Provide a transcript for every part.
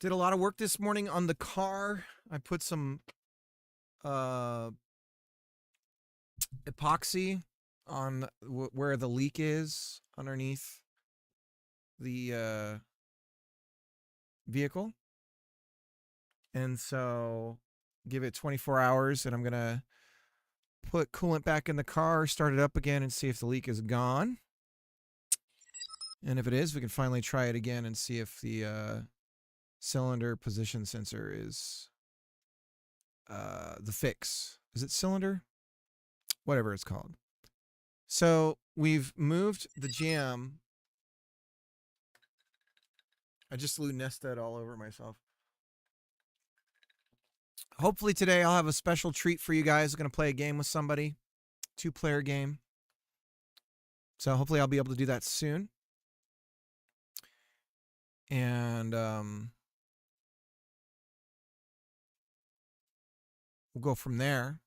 Did a lot of work this morning on the car. I put some epoxy on where the leak is underneath the vehicle. And so give it 24 hours and I'm going to put coolant back in the car, start it up again and see if the leak is gone. And if it is, we can finally try it again and see if the cylinder position sensor is the fix. Is it cylinder? Whatever it's called. So we've moved the jam. I just nested all over myself. Hopefully today I'll have a special treat for you guys. I'm going to play a game with somebody. 2-player game. So hopefully I'll be able to do that soon. And we'll go from there.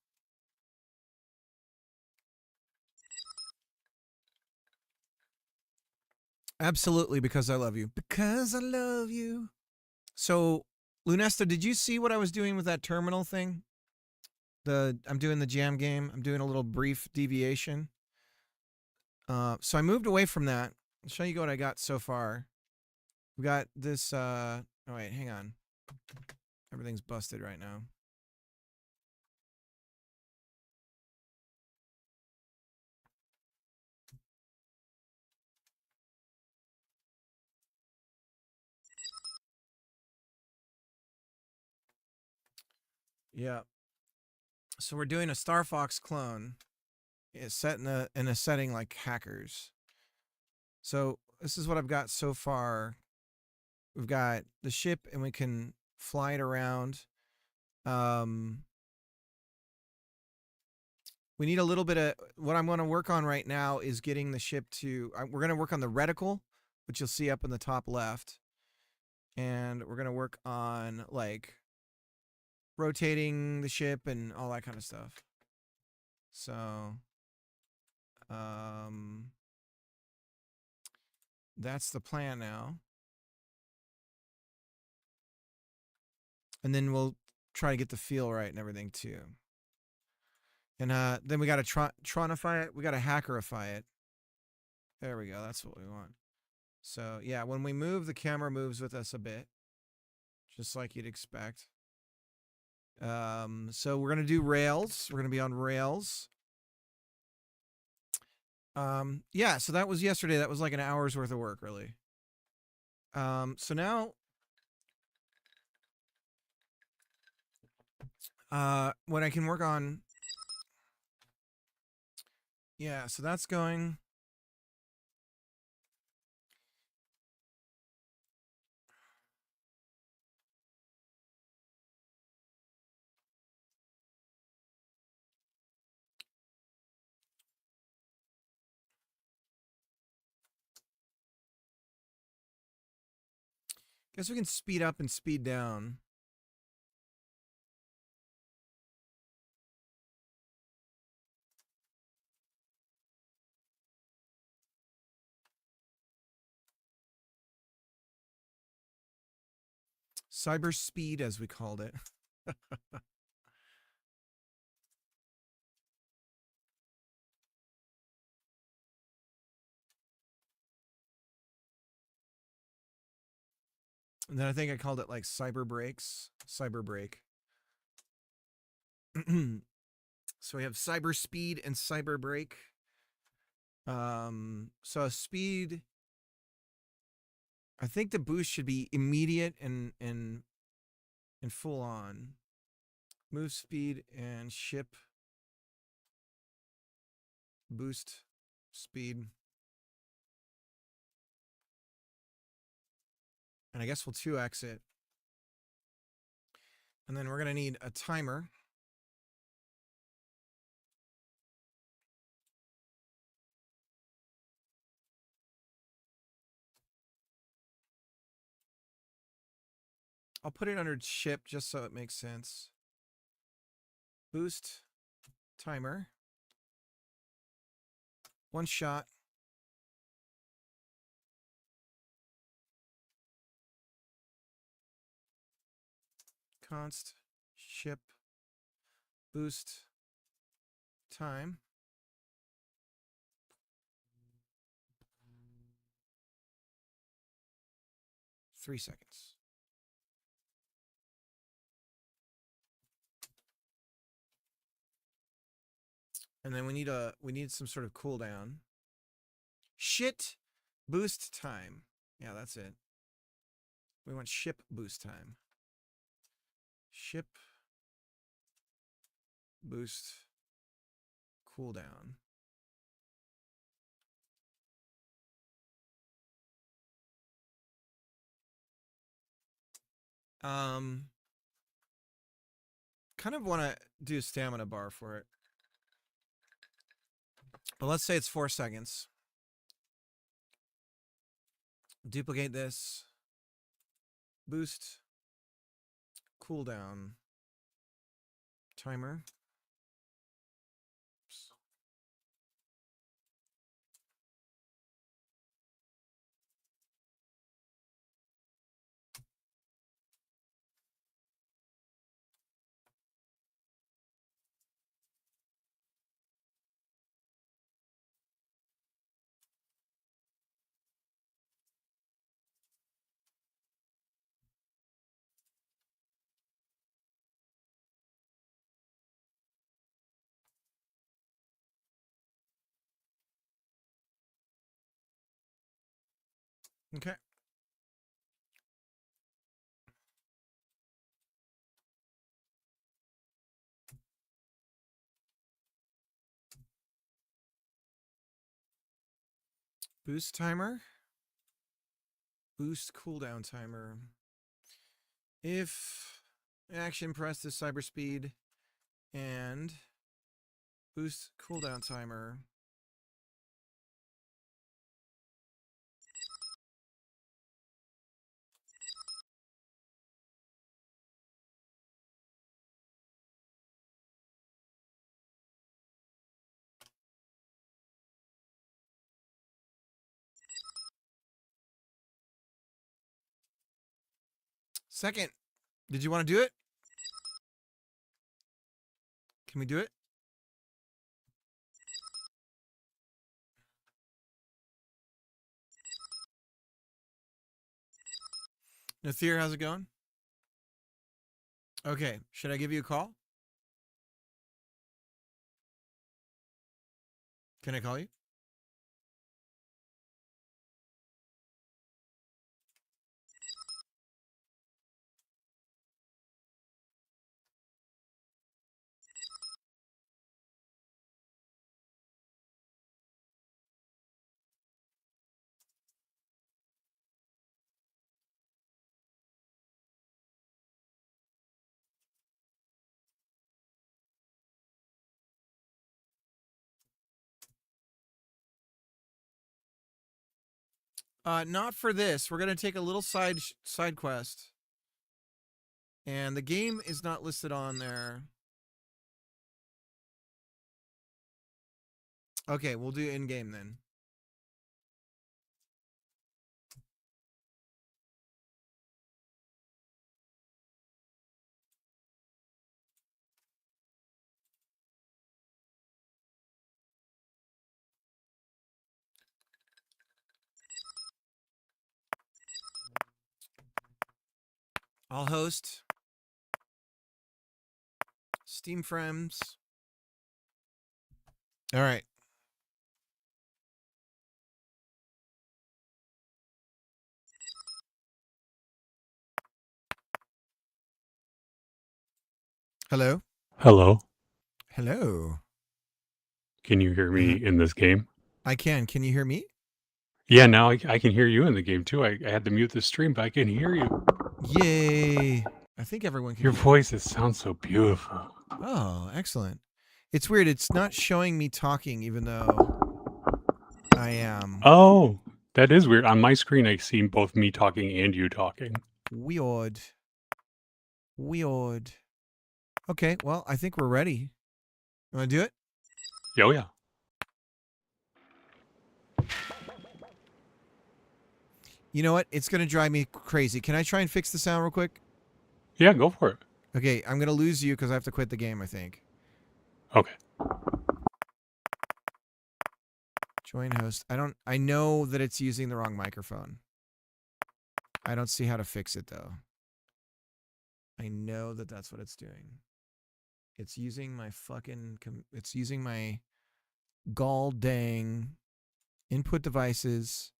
Absolutely, because I love you. Because I love you. So, Lunesta, did you see what I was doing with that terminal thing? I'm doing the jam game. I'm doing a little brief deviation. So I moved away from that. I'll show you what I got so far. We got this. Oh wait, hang on. Everything's busted right now. Yeah. So we're doing a Star Fox clone. It's set in a setting like hackers. So this is what I've got so far. We've got the ship and we can fly it around. We need a little bit of what I'm going to work on right now is getting the ship to. We're going to work on the reticle, which you'll see up in the top left, and we're going to work on like rotating the ship and all that kind of stuff. So, that's the plan now. And then we'll try to get the feel right and everything too. And then we got to tronify it. We got to hackerify it. There we go. That's what we want. So yeah, when we move, the camera moves with us a bit, just like you'd expect. So we're gonna do rails. We're gonna be on rails. Yeah. So that was yesterday. That was like an hour's worth of work, really. So now, what I can work on. Yeah. So that's going. Guess we can speed up and speed down. Cyber speed, as we called it. And then I think I called it like cyber brakes. Cyber brake. So we have cyber speed and cyber brake. So speed. I think the boost should be immediate and full on. Move speed and ship boost speed. And I guess we'll 2x it. And then we're going to need a timer. I'll put it under ship just so it makes sense. Boost timer. One shot. const ship boost time. Three seconds. And then we need some sort of cooldown. Shit boost time. Yeah, that's it. We want ship boost time. Ship boost cooldown. Kind of want to do stamina bar for it. But let's say it's 4 seconds. Duplicate this. Boost cooldown timer. Okay. Boost timer. Boost cooldown timer. If action press the cyber speed and boost cooldown timer. Second, did you want to do it? Can we do it? Nathir, how's it going? Okay, should I give you a call? Can I call you? Not for this. We're gonna take a little side quest, and the game is not listed on there. Okay, we'll do in game then. I'll host Steam Friends. All right. Hello. Hello. Hello. Can you hear me in this game? I can. Can you hear me? Yeah, now I can hear you in the game too. I had to mute the stream, but I can hear you. Yay. I think everyone can Your hear voice sounds so beautiful. me. Oh, excellent. It's weird. It's not showing me talking even though I am. Oh, that is weird. On my screen, I see both me talking and you talking. Weird. Weird. Okay, well, I think we're ready. You want to do it? Oh, yeah. You know what? It's going to drive me crazy. Can I try and fix the sound real quick? Yeah, go for it. Okay, I'm gonna lose you because I have to quit the game, I think. Okay. Join host. I know that it's using the wrong microphone. I don't see how to fix it though. I know that that's what it's doing. It's using my it's using my gall dang input devices.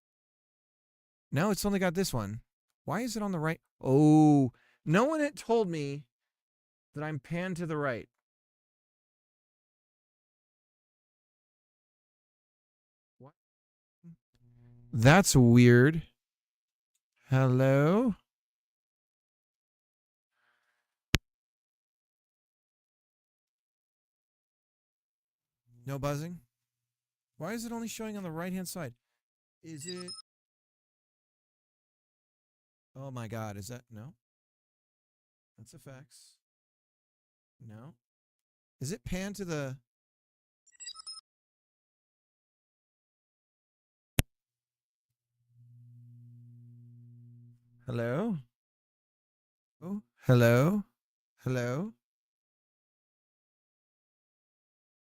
No, it's only got this one. Why is it on the right? Oh, no one had told me that I'm panned to the right. What? That's weird. Hello? No buzzing? Why is it only showing on the right-hand side? Is it? Oh my God, is that? No. That's effects. No. Is it panned to the? Hello? Oh, hello? Hello?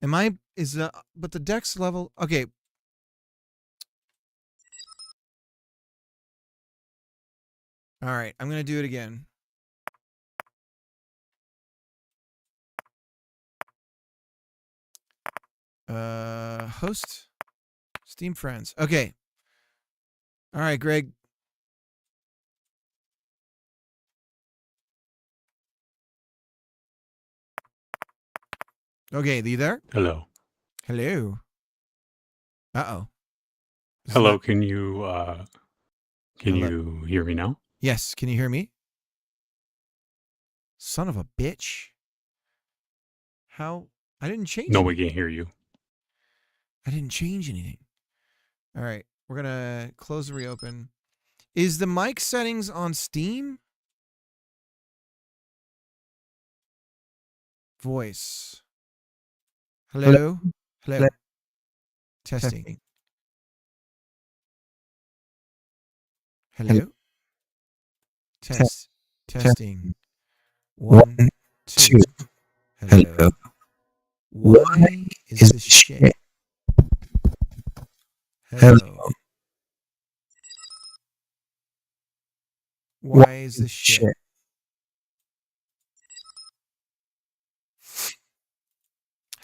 But the dex level, okay. All right, I'm going to do it again. Host, Steam friends. Okay. All right, Greg. Okay, are you there? Hello. Hello. Uh-oh. Hello. Can you Hello. hear me now? Yes, can you hear me? Son of a bitch. How? I didn't change No, anything. we can't hear you. I didn't change anything. All right, we're going to close and reopen. Is the mic settings on Steam? Voice. Hello? Hello. Testing. Hello? Testing. 1, 2. Hello. Why is this shit? Hello. Why is this shit?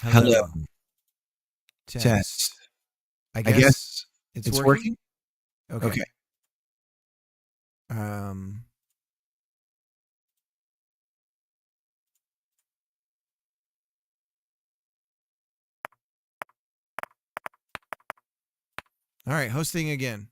Hello. Test. I guess it's working. Okay. All right, hosting again.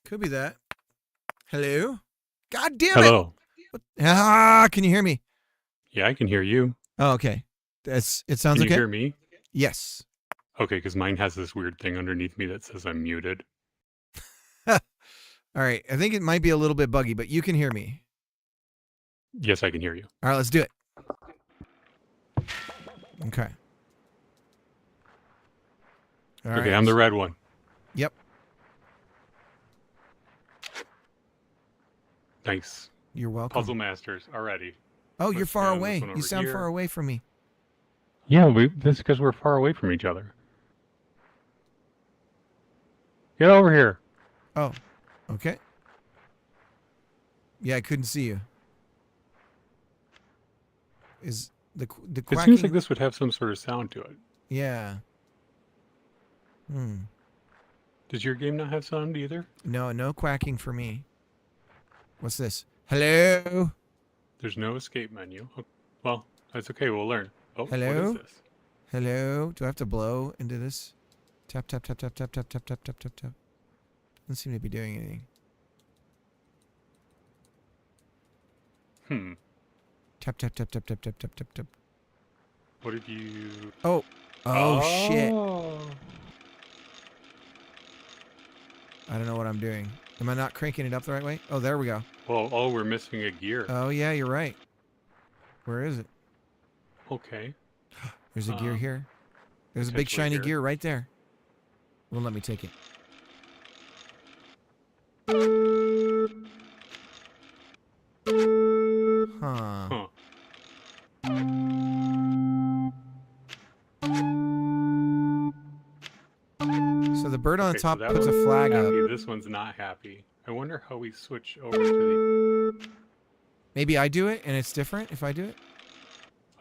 Could be that. Hello? God damn it! Hello. Can you hear me? Yeah, I can hear you. Oh, okay. It sounds Can you okay. hear me? Yes. Okay, because mine has this weird thing underneath me that says I'm muted. All right. I think it might be a little bit buggy, but you can hear me. Yes, I can hear you. All right, let's do it. Okay. All right. Okay, I'm the red one. Yep. Thanks. You're welcome. Puzzle Masters already. Oh, you're far This away. one You over sound here. far away from me. Yeah, that's because we're far away from each other. Get over here. Oh, okay. Yeah, I couldn't see you. Is the It quacking? seems like this would have some sort of sound to it. Yeah. Does your game not have sound either? No quacking for me. What's this? Hello? There's no escape menu. Oh, well, that's okay. We'll learn. Oh, Hello? what is this? Hello? Do I have to blow into this? Tap, tap, tap, tap, tap, tap, tap, tap, tap, tap, tap. Doesn't seem to be doing anything. Tap, tap, tap, tap, tap, tap, tap, tap, tap. What did you... Oh, shit. I don't know what I'm doing. Am I not cranking it up the right way? Oh, there we go. Well, we're missing a gear. Oh, yeah, you're right. Where is it? Okay. There's a gear here. There's a big potentially shiny here. gear right there. Won't let me take it. Huh. Huh. So the bird on the Okay, so top that puts a one's flag up. happy. This one's not happy. I wonder how we switch over to the... Maybe I do it and it's different if I do it?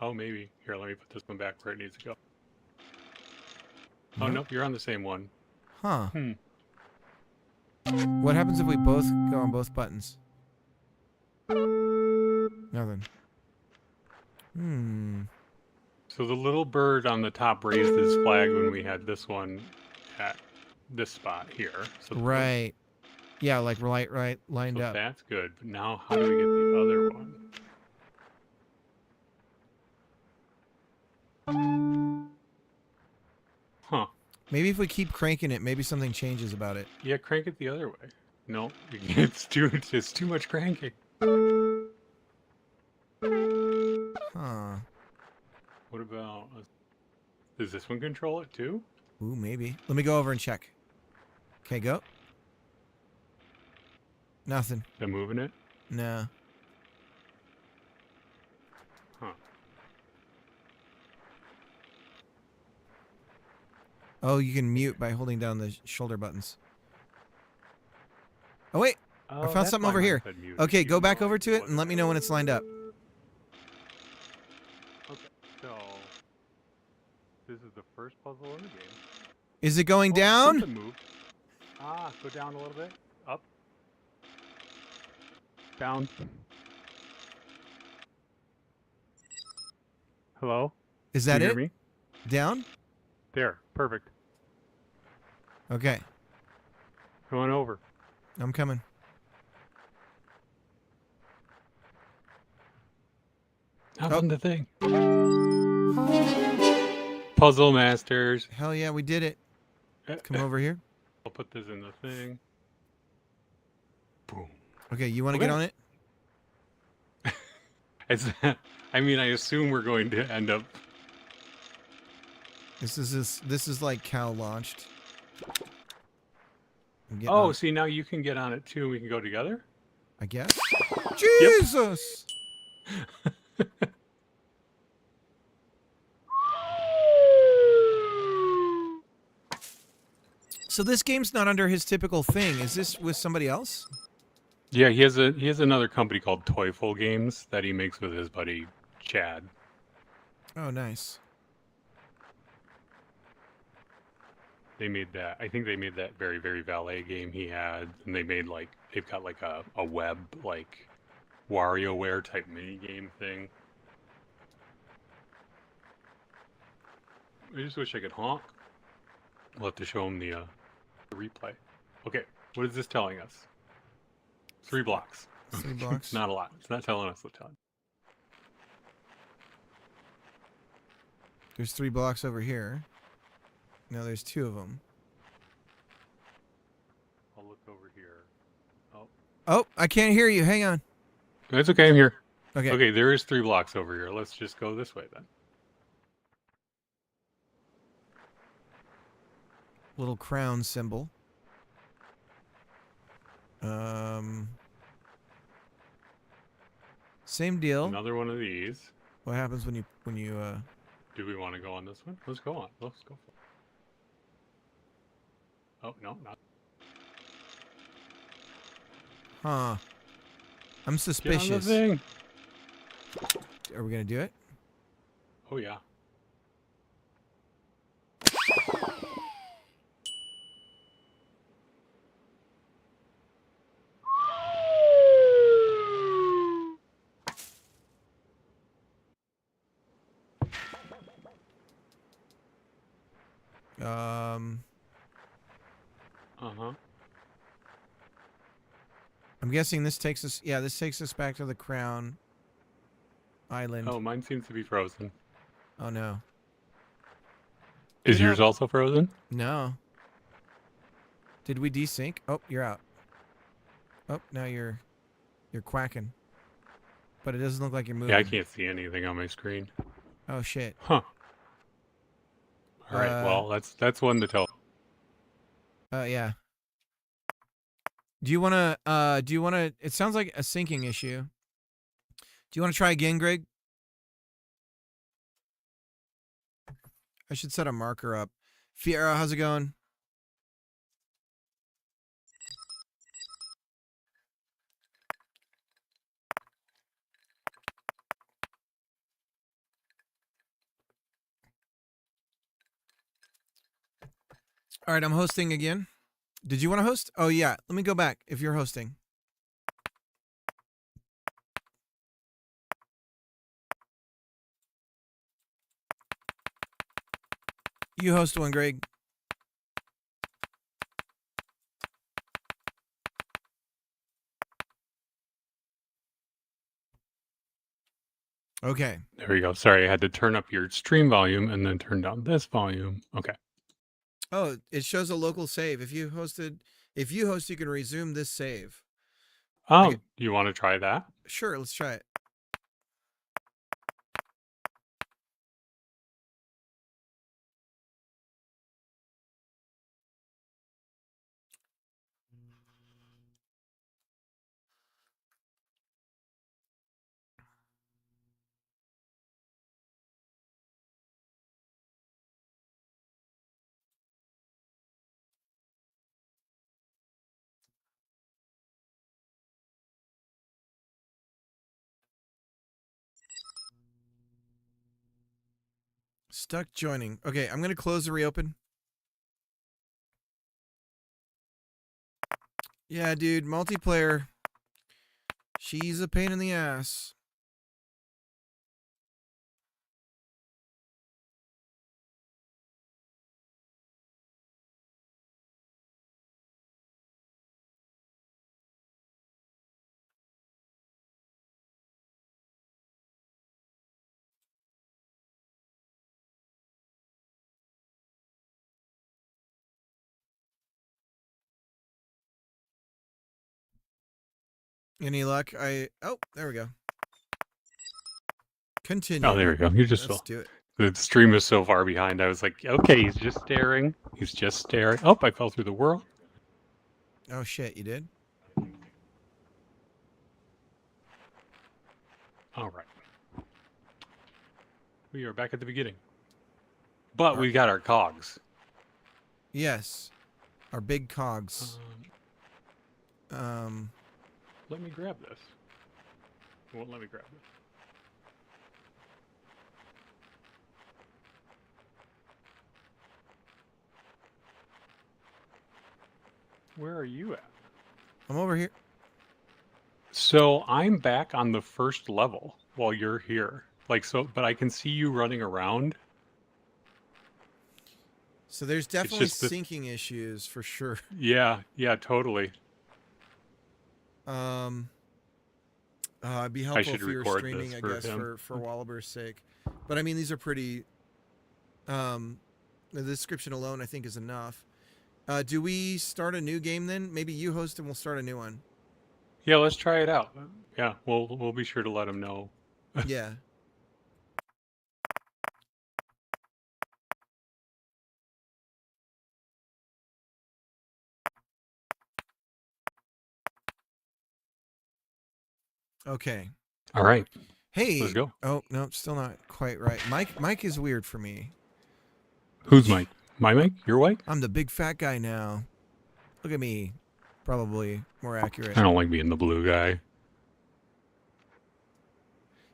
Oh, maybe. Here, let me put this one back where it needs to go. Oh, Nope. nope, you're on the same one. Huh. Hmm. What happens if we both go on both buttons? Nothing. Hmm. So the little bird on the top raised his flag when we had this one at this spot here. So Right. Yeah, like right lined so up. that's good. But now how do we get the other one? Huh. Maybe if we keep cranking it, maybe something changes about it. Yeah, crank it the other way. No, it's too much cranking. Huh. What about... does this one control it too? Ooh, maybe. Let me go over and check. Okay, go. Nothing. Am I moving it? No. Huh. Oh, you can mute by holding down the shoulder buttons. Oh, wait. Oh, I found that's something why over mine here. said mute. Okay, go Even back though over I to it and wasn't let me know when it's lined up. Okay, so this is the first puzzle in the game. Is it going Oh, down? something moved. Ah, go down a little bit. Up. Down. Hello? Is Can that you it? hear me? Down? There. Perfect. Okay. Going over. I'm coming. How Oh. on the thing? Puzzle Masters. Hell yeah, we did it. Come over here. I'll put this in the thing. Boom. Okay, you want to Okay. get on it? It's, I mean, I assume we're going to end up... This is like cow launched. Oh, see, now you can get on it too. We can go together? I guess. Jesus! So this game's not under his typical thing. Is this with somebody else? Yeah, he has another company called Toyful Games that he makes with his buddy Chad. Oh, nice. They made that. I think they made that very, very Valet game he had, and they made they've got like a web like WarioWare type mini game thing. I just wish I could honk. We'll have to show him the replay. Okay, what is this telling us? 3 blocks. 3 blocks. Not a lot. It's not telling us a ton. There's 3 blocks over here. No, there's 2 of them. I'll look over here. Oh. Oh, I can't hear you. Hang on. That's okay, I'm here. Okay. Okay, there is 3 blocks over here. Let's just go this way then. Little crown symbol. Same deal. Another one of these. What happens when you Do we want to go on this one? Let's go on. Let's go for it. Oh, no, not. Huh. I'm Get on the suspicious. thing. Are we gonna do it? Oh, yeah. Uh-huh. I'm guessing this takes us. Yeah, this takes us back to the Crown Island. Oh, mine seems to be frozen. Oh no. Is Get yours out. also frozen? No. Did we desync? Oh, you're out. Oh, now you're quacking. But it doesn't look like you're moving. Yeah, I can't see anything on my screen. Oh shit. Huh. All right. Well, that's one to tell. Yeah. Do you wanna? It sounds like a syncing issue. Do you want to try again, Greg? I should set a marker up. Fiera, how's it going? All right, I'm hosting again. Did you want to host? Oh yeah, let me go back if you're hosting. You host one, Greg. Okay. There we go. Sorry, I had to turn up your stream volume and then turn down this volume. Okay. Oh, it shows a local save. If you host, you can resume this save. Oh, do you want to try that? Sure, let's try it. Stuck joining. Okay, I'm gonna close and reopen. Yeah, dude, multiplayer. She's a pain in the ass. Any luck? Oh, there we go. Continue. Oh, there we go. You just Let's do it. The stream is so far behind. I was like, okay, he's just staring. He's just staring. Oh, I fell through the world. Oh shit, you did? All right. We are back at the beginning. But we got our cogs. Yes. Our big cogs. Let me grab this. It won't let me grab this. Where are you at? I'm over here. So I'm back on the first level while you're here. Like, so, but I can see you running around. So there's definitely syncing issues for sure. Yeah, totally. It'd be helpful if you were streaming, I guess, him. for Wallaber's sake. But I mean, these are pretty. The description alone, I think, is enough. Do we start a new game then? Maybe you host and we'll start a new one. Yeah, let's try it out. Yeah, we'll be sure to let him know. Yeah. Okay. All right. Hey. Let's go. Oh, no, still not quite right. Mike is weird for me. Who's Mike? My Mike? Your Mike? I'm the big fat guy now. Look at me. Probably more accurate. I don't like being the blue guy.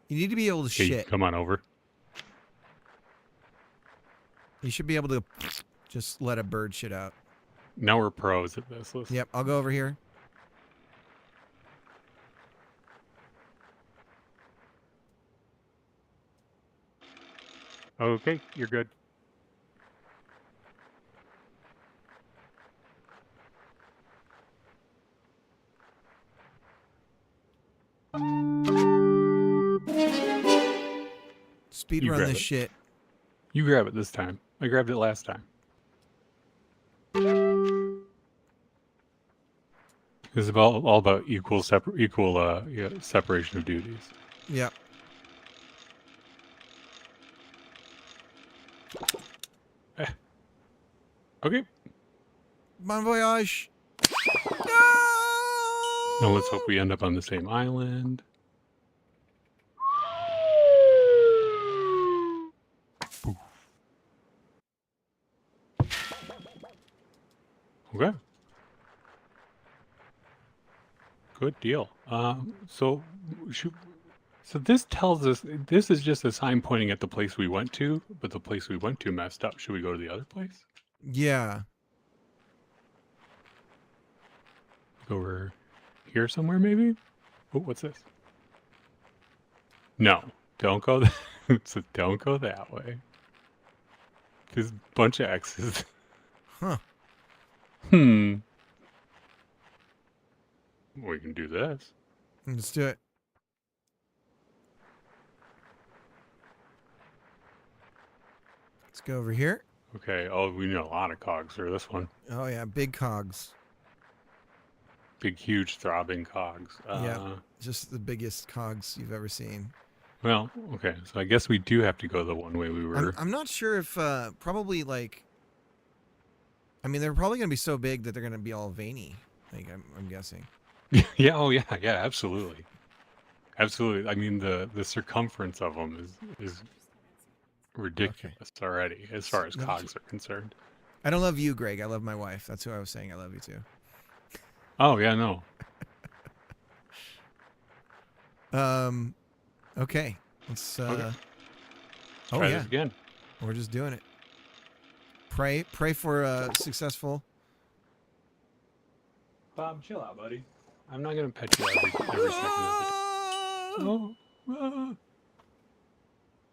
You need to be able to shit. Come on over. You should be able to just let a bird shit out. Now we're pros at this. Yep, I'll go over here. Okay, you're good. Speed run this shit. You grab it this time. I grabbed it last time. It's all about equal separation of duties. Yep. Okay. Bon voyage. Now let's hope No! we end up on the same island. Poof. Okay. Good deal. So this tells us this is just a sign pointing at the place we went to, but the place we went to messed up. Should we go to the other place? Yeah. Go over here somewhere, maybe? Oh, what's this? No, don't go. So don't go that way. There's a bunch of X's. Huh. Hmm. We can do this. Let's do it. Let's go over here. Okay. Oh, we need a lot of cogs for this one. Oh, yeah. Big cogs. Big, huge, throbbing cogs. Yeah. Just the biggest cogs you've ever seen. Well, okay. So I guess we do have to go the one way we were. I'm not sure if probably like. I mean, they're probably gonna be so big that they're gonna be all veiny. Like I'm guessing. Yeah. Oh, yeah. Yeah. Absolutely. Absolutely. I mean, the circumference of them is ridiculous already, as far as cogs are concerned. I don't love you, Greg. I love my wife. That's who I was saying. I love you too. Oh yeah, no. Okay. Let's. Okay. Oh Try yeah. this again. We're just doing it. Pray for a successful. Bob, chill out, buddy. I'm not gonna pet you every second of the day. Oh.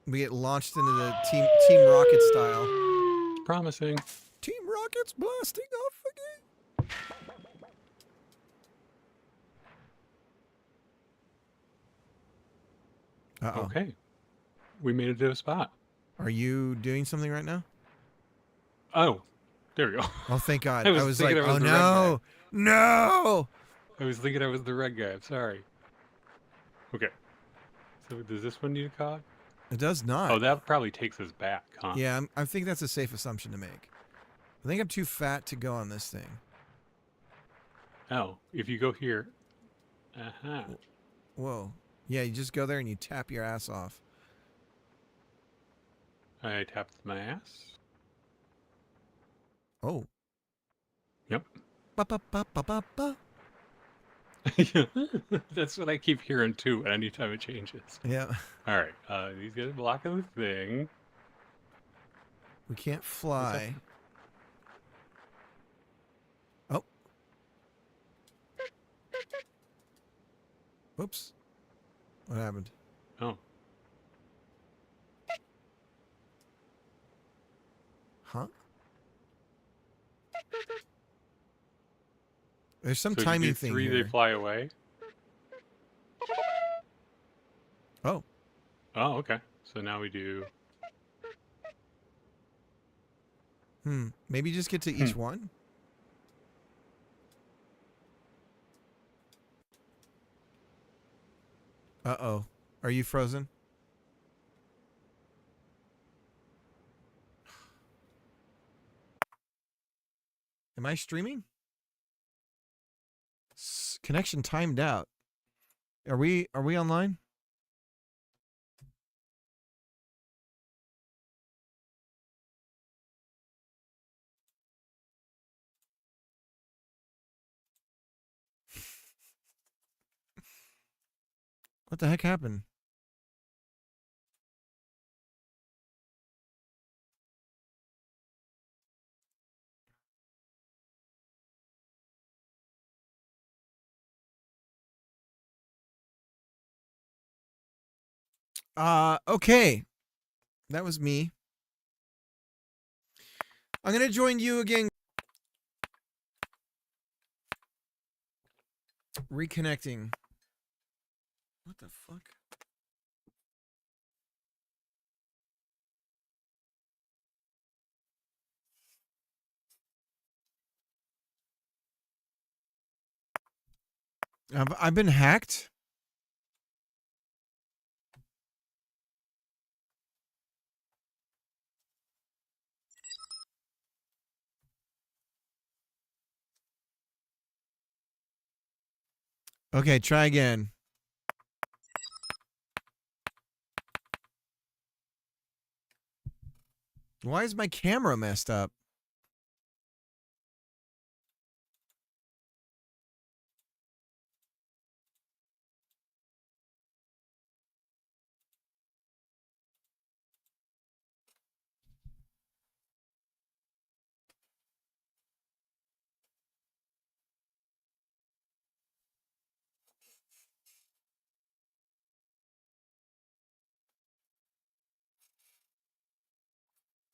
We get launched into the Team Rocket style. Promising. Team Rocket's blasting off again. Uh-oh. Okay. We made it to a spot. Are you doing something right now? Oh, there we go. Oh, thank God. I I was was like, thinking I was oh the red no, no. I was thinking I was the red guy. I'm sorry. Okay. So does this one need a cog? It does not. Oh, that probably takes us back, huh? Yeah, I think that's a safe assumption to make. I think I'm too fat to go on this thing. Oh, if you go here. Uh-huh. Whoa. Yeah, you just go there and you tap your ass off. I tapped my ass. Oh. Yep. Ba-ba-ba-ba-ba-ba. That's what I keep hearing too anytime it changes. Yeah. All right. These guys are blocking the thing. We can't fly. Oh. Whoops. What happened? Oh. Huh? There's some So if you timing do thing three, here. they fly away. Oh. Oh, okay. So now we do. Maybe just get to each one? Uh-oh. Are you frozen? Am I streaming? Connection timed out. Are we online? What the heck happened? Okay. That was me. I'm going to join you again. Reconnecting. What the fuck? I've been hacked. Okay, try again. Why is my camera messed up?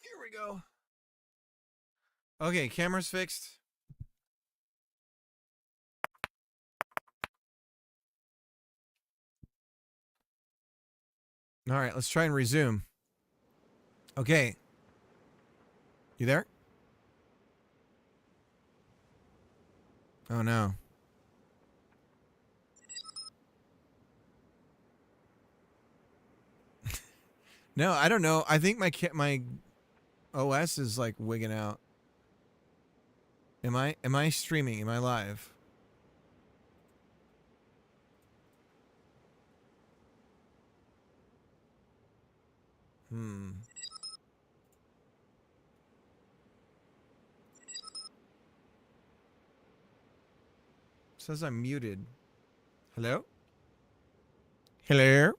Here we go. Okay, camera's fixed. All right, let's try and resume. Okay. You there? Oh no. No, I don't know. I think my OS is like wigging out. Am I streaming? Am I live? Says I'm muted. Hello? Hello?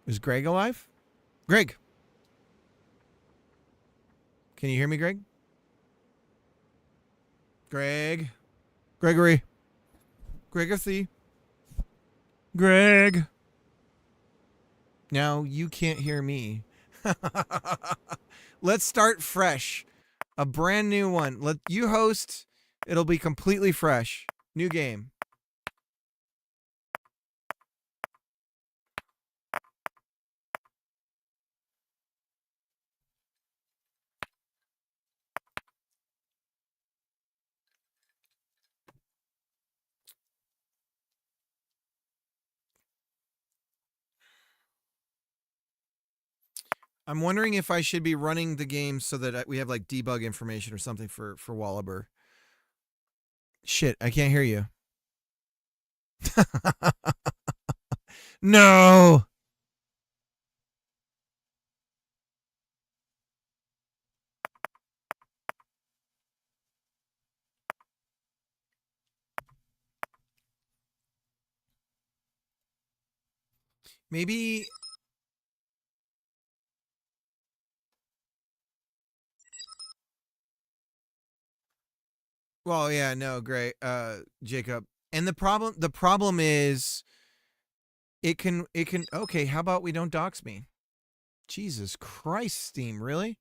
Is Greg alive? Greg. Can you hear me, Greg? Greg. Gregory. Gregory. Greg. Now you can't hear me. Let's start fresh. A brand new one. Let you host. It'll be completely fresh. New game. I'm wondering if I should be running the game so that we have like debug information or something for Wallaber. Shit, I can't hear you. No. Maybe. Well, yeah, no, great, Jacob. And the problem is, it can. Okay, how about we don't dox me? Jesus Christ, Steam, really?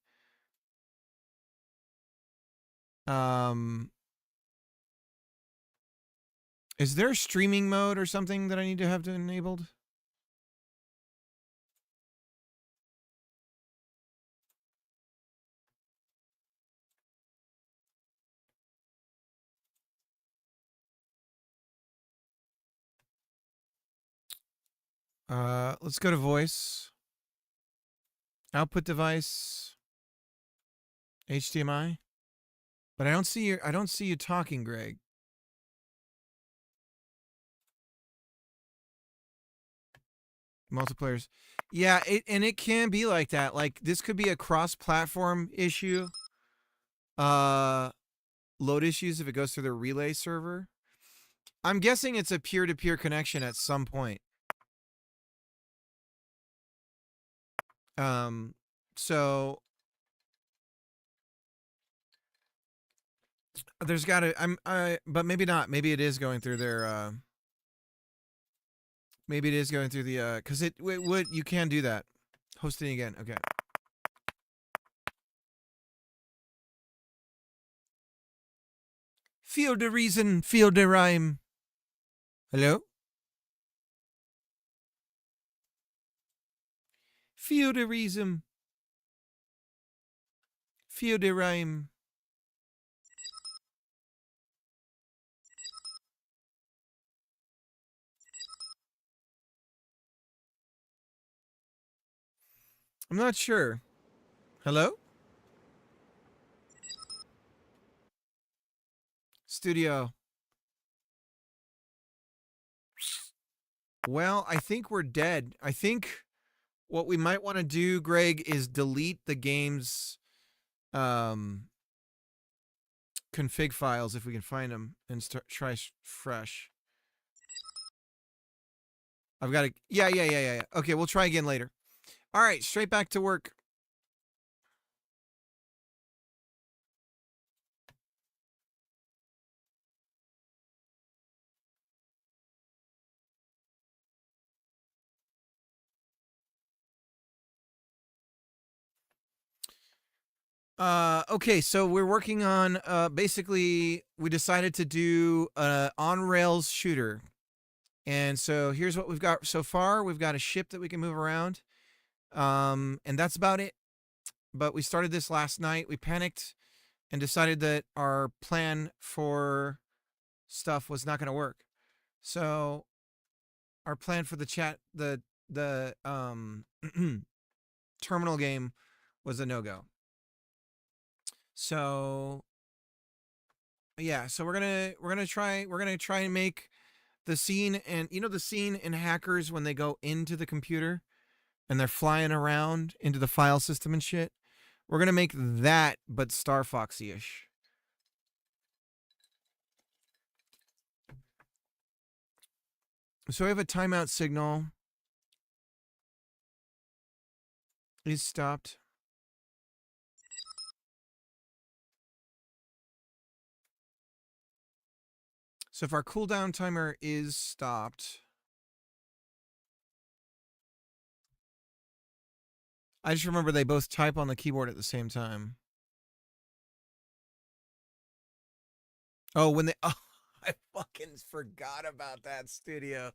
Is there streaming mode or something that I need to have enabled? Let's go to voice. Output device. HDMI. But I don't see you talking, Greg. Multiplayers. Yeah, it can be like that. Like this could be a cross-platform issue. Load issues if it goes through the relay server. I'm guessing it's a peer-to-peer connection at some point. So there's got to but maybe not. Maybe it is going through their maybe it is going through the cuz it would you can do that. Hosting again. Okay. Feel the reason, feel the rhyme. Hello? Feel the reason. Feel the rhyme. I'm not sure. Hello? studio. Well, I think we're dead. I think what we might want to do, Greg, is delete the game's config files if we can find them and try fresh. I've got to. Yeah. Okay, we'll try again later. All right, straight back to work. Okay, so we're working on basically we decided to do a on rails shooter. And so here's what we've got so far. We've got a ship that we can move around. And that's about it. But we started this last night. We panicked and decided that our plan for stuff was not going to work. So our plan for the terminal game was a no-go. So yeah, so we're gonna try and make the scene, and you know the scene in Hackers when they go into the computer and they're flying around into the file system and shit. We're gonna make that, but Star Foxy-ish. So we have a timeout signal. Is stopped. So if our cooldown timer is stopped, I just remember they both type on the keyboard at the same time. Oh, when they... Oh, I fucking forgot about that studio.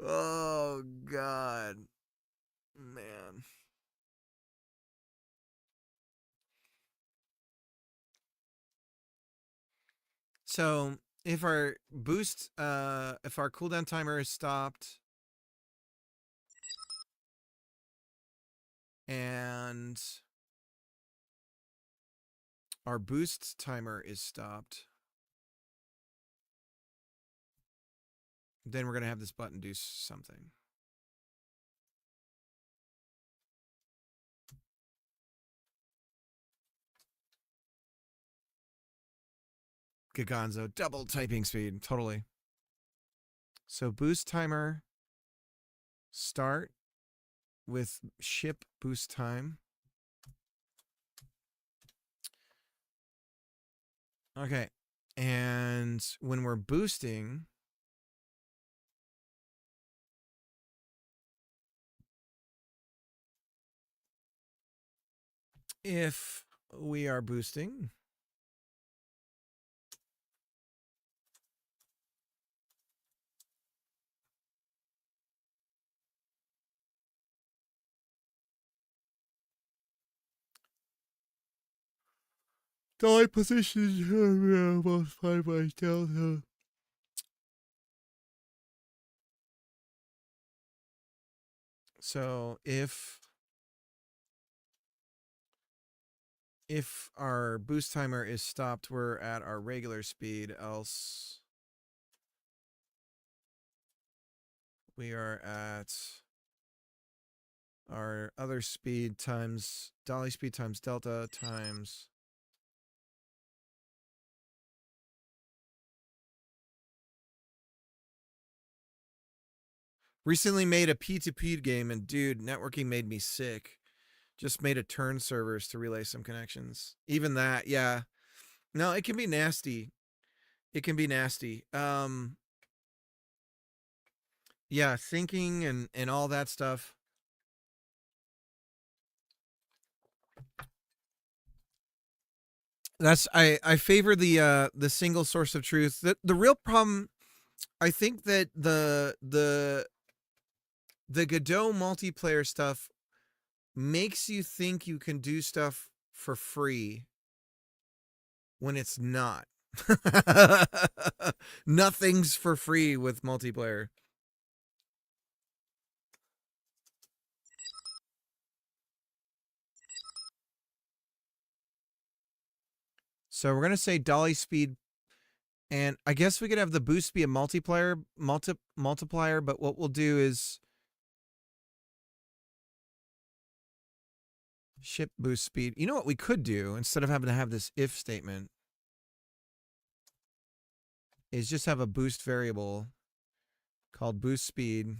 Oh, God. Man. So if our if our cooldown timer is stopped and our boost timer is stopped, then we're going to have this button do something. Gagonzo, double typing speed, totally. So boost timer, start with ship boost time. Okay, and when we're boosting, if we are boosting, die position almost 5 by delta. So if our boost timer is stopped, we're at our regular speed, else we are at our other speed times dolly speed times delta times recently made a P2P game, and dude, networking made me sick. Just made a turn servers to relay some connections. Even that, yeah. No, it can be nasty. It can be nasty. Yeah, syncing and all that stuff. That's I favor the single source of truth. The real problem, I think that the Godot multiplayer stuff makes you think you can do stuff for free when it's not. Nothing's for free with multiplayer. So we're gonna say dolly speed, and I guess we could have the boost be a multiplier, but what we'll do is ship boost speed. You know what we could do instead of having to have this if statement is just have a boost variable called boost speed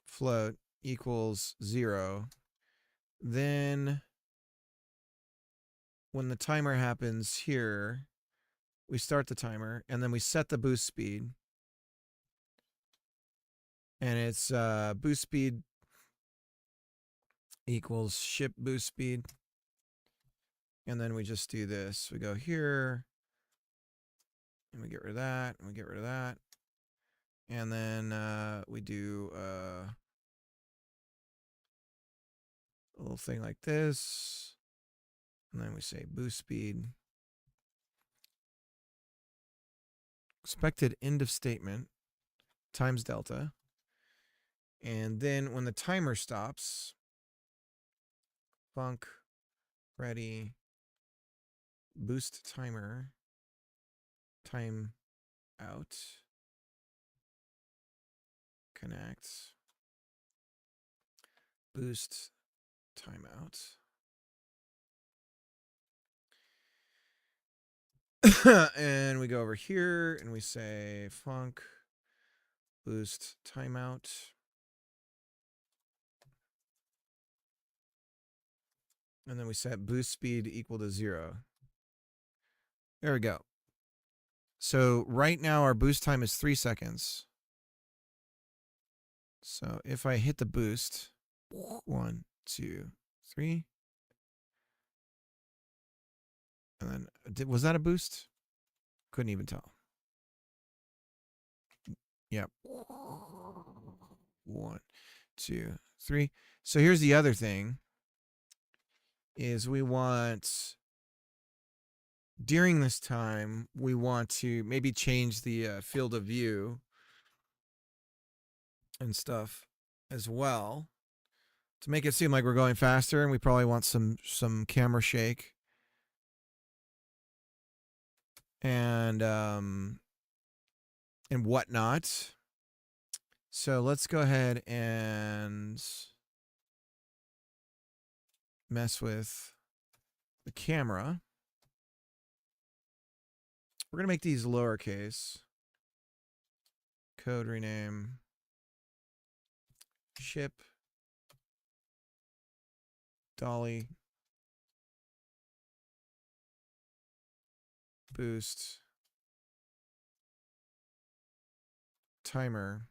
float equals 0. Then when the timer happens here, we start the timer and then we set the boost speed. And it's boost speed equals ship boost speed. And then we just do this. We go here and we get rid of that and we get rid of that. And then we do a little thing like this. And then we say boost speed. Expected end of statement times delta. And then when the timer stops, func ready boost timer time out connect boost timeout. And we go over here and we say func boost timeout. And then we set boost speed equal to 0. There we go. So right now our boost time is 3 seconds. So if I hit the boost, 1, 2, 3. And then, was that a boost? Couldn't even tell. Yep. 1, 2, 3. So here's the other thing. Is we want, during this time, we want to maybe change the field of view and stuff as well to make it seem like we're going faster, and we probably want some camera shake and whatnot. So let's go ahead and mess with the camera. We're going to make these lowercase. Code rename. Ship. Dolly. Boost. Timer.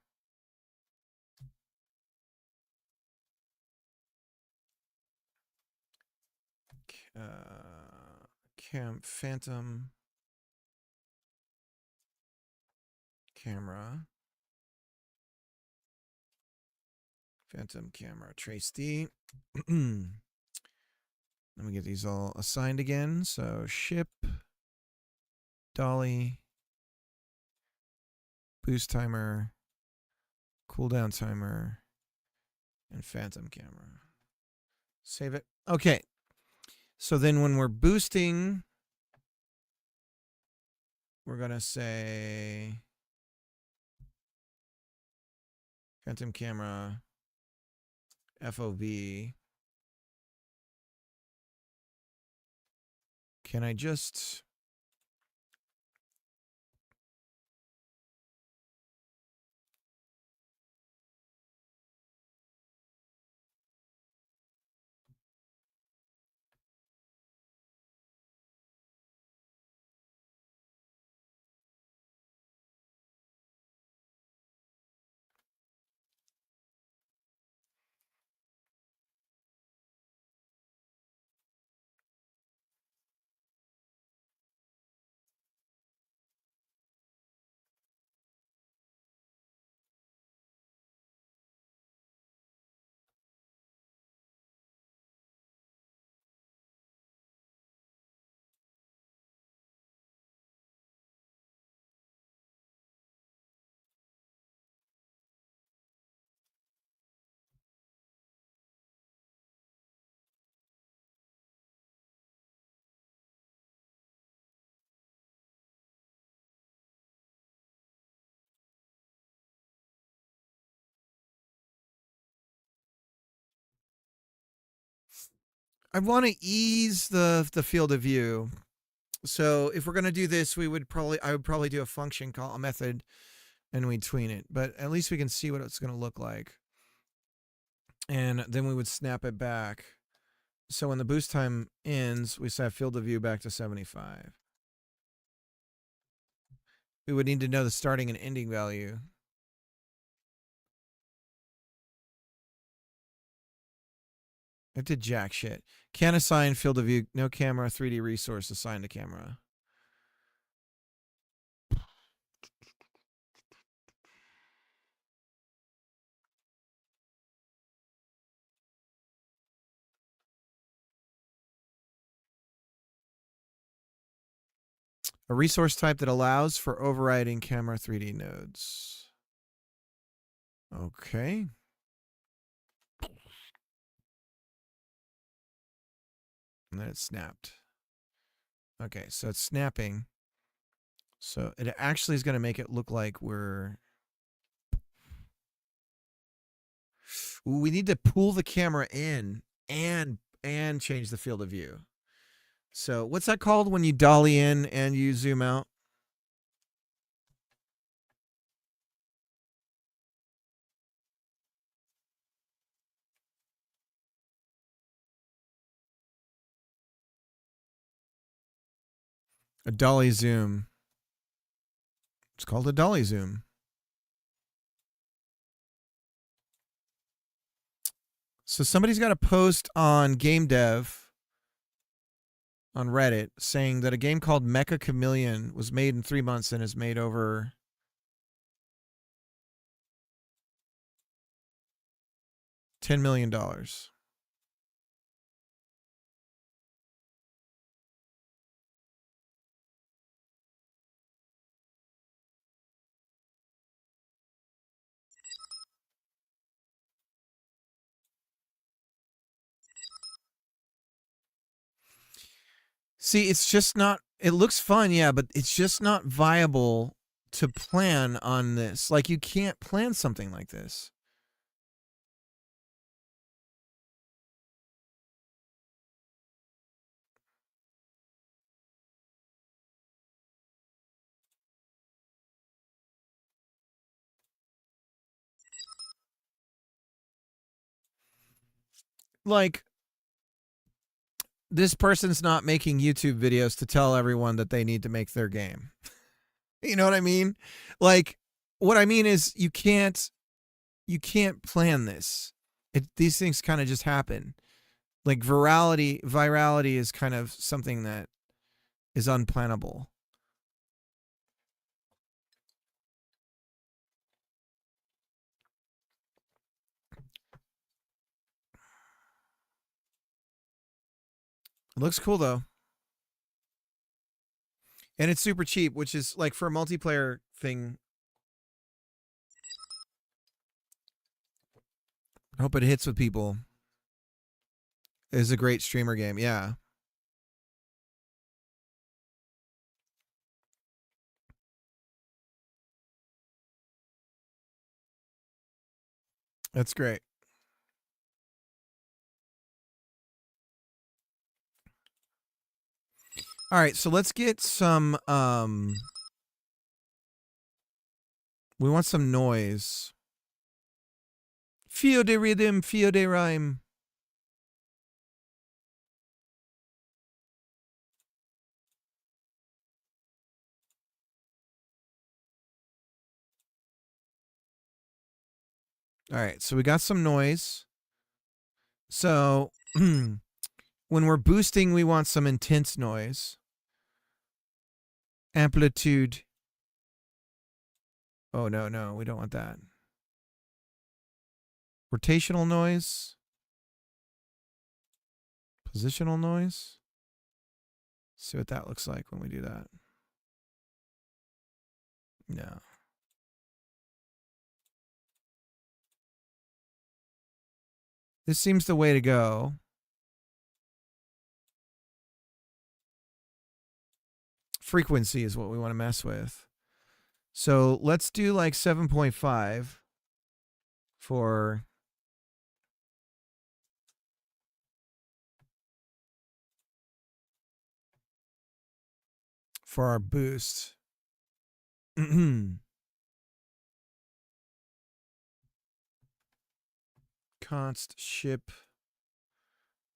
Phantom camera. Phantom camera. Trace D. Let me get these all assigned again. So ship, dolly, boost timer, cooldown timer, and phantom camera. Save it. Okay. So then when we're boosting, we're going to say phantom camera, FOV. Can I just... I want to ease the field of view. So if we're going to do this, I would probably do a function call, a method, and we'd tween it. But at least we can see what it's going to look like. And then we would snap it back. So when the boost time ends, we set field of view back to 75. We would need to know the starting and ending value. I did jack shit. Can't assign field of view, no camera, 3D resource assigned to camera. A resource type that allows for overriding camera 3D nodes. Okay. And then it snapped. Okay, so it's snapping. So it actually is going to make it look like we're... Ooh, we need to pull the camera in and change the field of view. So what's that called when you dolly in and you zoom out? A dolly zoom. It's called a dolly zoom. So somebody's got a post on Game Dev on Reddit saying that a game called Mecha Chameleon was made in 3 months and has made over $10 million. See, it's just not, it looks fun, yeah, but it's just not viable to plan on this. Like, you can't plan something like this. Like, this person's not making YouTube videos to tell everyone that they need to make their game. You know what I mean? Like, what I mean is you can't plan this. These things kind of just happen. Like virality is kind of something that is unplannable. It looks cool though. And it's super cheap, which is like for a multiplayer thing. I hope it hits with people. It's a great streamer game, yeah. That's great. All right, so let's get some we want some noise. Fio de rhythm, fio de rhyme. All right, so we got some noise. So when we're boosting, we want some intense noise. Amplitude. Oh, no, we don't want that. Rotational noise. Positional noise. See what that looks like when we do that. No. This seems the way to go. Frequency is what we want to mess with. So let's do like 7.5 for for our boost. Const ship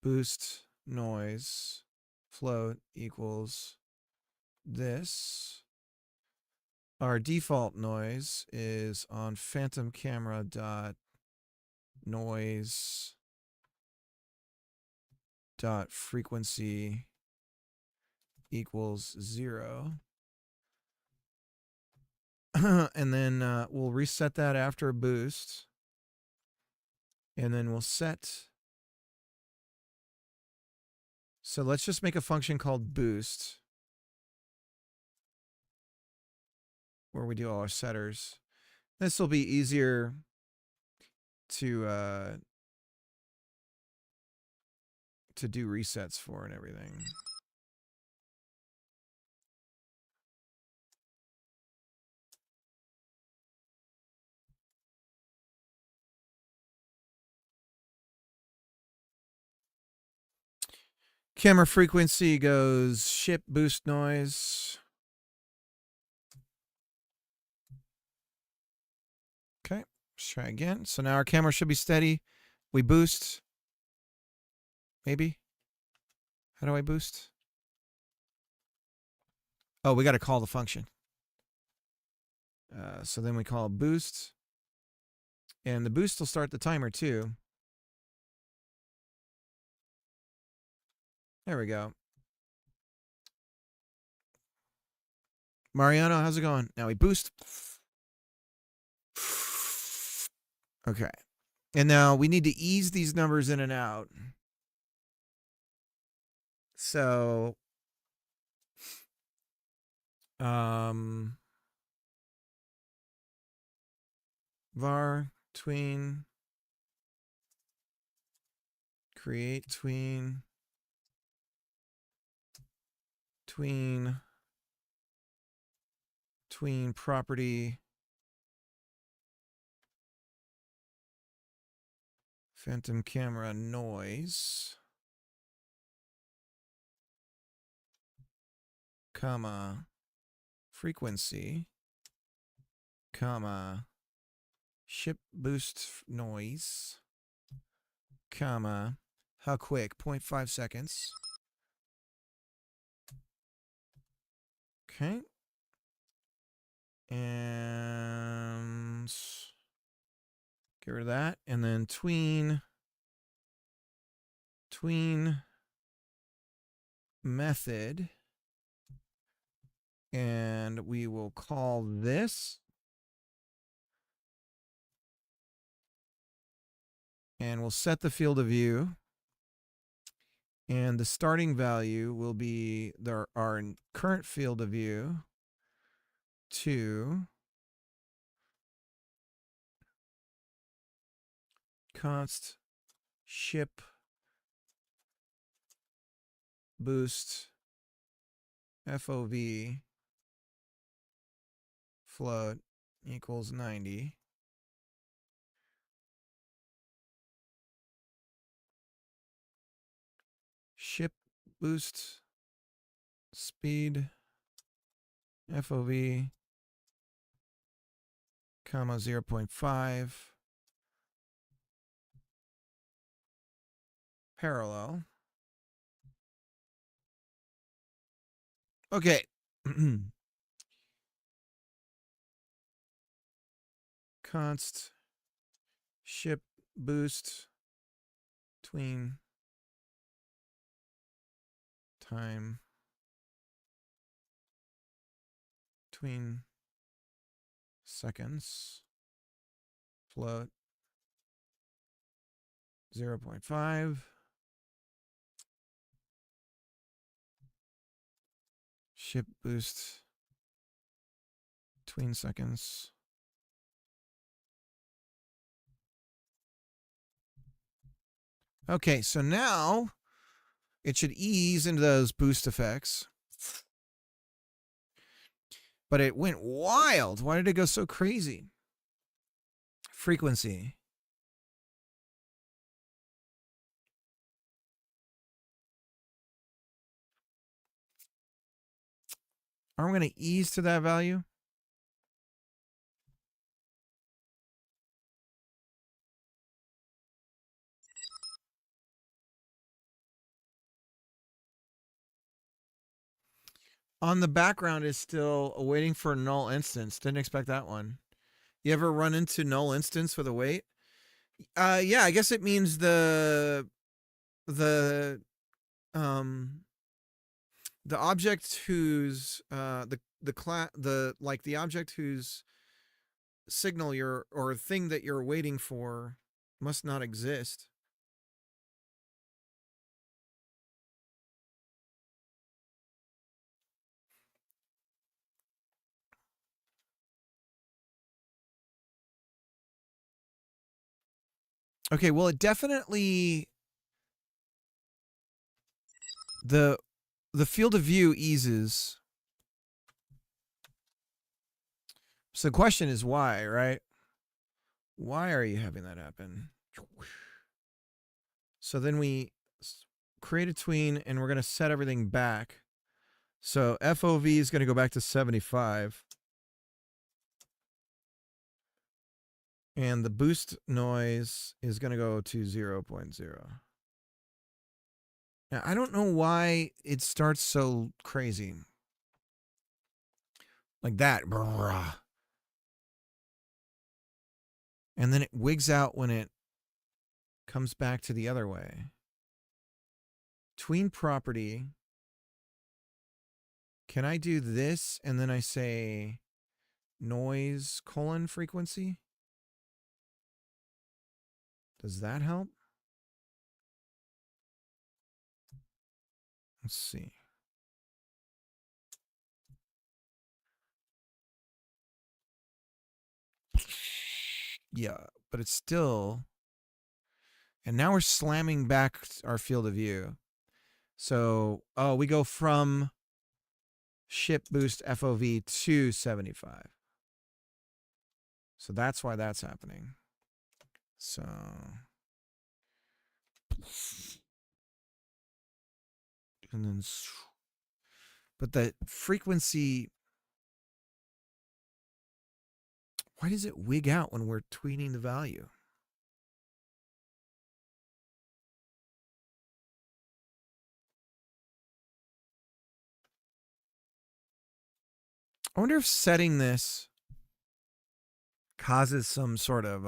boost noise float equals this. Our default noise is on phantom camera dot noise dot frequency equals 0. And then we'll reset that after a boost. And then we'll set. So let's just make a function called boost, where we do all our setters. This will be easier to do resets for and everything. Camera frequency goes ship boost noise. Okay, let's try again. So now our camera should be steady. We boost. Maybe. How do I boost? Oh, we got to call the function. So then we call boost. And the boost will start the timer too. There we go. Mariano, how's it going? Now we boost. Okay. And now we need to ease these numbers in and out. So, var tween create tween property phantom camera noise, comma frequency, comma ship boost noise, comma how quick, 0.5 seconds. Okay. And get rid of that. And then tween method. And we will call this. And we'll set the field of view. And the starting value will be our current field of view to const ship boost FOV float equals 90. Ship boost speed FOV comma 0.5 parallel. Okay. Const ship boost tween time tween seconds float 0.5 ship boost tween seconds. Okay, so now it should ease into those boost effects. But it went wild. Why did it go so crazy? Frequency. Aren't we going to ease to that value? On the background is still waiting for a null instance. Didn't expect that one. You ever run into null instance with a wait? Yeah, I guess it means the um the object whose the object whose signal you're or thing that you're waiting for must not exist. Okay, well it definitely the field of view eases. So the question is why, right? Why are you having that happen? So then we create a tween and we're going to set everything back. So FOV is going to go back to 75. And the boost noise is going to go to 0.0. Now, I don't know why it starts so crazy. Like that. And then it wigs out when it comes back to the other way. Tween property. Can I do this and then I say noise : frequency? Does that help? Let's see. Yeah, but it's still... And now we're slamming back our field of view. So, we go from ship boost FOV to 75. So that's why that's happening. So... And then... But the frequency... Why does it wig out when we're tweening the value? I wonder if setting this causes some sort of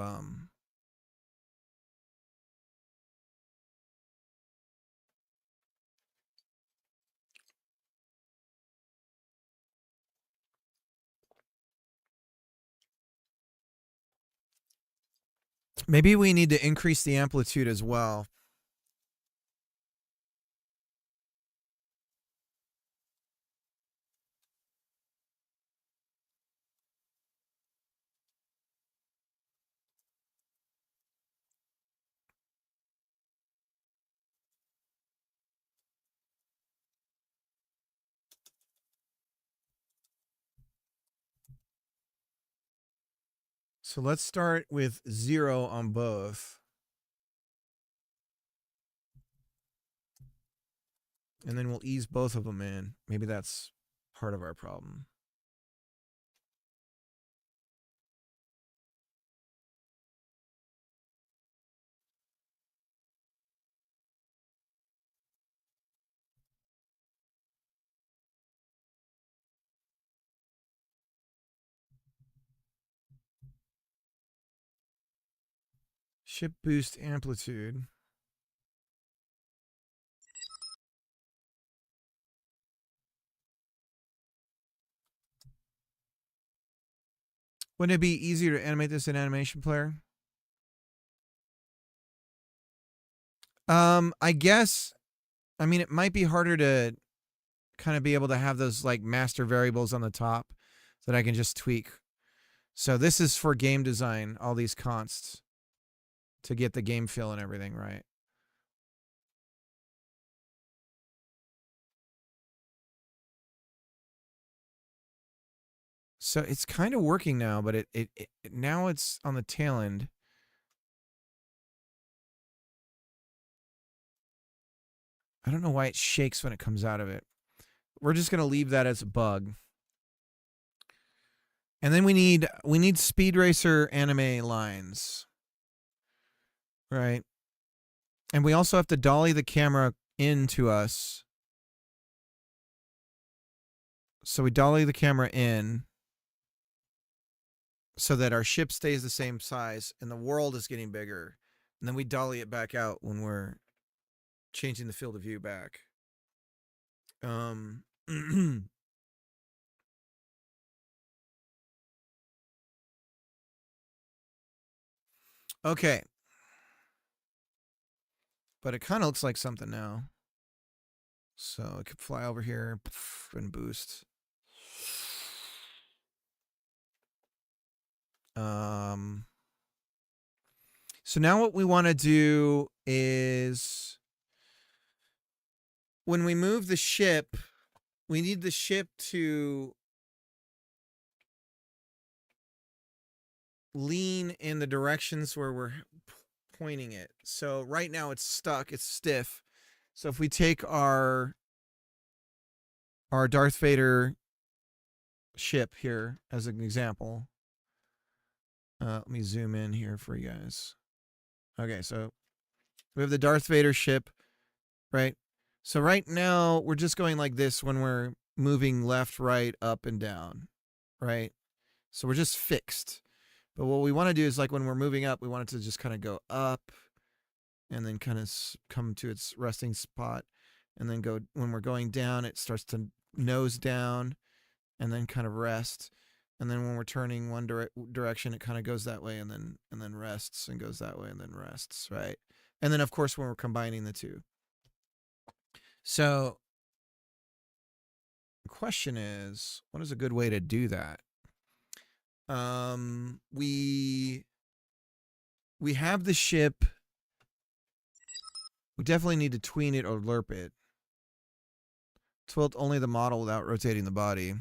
maybe we need to increase the amplitude as well. So let's start with 0 on both. And then we'll ease both of them in. Maybe that's part of our problem. Ship boost amplitude. Wouldn't it be easier to animate this in Animation Player? I guess, I mean, it might be harder to kind of be able to have those like master variables on the top that I can just tweak. So this is for game design, all these consts to get the game feel and everything right. So it's kind of working now, but it now it's on the tail end. I don't know why it shakes when it comes out of it. We're just going to leave that as a bug. And then we need Speed Racer anime lines. Right. And we also have to dolly the camera into us. So we dolly the camera in so that our ship stays the same size and the world is getting bigger. And then we dolly it back out when we're changing the field of view back. Okay. But it kind of looks like something now. So it could fly over here and boost. So now what we want to do is when we move the ship, we need the ship to lean in the directions where we're pointing it. So right now it's stuck, it's stiff. So if we take our Darth Vader ship here as an example, let me zoom in here for you guys. Okay, so we have the Darth Vader ship, right? So right now we're just going like this when we're moving left, right, up, and down, right? So we're just fixed. But what we want to do is like when we're moving up, we want it to just kind of go up and then kind of come to its resting spot. And then go when we're going down, it starts to nose down and then kind of rest. And then when we're turning one direction, it kind of goes that way and then rests and goes that way and then rests, right? And then of course when we're combining the two. So the question is, what is a good way to do that? We have the ship. We definitely need to tween it or lerp it. Tilt only the model without rotating the body.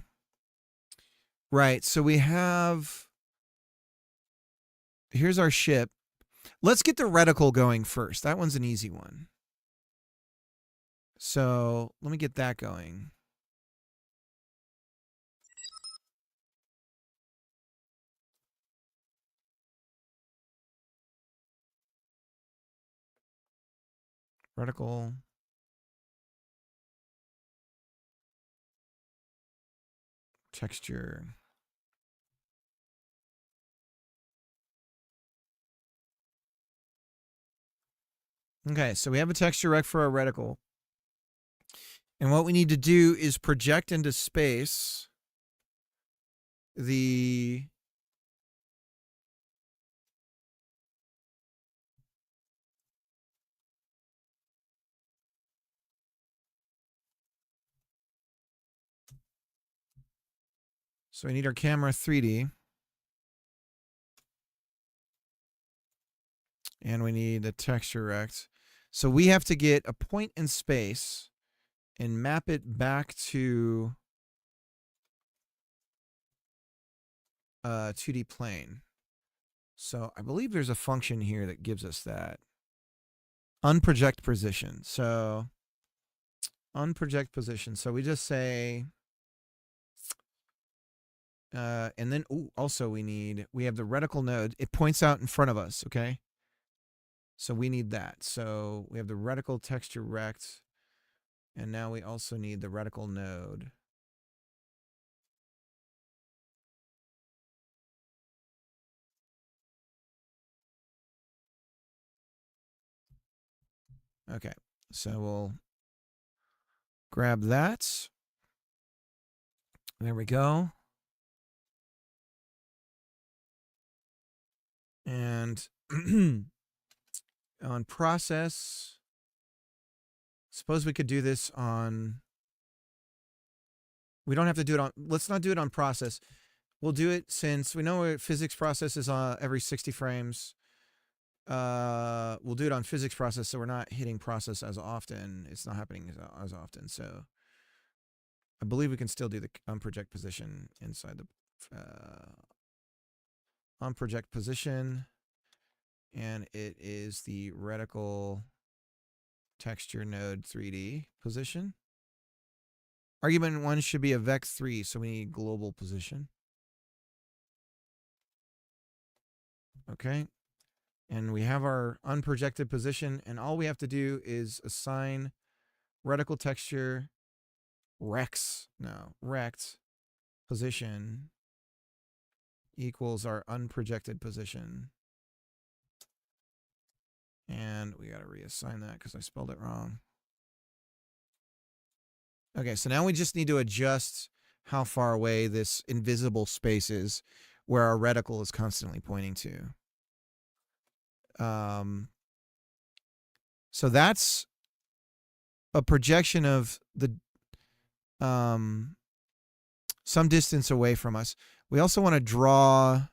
Right, so we have... Here's our ship. Let's get the reticle going first. That one's an easy one. So let me get that going. Reticle. Texture. Okay, so we have a texture rec for our reticle. And what we need to do is project into space the so we need our camera 3D. And we need a texture rect. So we have to get a point in space and map it back to 2D plane. So I believe there's a function here that gives us that. Unproject position. So unproject position. So we just say, and then also we have the reticle node. It points out in front of us, okay? So we need that. So we have the reticle texture rect, and now we also need the reticle node. Okay, so we'll grab that. There we go. And on process, suppose we could do this on, we don't have to do it on, let's not do it on process. We'll do it since we know physics process is every 60 frames. We'll do it on physics process, so we're not hitting process as often. It's not happening as often. So I believe we can still do the unproject position inside the unproject position, and it is the reticle texture node 3D position. Argument 1 should be a vec 3, so we need global position. Okay. And we have our unprojected position, and all we have to do is assign reticle texture rect position equals our unprojected position. And we got to reassign that because I spelled it wrong. Okay, so now we just need to adjust how far away this invisible space is where our reticle is constantly pointing to. So that's a projection of the some distance away from us. We also want to draw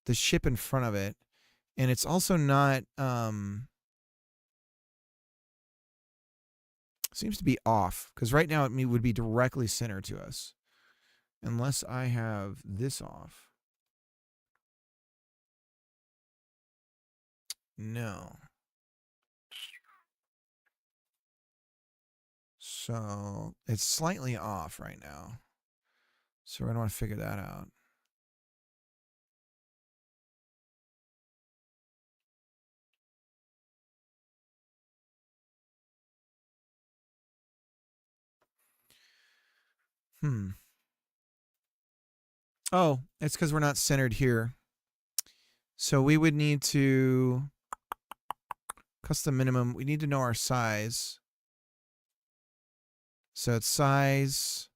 the ship in front of it, and it's also not seems to be off because right now it would be directly center to us unless I have this off. No. So it's slightly off right now. So we're going to want to figure that out. Oh, it's because we're not centered here. So we would need to custom minimum. We need to know our size. So it's size.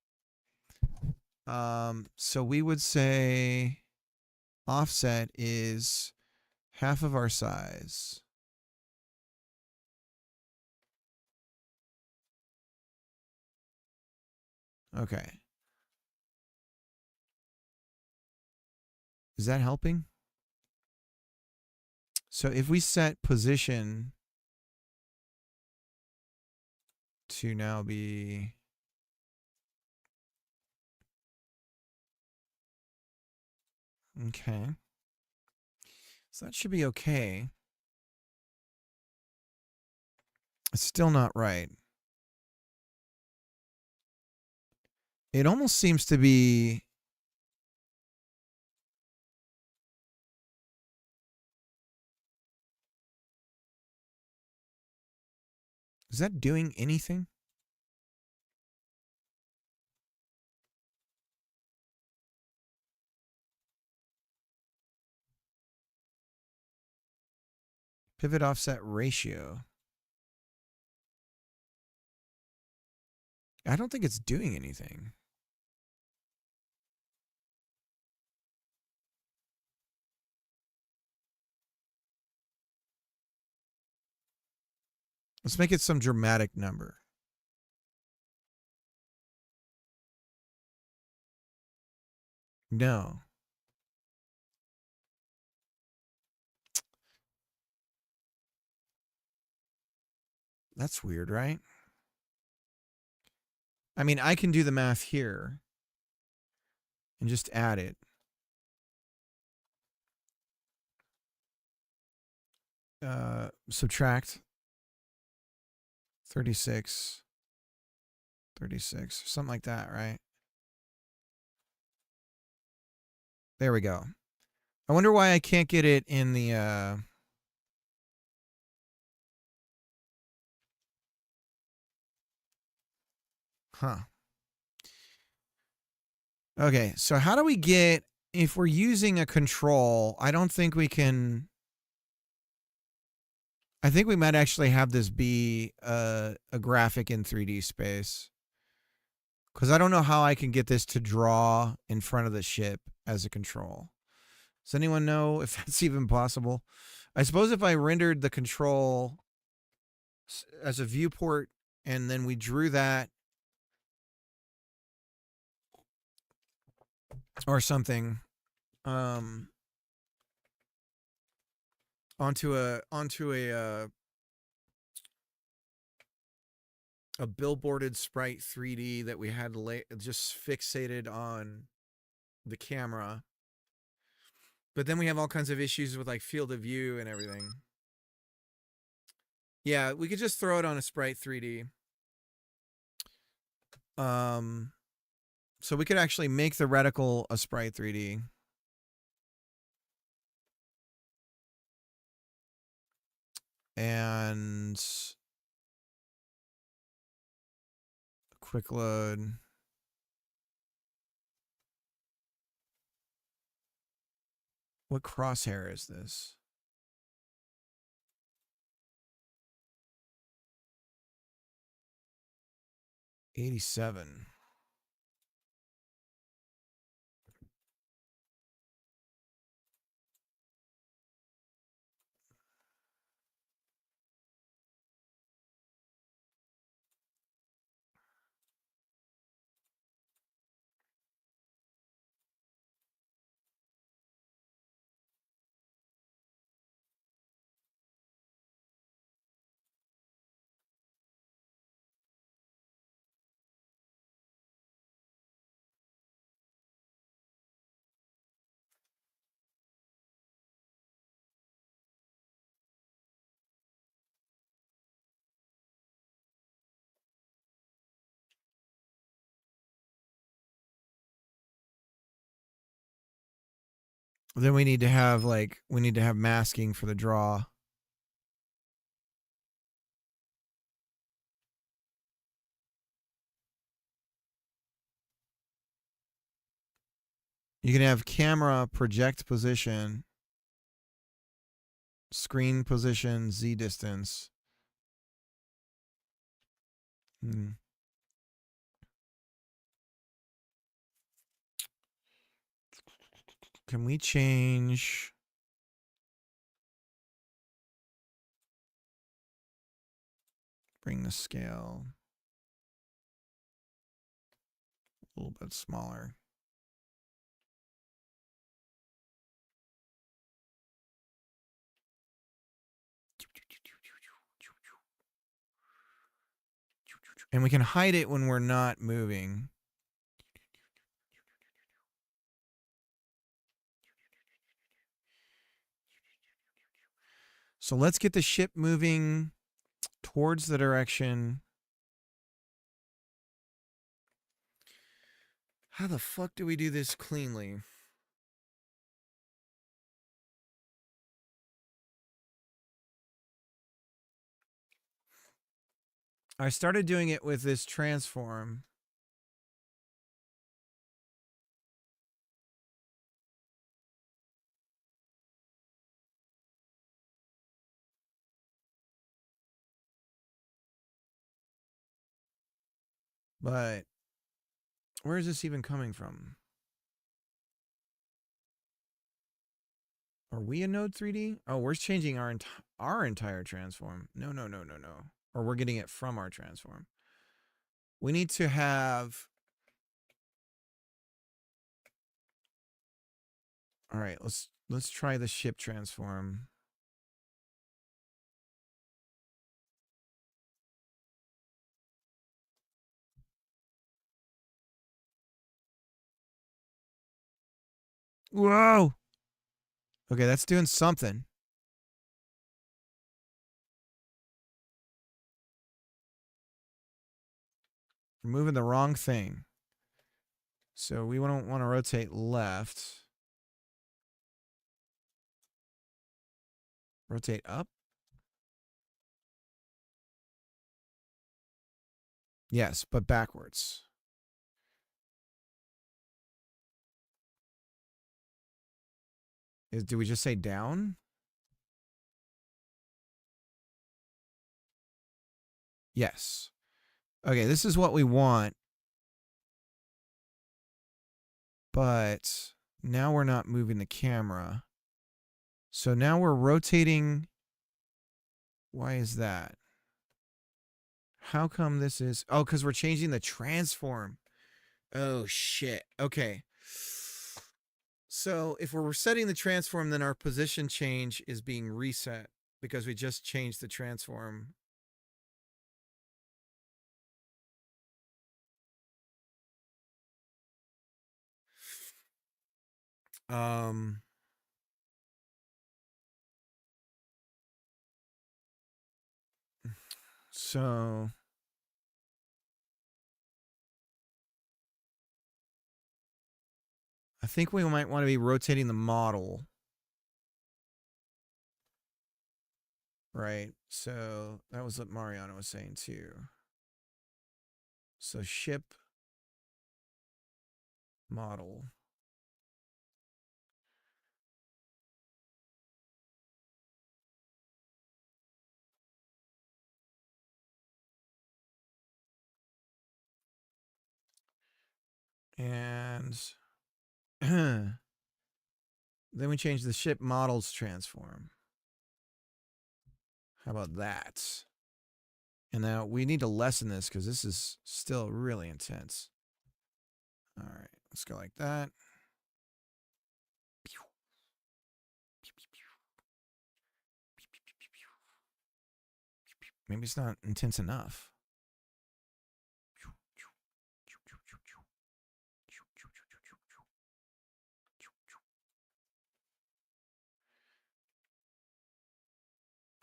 So we would say offset is half of our size. Okay. Is that helping? So if we set position to now be okay. So that should be okay. It's still not right. It almost seems to be is that doing anything? Pivot offset ratio. I don't think it's doing anything. Let's make it some dramatic number. No. That's weird, right? I mean, I can do the math here and just add it. Subtract 36, 36, something like that, right? There we go. I wonder why I can't get it in the Okay, so how do we get, if we're using a control, I don't think we can, I think we might actually have this be a graphic in 3D space. Because I don't know how I can get this to draw in front of the ship as a control. Does anyone know if that's even possible? I suppose if I rendered the control as a viewport and then we drew that or something onto a billboarded sprite 3D that we had just fixated on the camera. But then we have all kinds of issues with like field of view and everything. Yeah, we could just throw it on a sprite 3D. So we could actually make the reticle a sprite 3D. And quick load. What crosshair is this? '87. Then we need to have masking for the draw. You can have camera project position, screen position, Z distance. Can we change? Bring the scale a little bit smaller. And we can hide it when we're not moving. So let's get the ship moving towards the direction. How the fuck do we do this cleanly? I started doing it with this transform. But where is this even coming from? Are we in Node 3D? Oh, we're changing our entire transform. No. Or we're getting it from our transform. We need to have... All right, let's try the ship transform. Whoa! Okay, that's doing something. We're moving the wrong thing. So we don't want to rotate left. Rotate up. Yes, but backwards. Do we just say down? Yes. Okay, this is what we want. But now we're not moving the camera. So now we're rotating. Why is that? How come this is... Oh, because we're changing the transform. Oh, shit. Okay. So if we're resetting the transform, then our position change is being reset because we just changed the transform. So I think we might want to be rotating the model. Right. So that was what Mariana was saying too. So ship model. And then we change the ship models transform. How about that? And now we need to lessen this because this is still really intense. All right, let's go like that. Maybe it's not intense enough.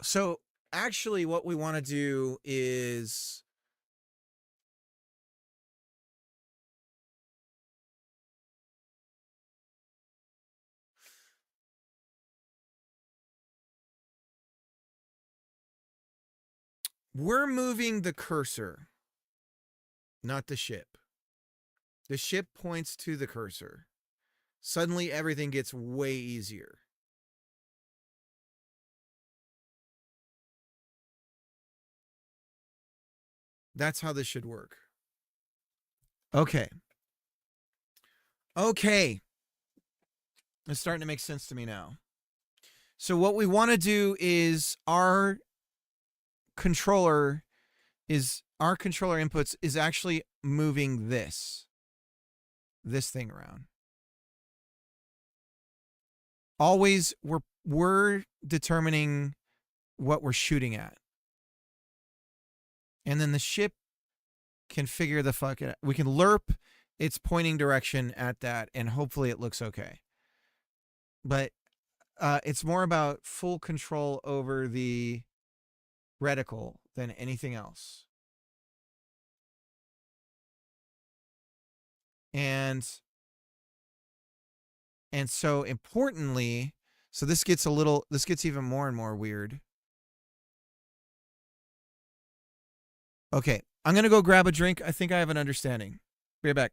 So actually what we want to do is we're moving the cursor, not the ship. The ship points to the cursor. Suddenly everything gets way easier. That's how this should work. Okay. Okay. It's starting to make sense to me now. So what we want to do is our controller inputs is actually moving this thing around. Always we're determining what we're shooting at. And then the ship can figure the fuck it out. We can lerp its pointing direction at that and hopefully it looks okay. But it's more about full control over the reticle than anything else. And so importantly, so this gets even more and more weird. Okay, I'm going to go grab a drink. I think I have an understanding. Be right back.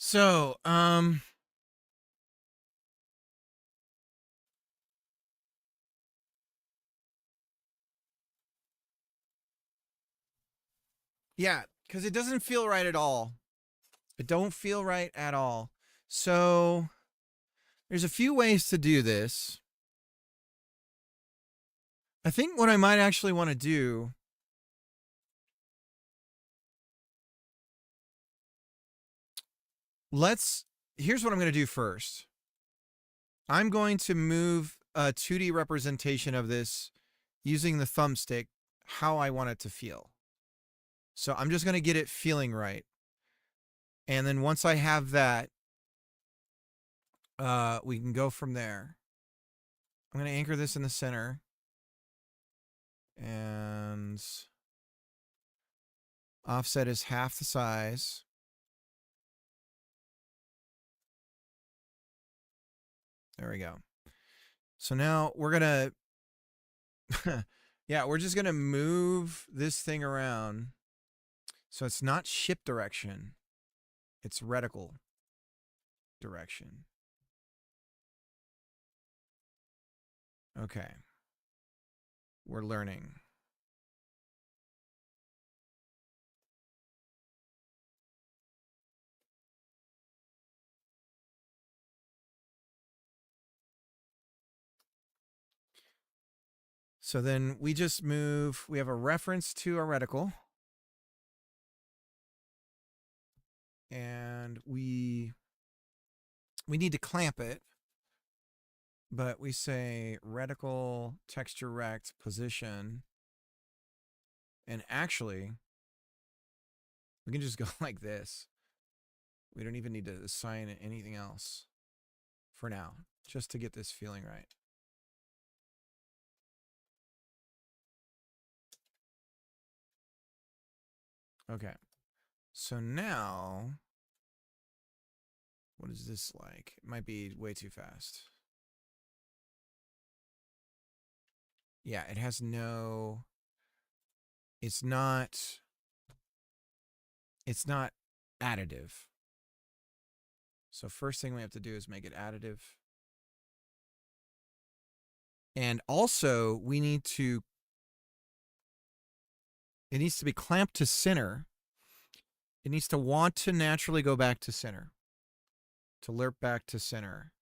So, yeah, because it doesn't feel right at all. It don't feel right at all. So there's a few ways to do this. I think what I might actually want to do here's what I'm going to do first. I'm going to move a 2D representation of this using the thumbstick how I want it to feel. So I'm just going to get it feeling right. And then once I have that, we can go from there. I'm going to anchor this in the center. And offset is half the size. There we go. So now we're going to, yeah, we're just going to move this thing around. So it's not ship direction, it's reticle direction. Okay. We're learning. So then we just move, we have a reference to our reticle. And we need to clamp it. But we say reticle texture rect position. And actually, we can just go like this. We don't even need to assign it anything else for now, just to get this feeling right. Okay. So now, what is this like? It might be way too fast. Yeah, it has no, it's not additive. So first thing we have to do is make it additive. And also we need to, it needs to be clamped to center. It needs to want to naturally go back to center, to lerp back to center.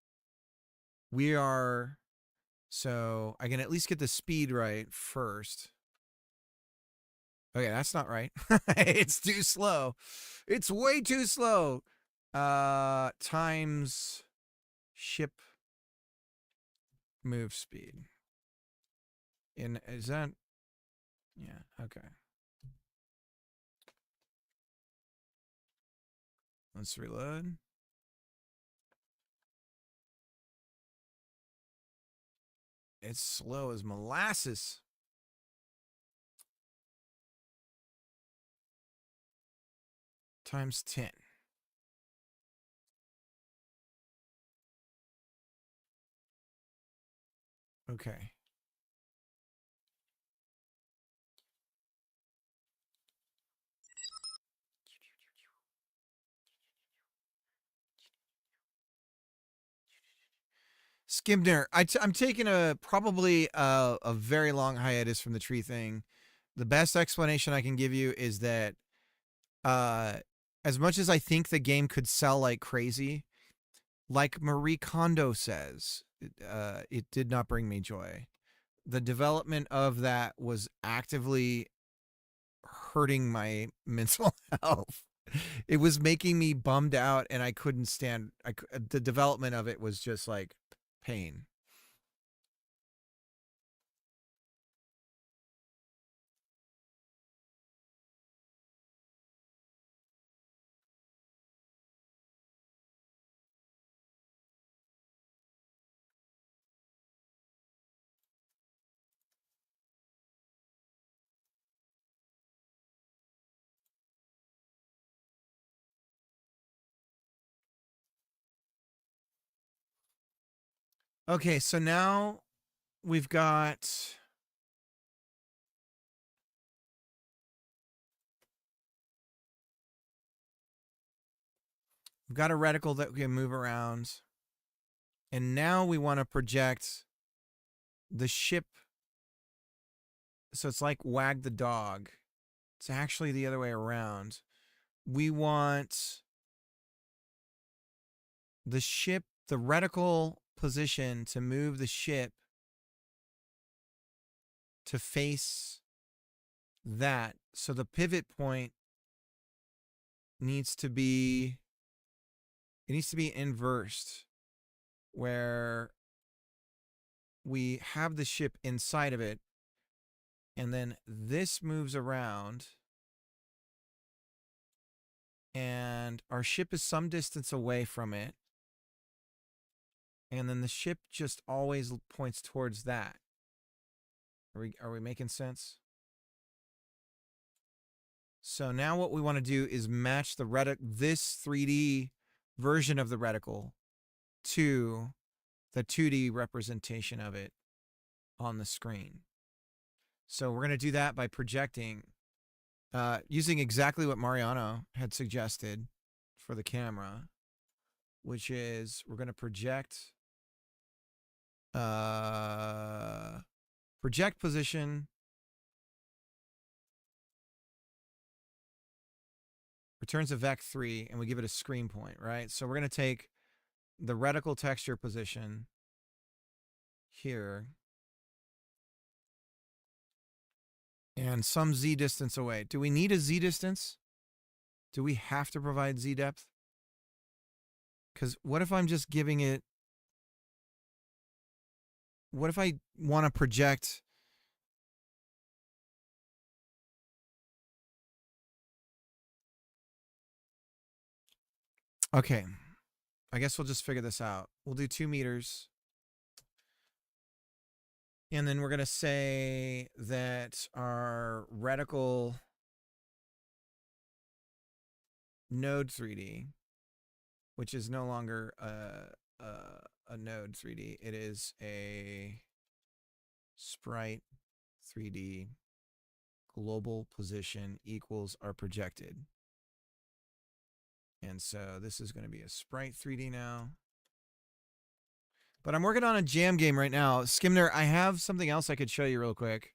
We are, so I can at least get the speed right first. Okay, that's not right. It's too slow. It's way too slow. Times ship move speed. Is that, yeah, okay. Let's reload. It's slow as molasses. Times 10. Okay. Skibner, I'm taking probably a very long hiatus from the tree thing. The best explanation I can give you is that as much as I think the game could sell like crazy, like Marie Kondo says, it did not bring me joy. The development of that was actively hurting my mental health. It was making me bummed out, and I couldn't stand. The development of it was just like pain. Okay, so now we've got. We've got a reticle that we can move around. And now we want to project the ship. So it's like wag the dog. It's actually the other way around. We want the ship, the reticle position to move the ship to face that. So the pivot point needs to be, it needs to be inversed, where we have the ship inside of it, and then this moves around, and our ship is some distance away from it, and then the ship just always points towards that. Are we making sense? So now what we want to do is match the this 3D version of the reticle to the 2D representation of it on the screen. So we're going to do that by projecting, using exactly what Mariano had suggested for the camera, which is we're going to project position, returns a vec3, and we give it a screen point, right? So we're going to take the reticle texture position here and some z distance away. Do we need a z distance? Do we have to provide z depth? Because what if I'm just giving it, what if I want to project okay, I guess we'll just figure this out. We'll do 2 meters. And then we're going to say that our reticle node 3D, which is no longer a node 3D, it is a sprite 3D global position equals our projected. And so this is going to be a sprite 3D now. But I'm working on a jam game right now. Skimner, I have something else I could show you real quick.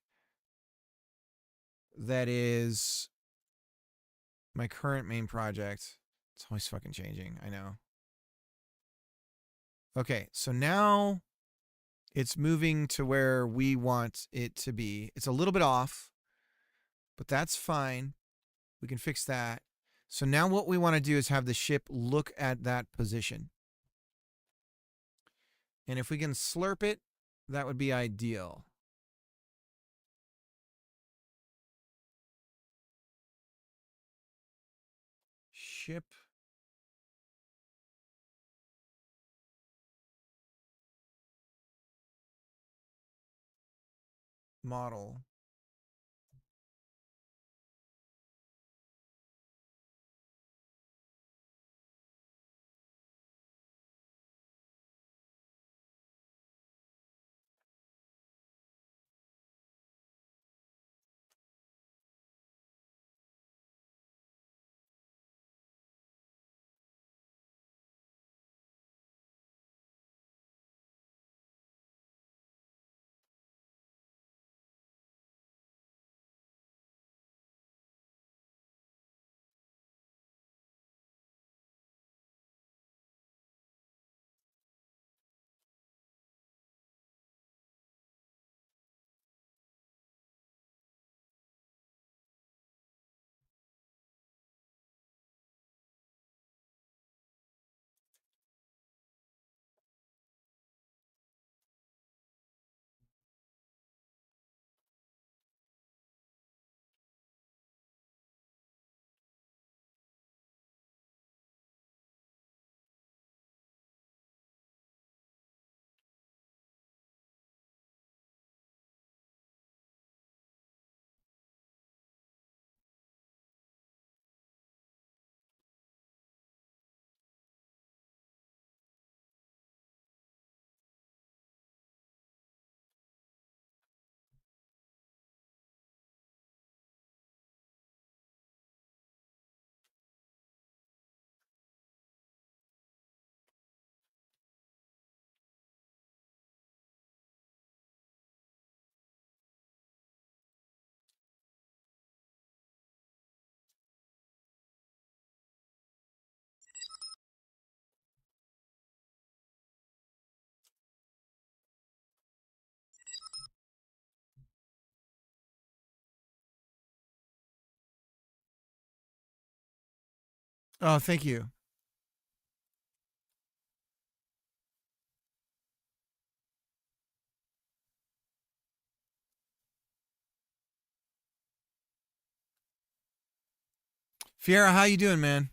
That is my current main project. It's always fucking changing, I know. Okay, so now it's moving to where we want it to be. It's a little bit off, but that's fine. We can fix that. So now what we want to do is have the ship look at that position. And if we can slurp it, that would be ideal. Ship model. Oh, thank you. Fiera, how you doing, man?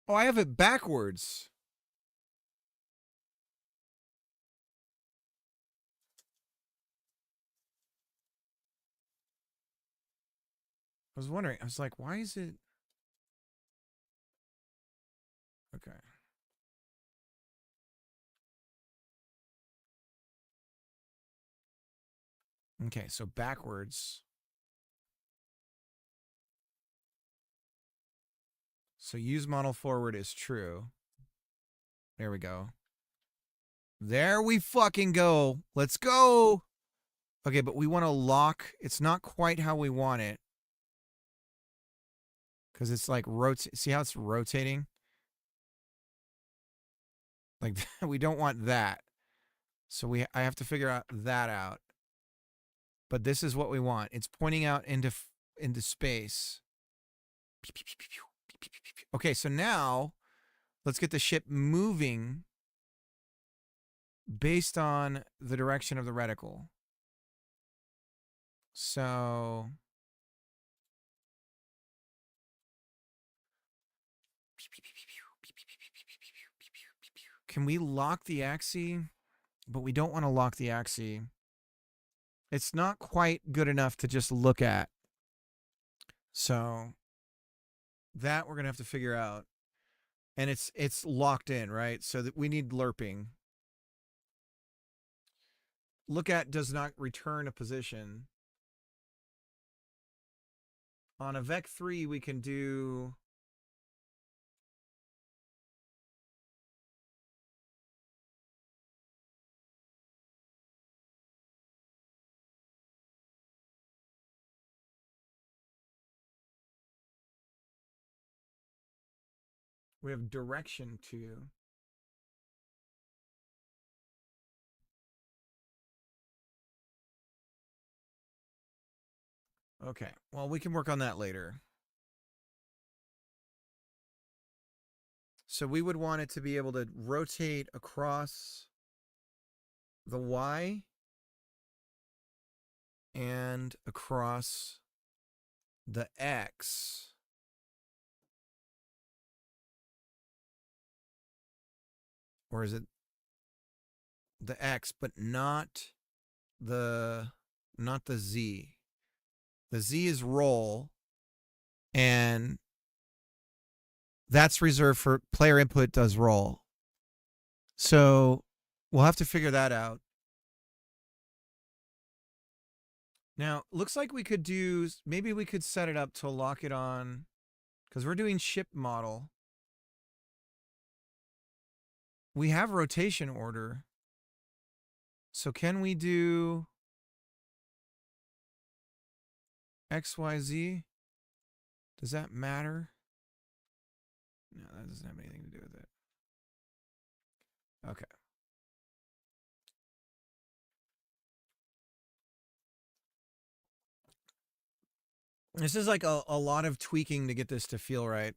Oh, I have it backwards. I was wondering. I was like, why is it? Okay. Okay, so backwards. So use model forward is true. There we go. There we fucking go. Let's go. Okay, but we want to lock. It's not quite how we want it. Because it's like see how it's rotating? Like we don't want that. So I have to figure out that out. But this is what we want. It's pointing out into space. Okay, so now let's get the ship moving based on the direction of the reticle. So can we lock the axis? But we don't want to lock the axis. It's not quite good enough to just look at. So that we're going to have to figure out. And it's locked in, right? So that we need lerping. Look at does not return a position. On a Vec 3, we can do we have direction to. Okay. Well, we can work on that later. So we would want it to be able to rotate across the Y and across the X. Or is it the X, but not the Z? The Z is roll, and that's reserved for player input does roll. So we'll have to figure that out. Now, looks like we could do, maybe we could set it up to lock it on, because we're doing ship model. We have rotation order. So can we do XYZ? Does that matter? No, that doesn't have anything to do with it. Okay. This is like a lot of tweaking to get this to feel right.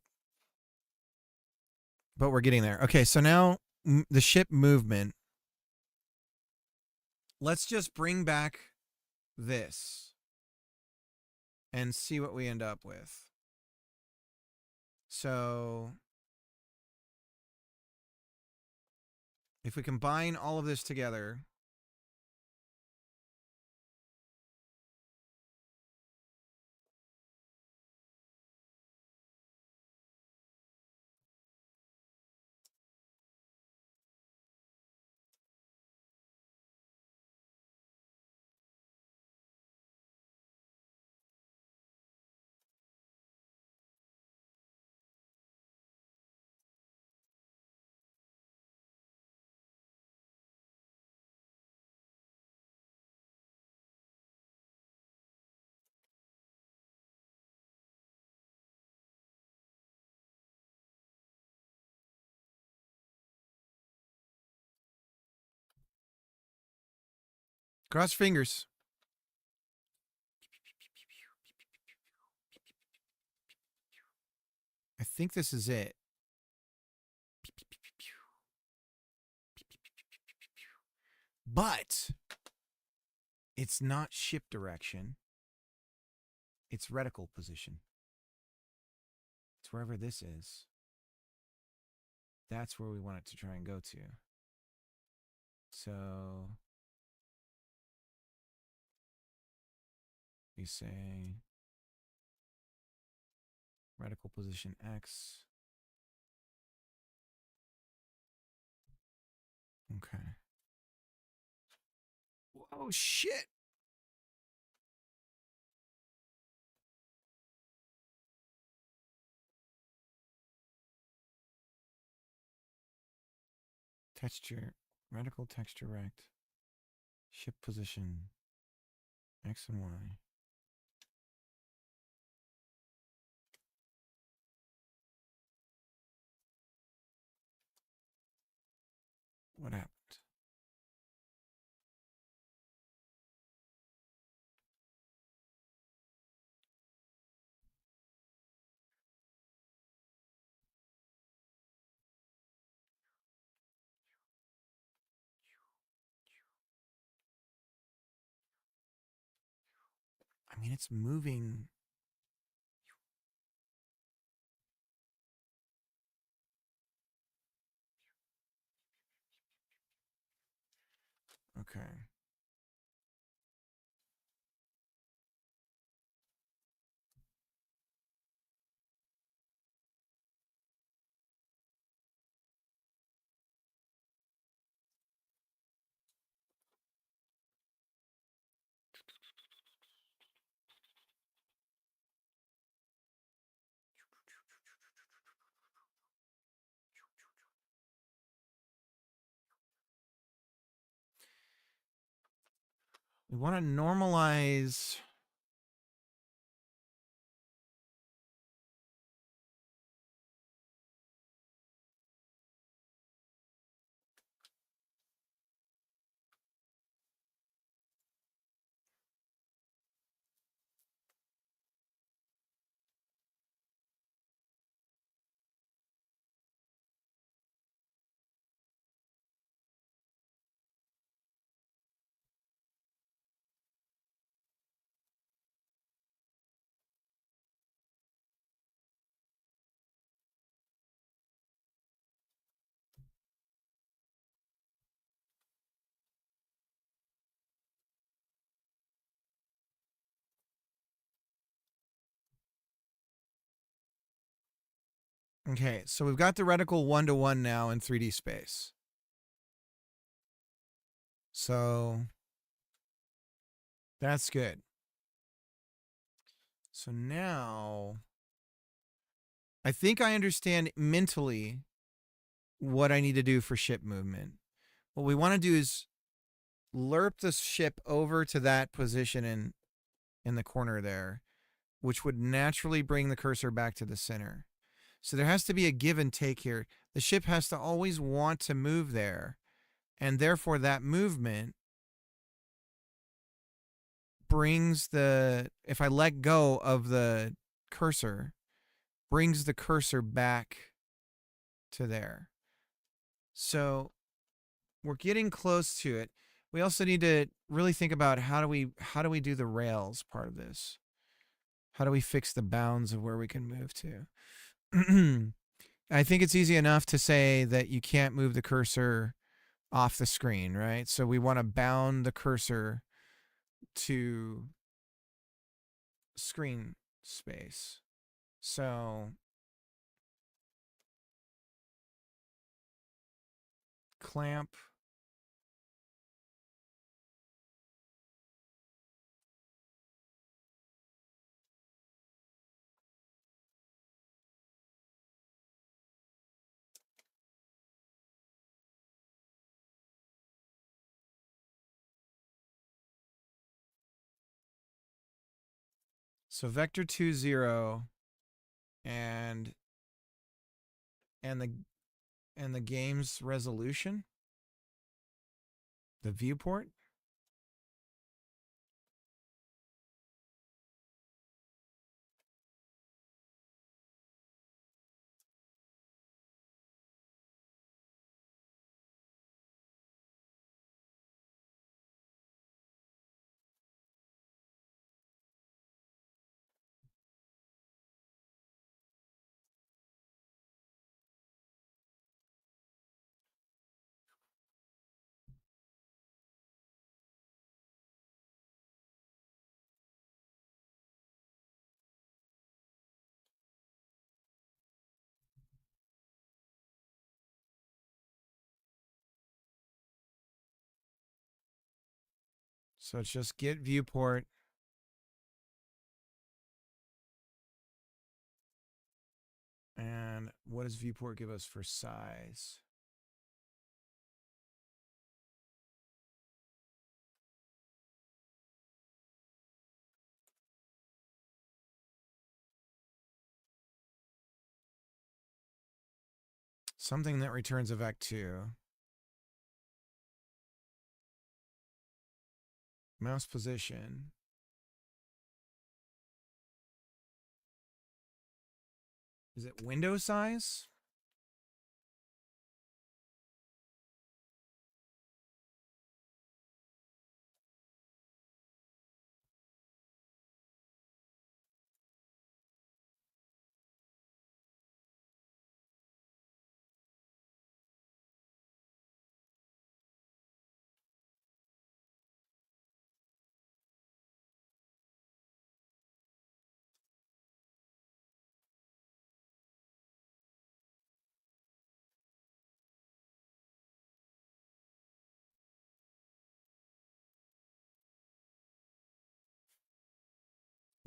But we're getting there. Okay, so now the ship movement. Let's just bring back this and see what we end up with. So if we combine all of this together, cross fingers. I think this is it. But it's not ship direction. It's reticle position. It's wherever this is. That's where we want it to try and go to. So we say reticle position X. Okay. Oh, shit. Texture, reticle texture rect. Ship position X and Y. What happened? I mean, it's moving. Okay. We want to normalize. Okay, so we've got the reticle 1-to-1 now in 3D space. So that's good. So now I think I understand mentally what I need to do for ship movement. What we want to do is lerp the ship over to that position in the corner there, which would naturally bring the cursor back to the center. So there has to be a give and take here. The ship has to always want to move there, and therefore that movement brings if I let go of the cursor, brings the cursor back to there. So we're getting close to it. We also need to really think about how do we do the rails part of this? How do we fix the bounds of where we can move to? I think it's easy enough to say that you can't move the cursor off the screen, right? So we want to bound the cursor to screen space. So clamp so vector 2 0 and and the and the game's resolution, the viewport. So it's just get viewport and what does viewport give us for size? Something that returns a vec2. Mouse position. Is it window size?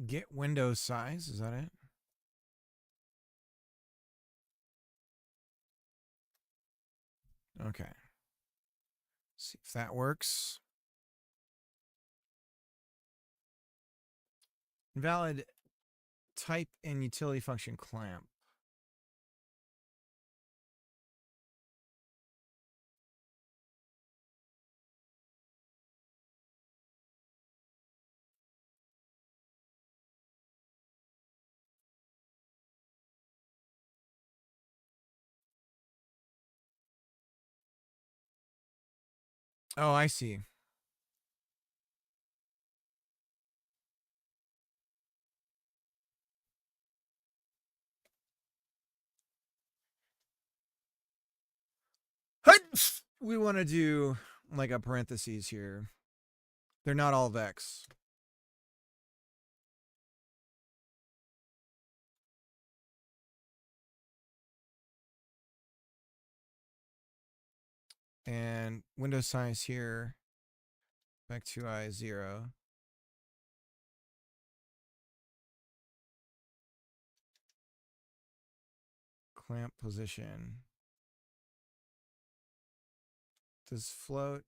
Get window size, is that it? Okay. See if that works. Invalid type and utility function clamp. Oh, I see. We want to do like a parentheses here. They're not all vex. And window size here, vec2i 0. Clamp position. Does float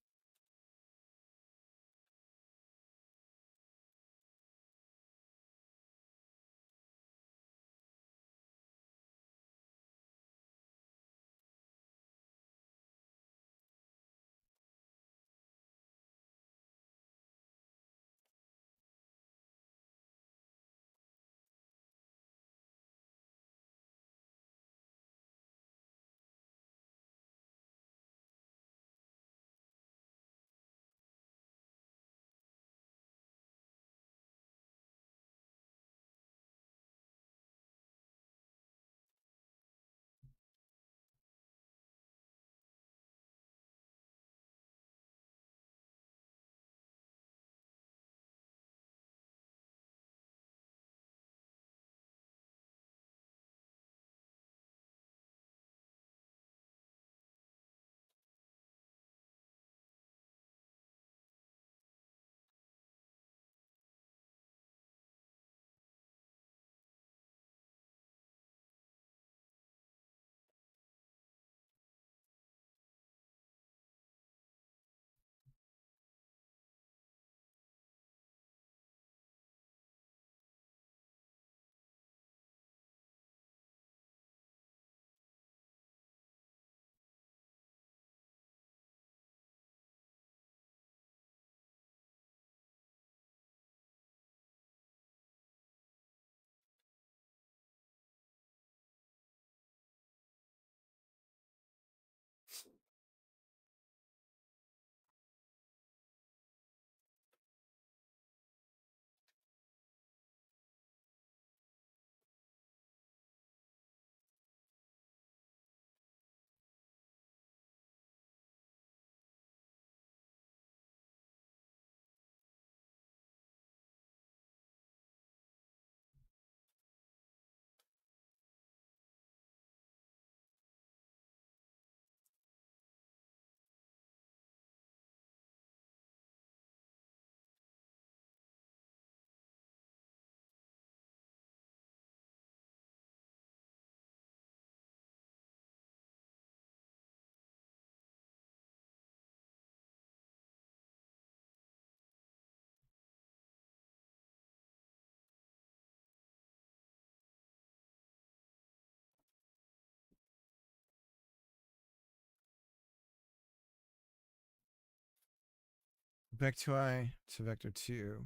back to I to vector 2.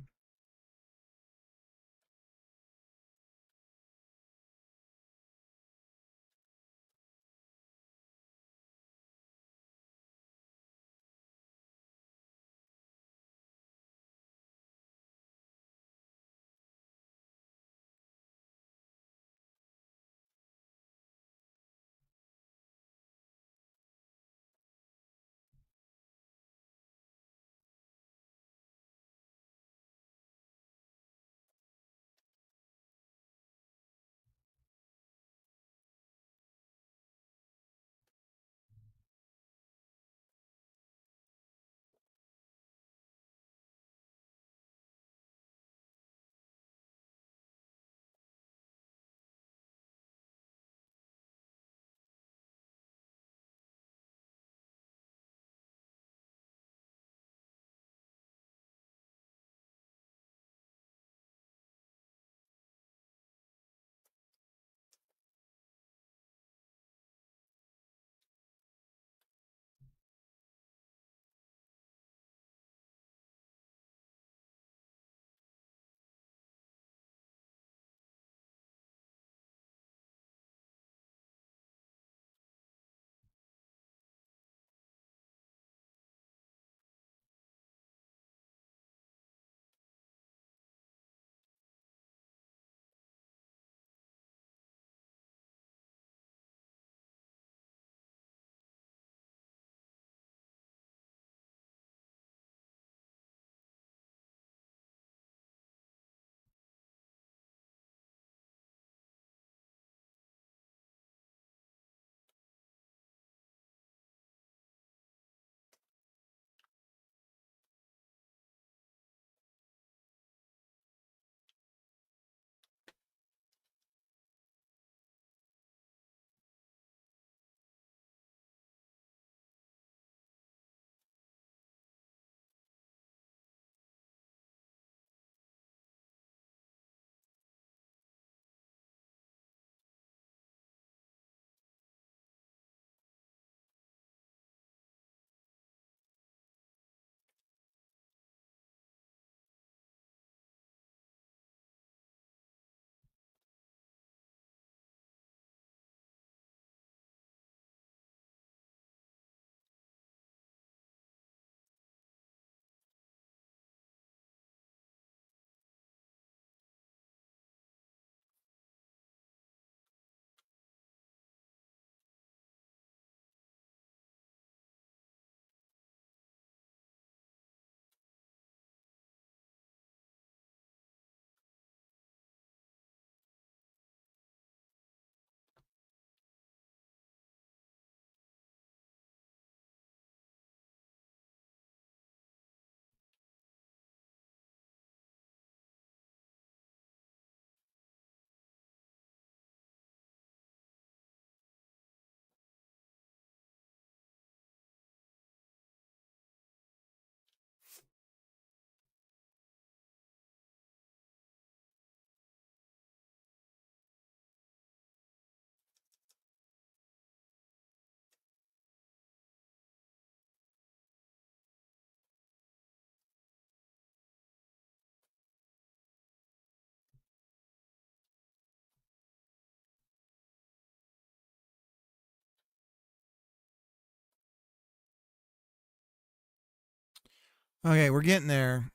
Okay, we're getting there.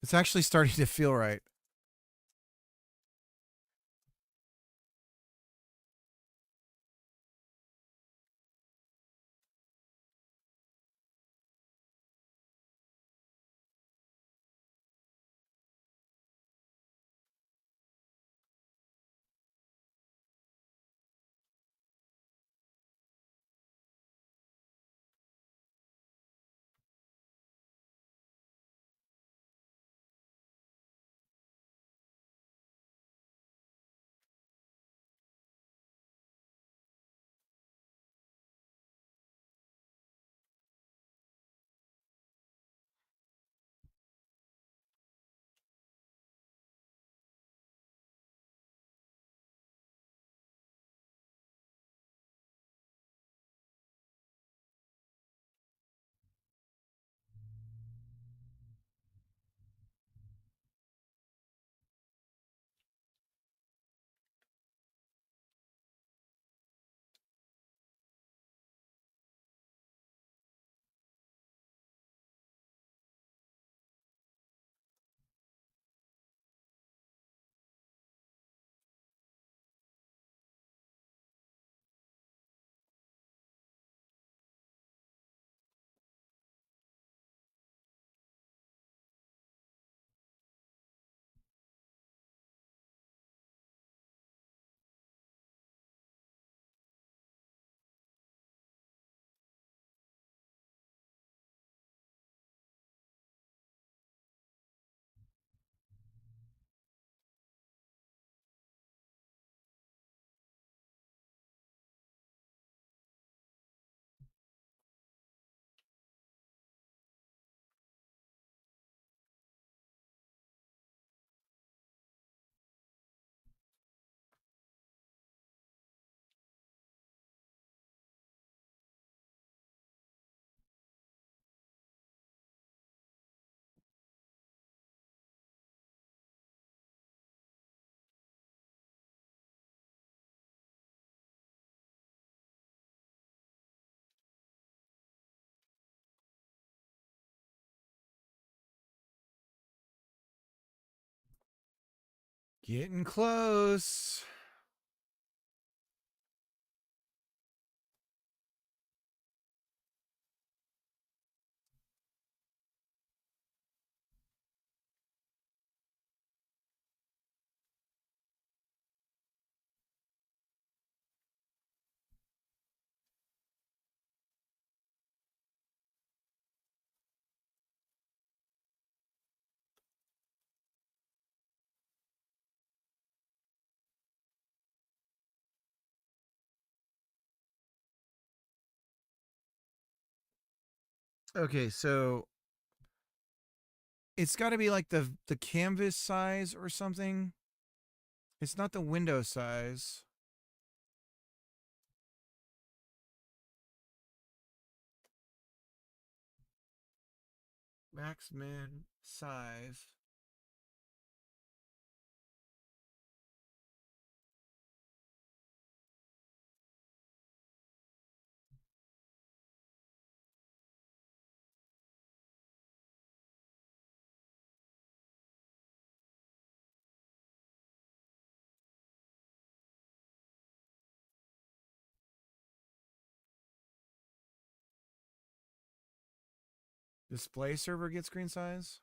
It's actually starting to feel right. Getting close. Okay, so it's got to be like the canvas size or something. It's not the window size. Max min size. Display server get screen size.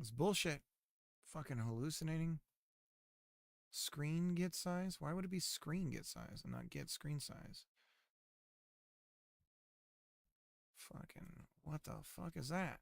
It's bullshit. Fucking hallucinating. Screen get size? Why would it be screen get size and not get screen size? Fucking, what the fuck is that?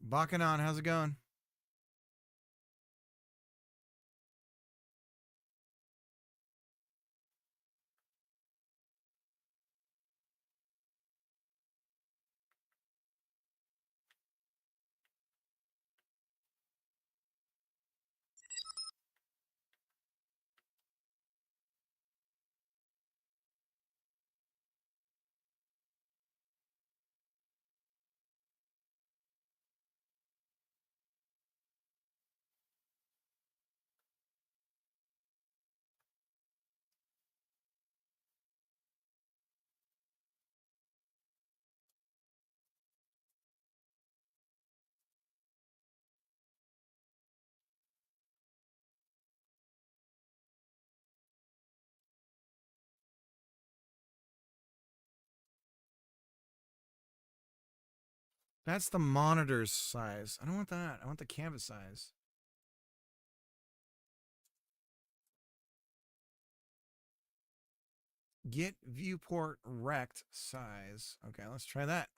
Bakanon, how's it going? That's the monitor's size. I don't want that. I want the canvas size. Get viewport rect size. Okay, let's try that.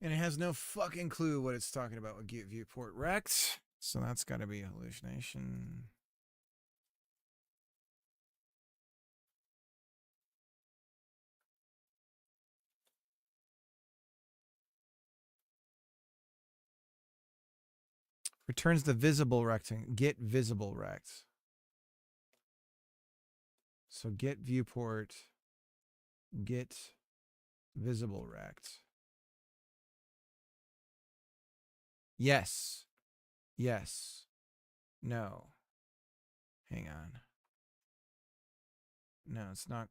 And it has no fucking clue what it's talking about with get viewport rect. So that's got to be a hallucination. Returns the visible rectangle. Get visible rect. So get viewport. Get visible rect. Yes. Yes. No. Hang on. No, it's not.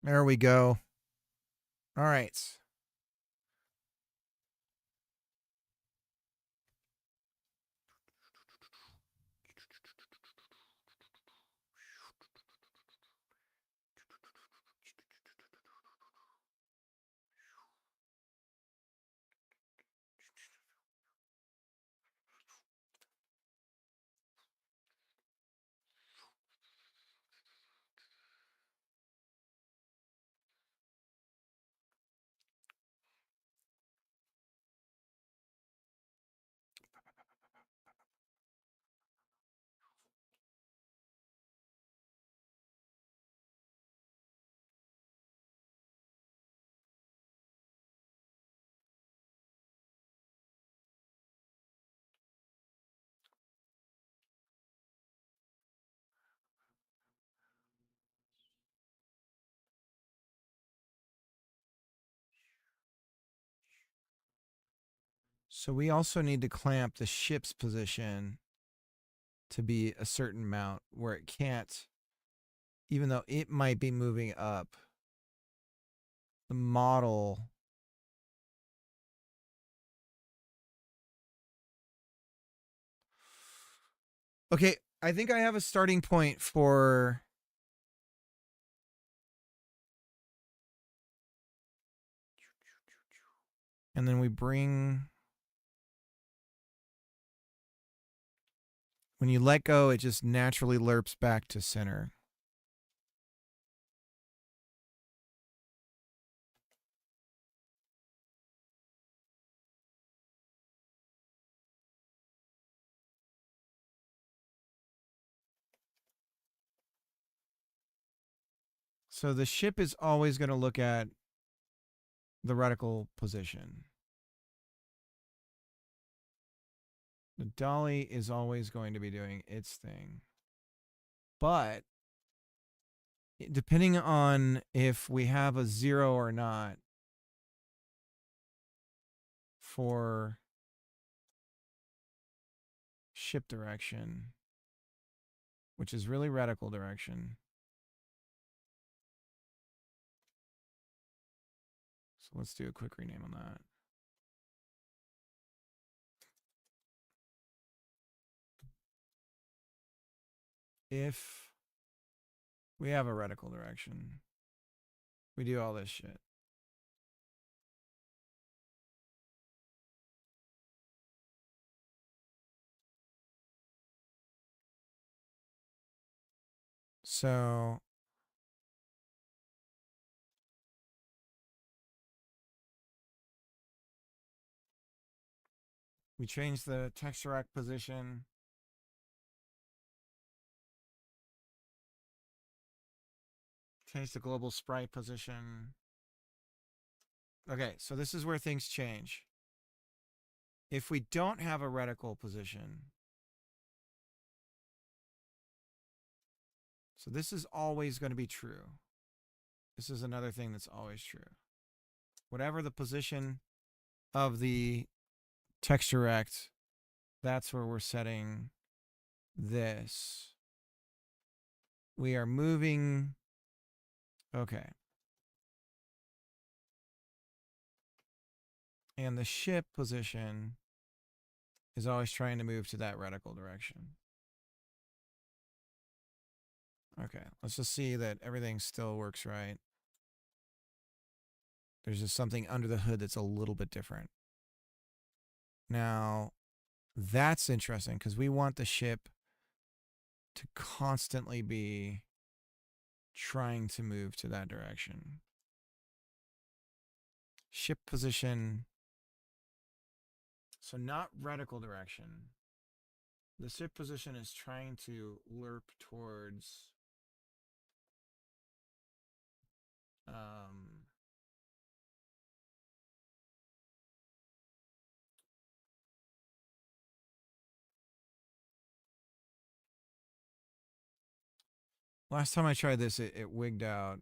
There we go. All right. So we also need to clamp the ship's position to be a certain amount where it can't, even though it might be moving up, the model. Okay, I think I have a starting point for. And then we bring. When you let go, it just naturally lerps back to center. So the ship is always going to look at the reticle position. The dolly is always going to be doing its thing. But depending on if we have a 0 or not for ship direction, which is really reticle direction. So let's do a quick rename on that. If we have a reticle direction, we do all this shit. So we change the texture rack position. Change the global sprite position. Okay, so this is where things change. if we don't have a reticle position, so this is always going to be true. This is another thing that's always true. Whatever the position of the texture rect, that's where we're setting this. We are moving. Okay. And the ship position is always trying to move to that reticle direction. Okay, let's just see that everything still works right. There's just something under the hood that's a little bit different. Now, that's interesting because we want the ship to constantly be trying to move to that direction. Ship position. So not reticle direction. The ship position is trying to lerp towards last time I tried this, it wigged out.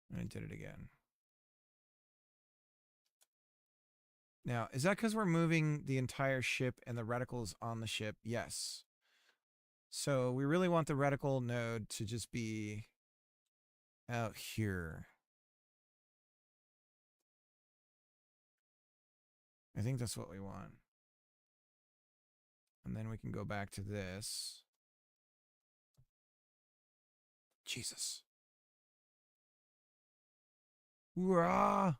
And I did it again. Now, is that because we're moving the entire ship and the reticles on the ship? Yes. So we really want the reticle node to just be out here. I think that's what we want. And then we can go back to this. Jesus. Hoorah!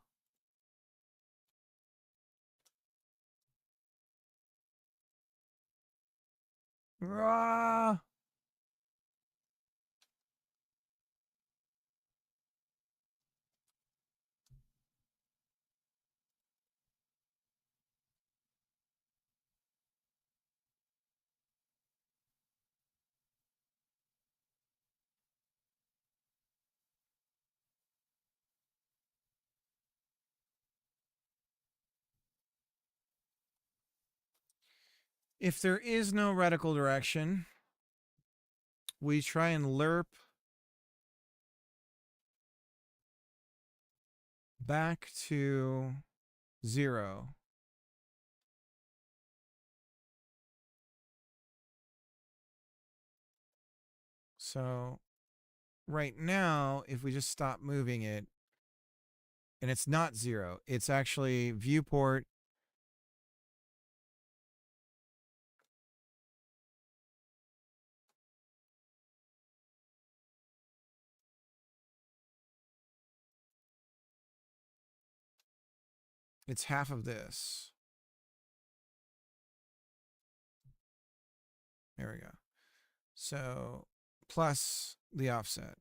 Hoorah! If there is no reticle direction, we try and lerp back to 0. So right now, if we just stop moving it, and it's not 0, it's actually viewport. It's half of this. There we go. So plus the offset.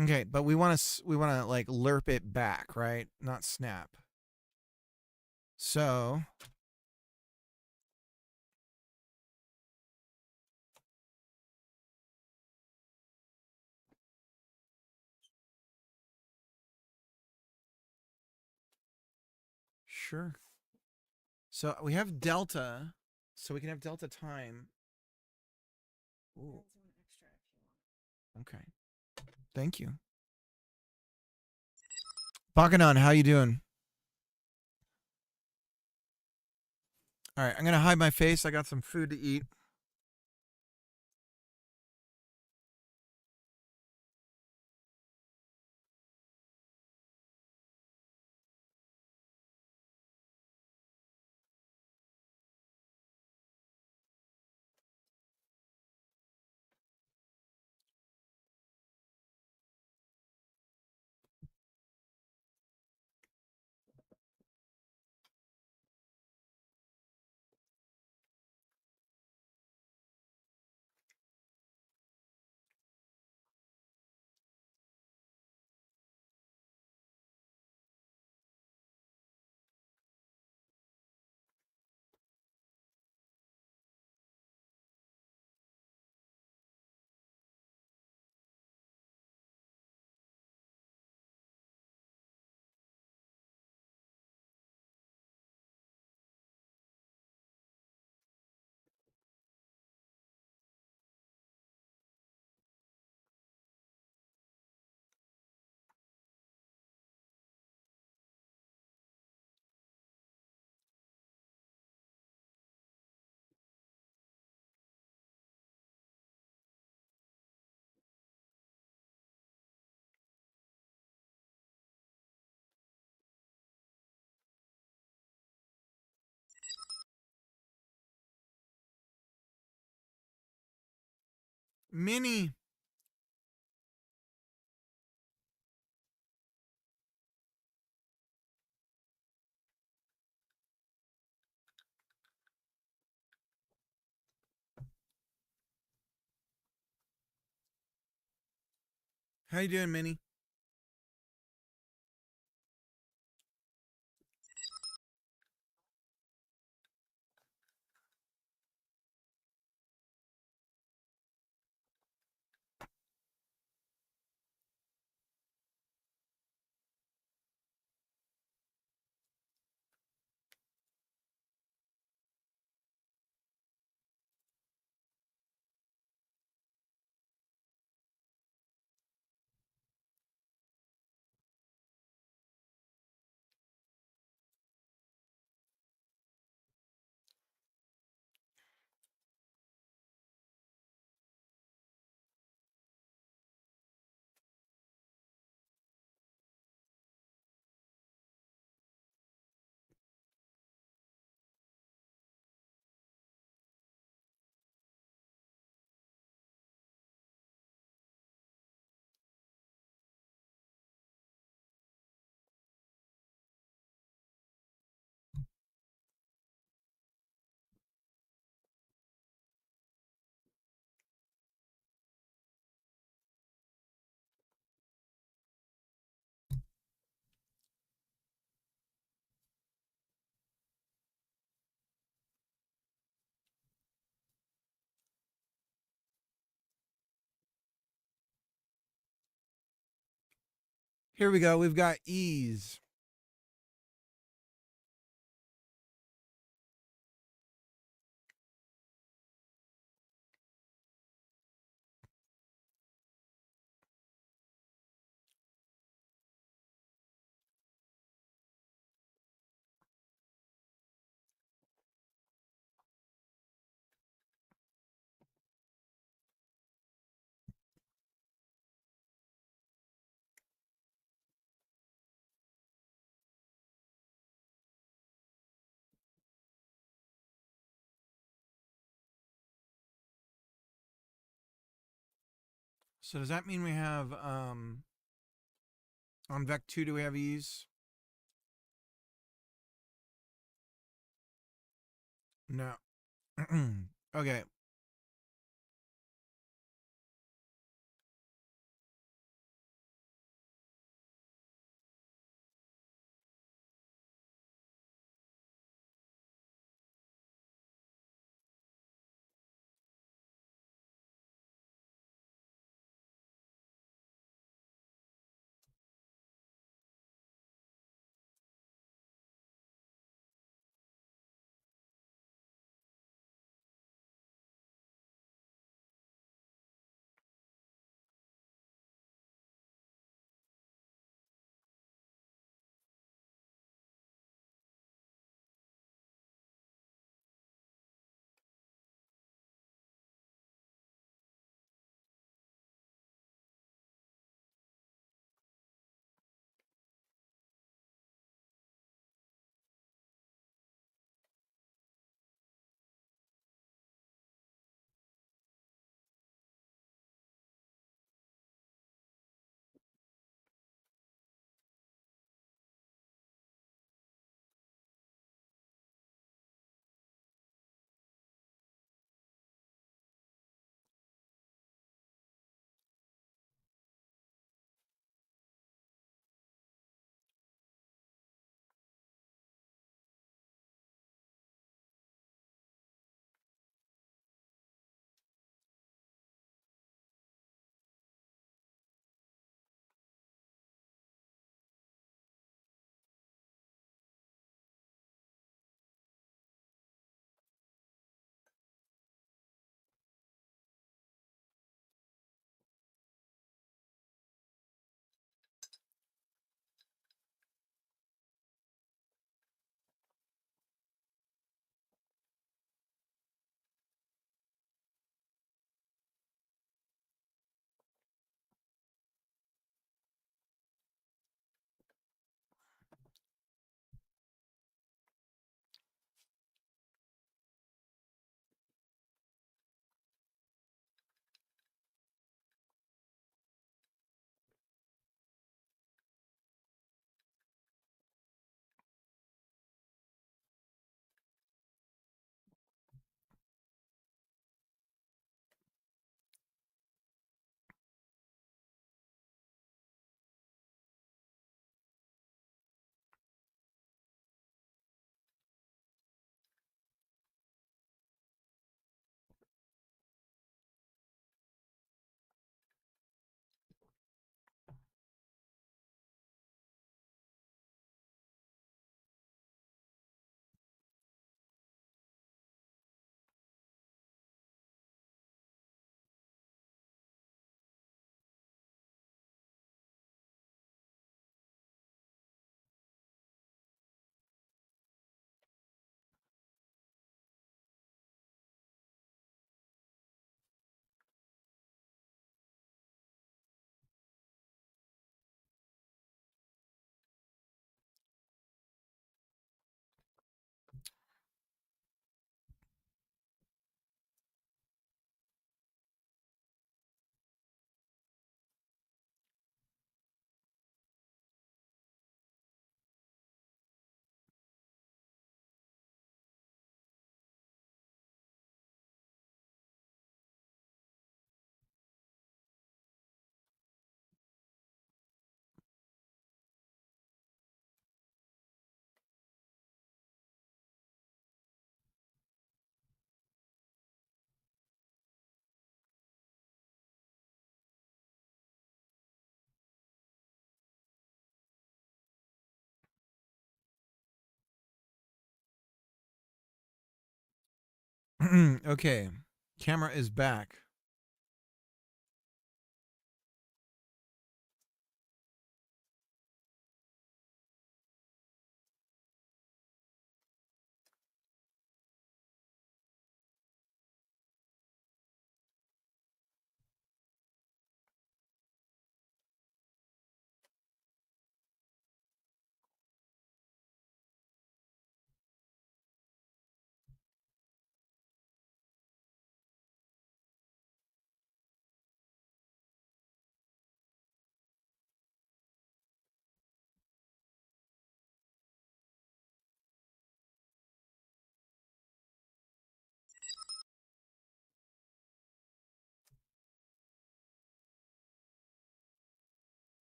Okay, but we want to like lerp it back, right? Not snap. So sure. So we have delta, so we can have delta time. Ooh. Okay. Thank you. Bakanon, how you doing? All right, I'm gonna hide my face. I got some food to eat. Minnie. How you doing, Minnie? Here we go. We've got ease. So does that mean we have on Vec 2 do we have ease? No. Okay. Okay. Camera is back.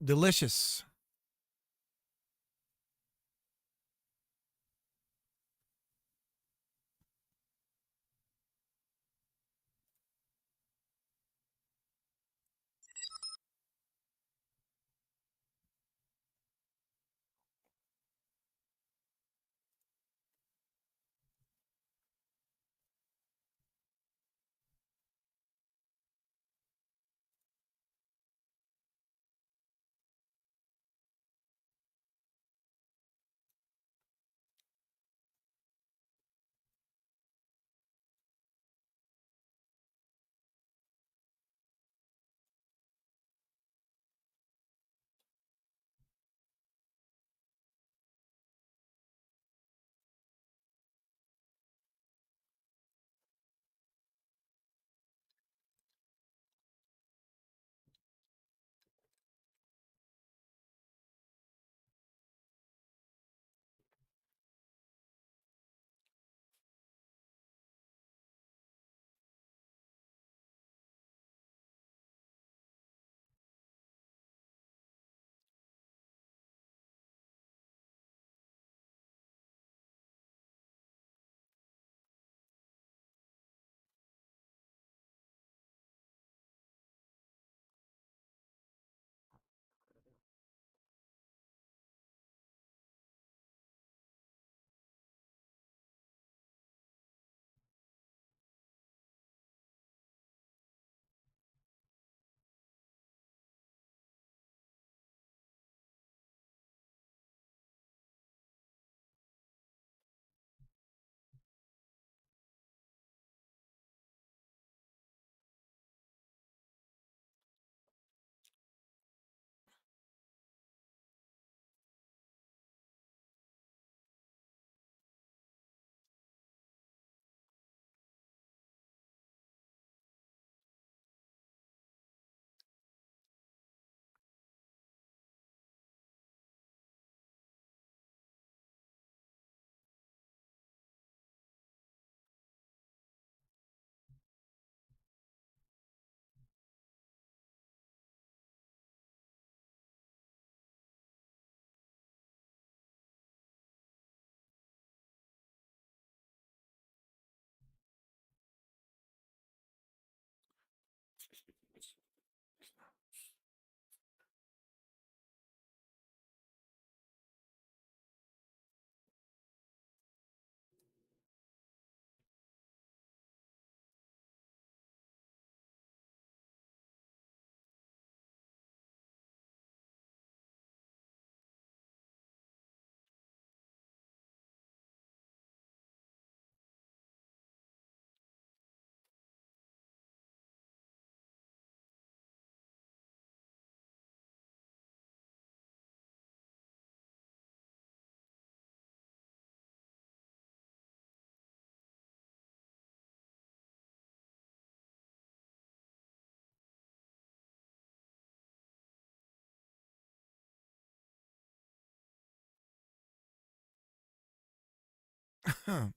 Delicious. Huh.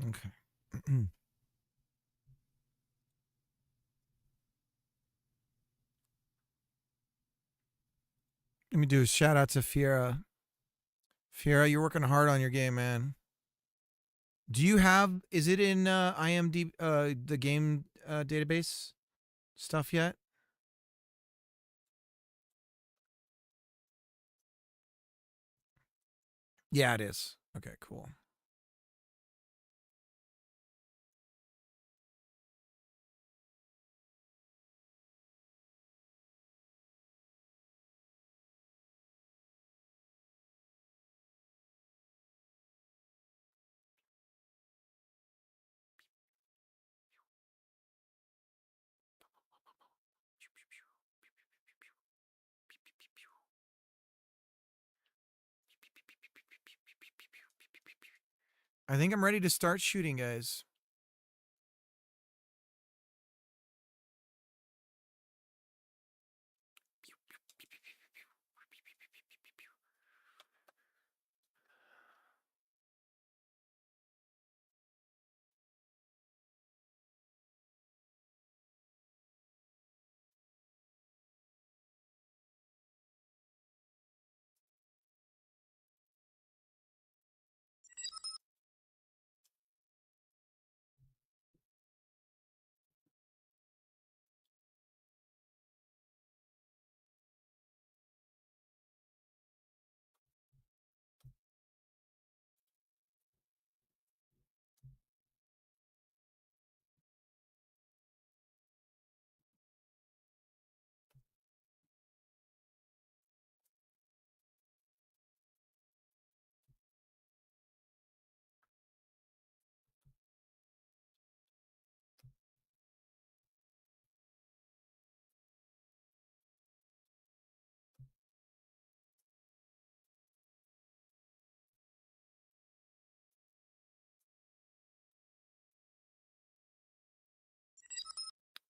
Okay. Let me do a shout out to Fiera. Fiera, you're working hard on your game, man. Do you have? Is it in IMDb, the game database stuff yet? Yeah, it is. Okay, cool. I think I'm ready to start shooting, guys.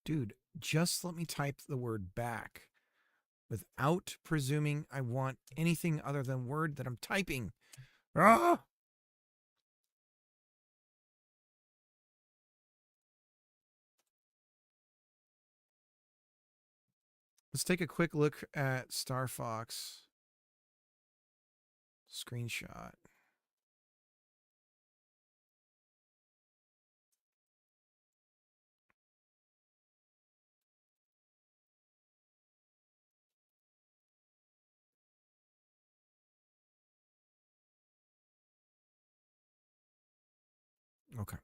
Dude, just let me type the word back without presuming I want anything other than word that I'm typing. Ah! Let's take a quick look at Star Fox screenshot. Okay.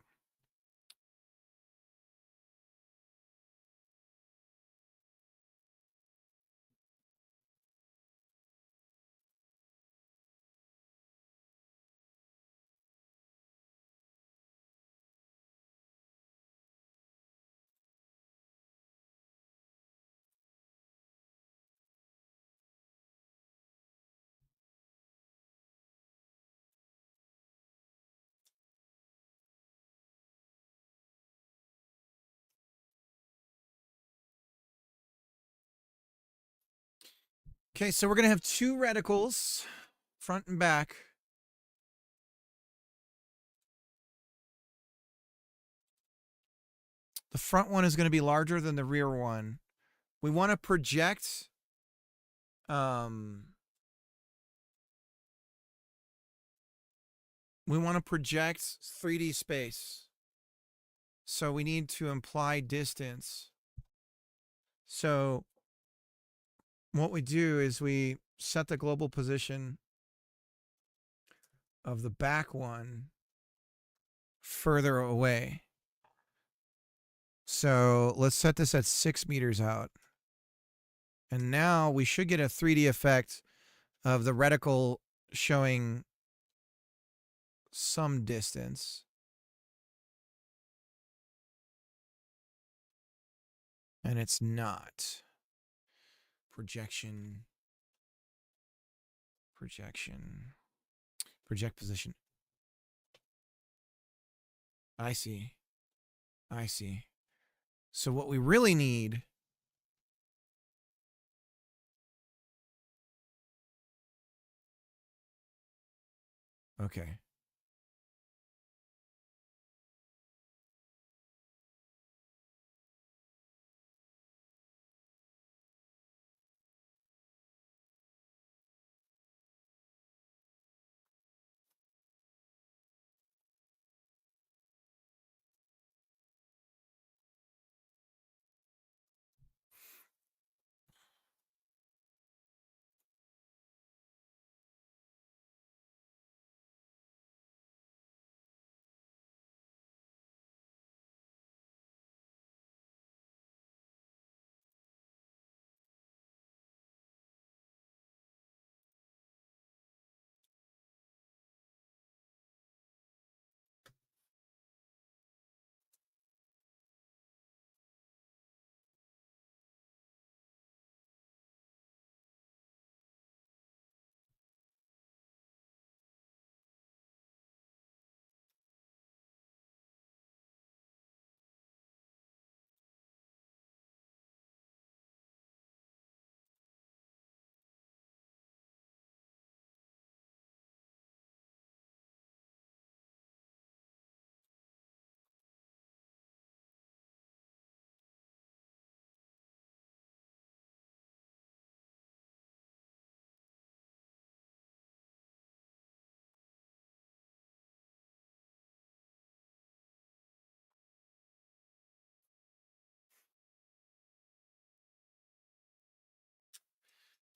Okay, so we're going to have two reticles, front and back. The front one is going to be larger than the rear one. We want to project we want to project 3D space. So we need to imply distance. So what we do is we set the global position of the back one further away. So let's set this at 6 meters out. And now we should get a 3D effect of the reticle showing some distance. And it's not. Projection. Project position. I see. So what we really need okay.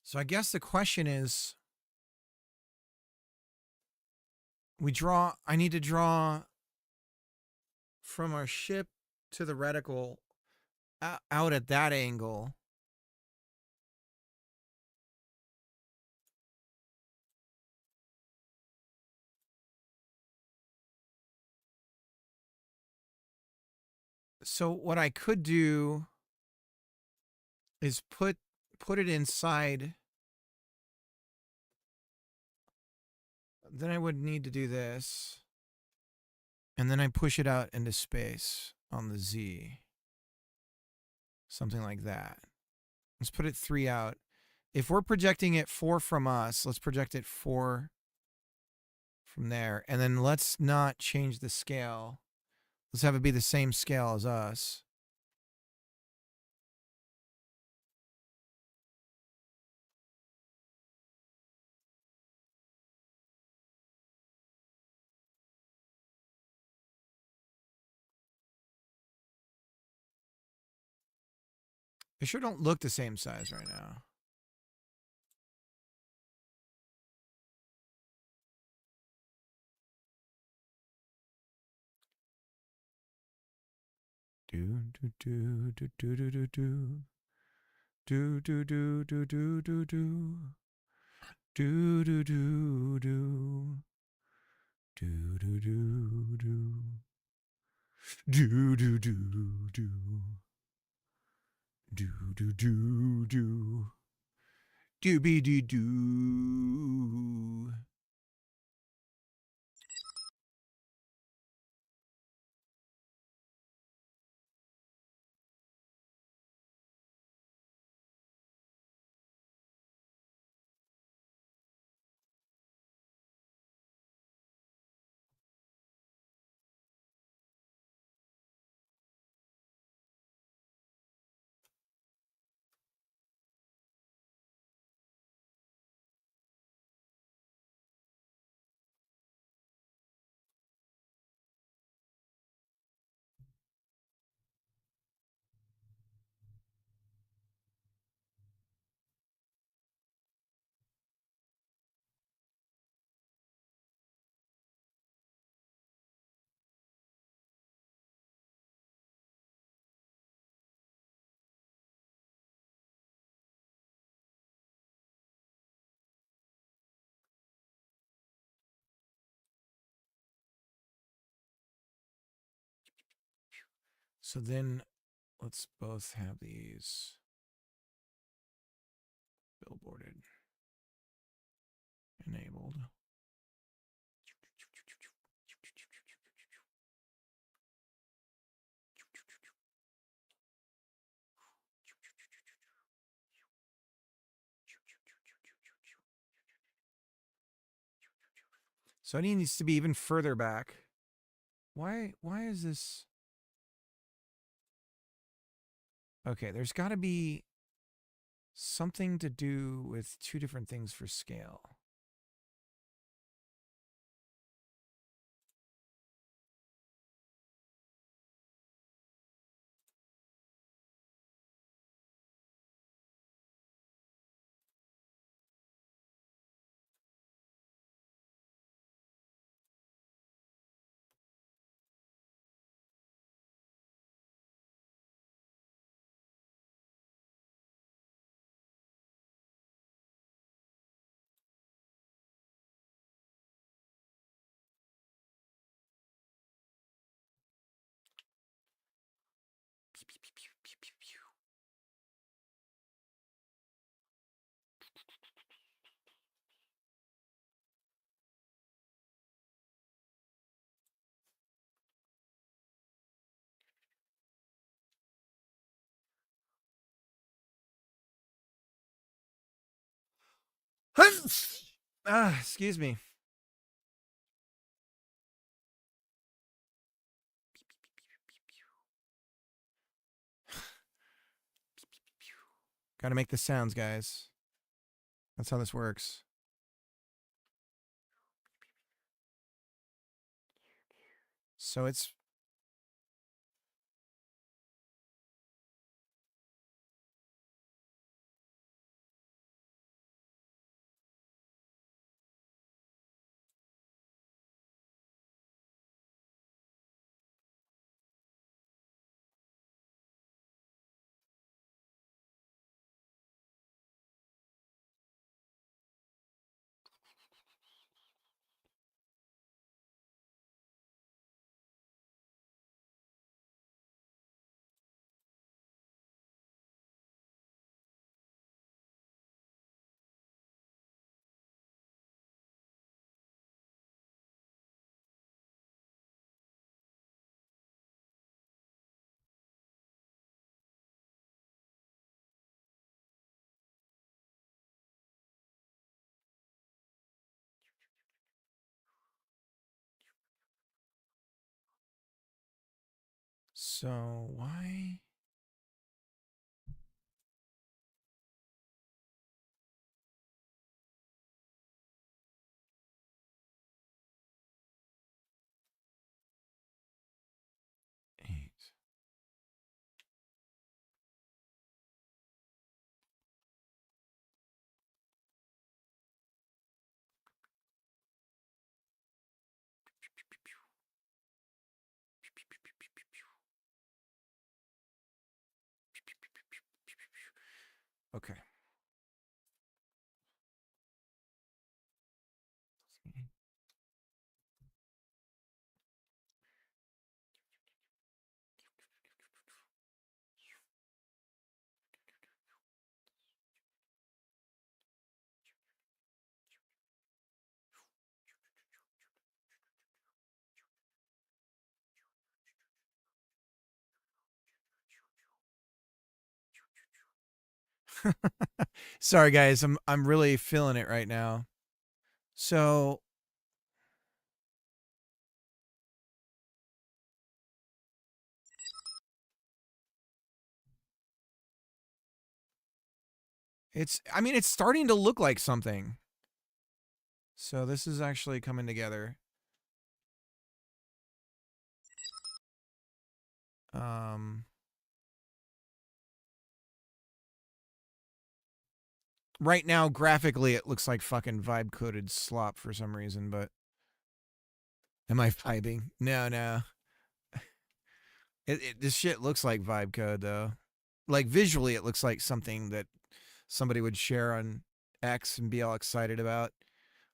So I guess the question is, I need to draw from our ship to the reticle out at that angle. So what I could do is put it inside. Then I would need to do this. And then I push it out into space on the Z. Something like that. Let's put it 3 out. If we're projecting it 4 from us, let's project it 4 from there. And then let's not change the scale. Let's have it be the same scale as us. They sure don't look the same size right now. Do do do do do do do do. Do do do do do do do. Do do do do. Do do do do. Do do do do. Do do do do. Dooby doo doo. So then let's both have these billboarded, enabled. So it needs to be even further back. Why is this? Okay, there's got to be something to do with 2 different things for scale. Excuse me. Got to make the sounds, guys. That's how this works. So it's So why? Okay. Sorry guys, I'm really feeling it right now. So I mean it's starting to look like something. So this is actually coming together. Right now, graphically, it looks like fucking vibe-coded slop for some reason, but... Am I vibing? No. This shit looks like vibe code, though. Like, visually, it looks like something that somebody would share on X and be all excited about.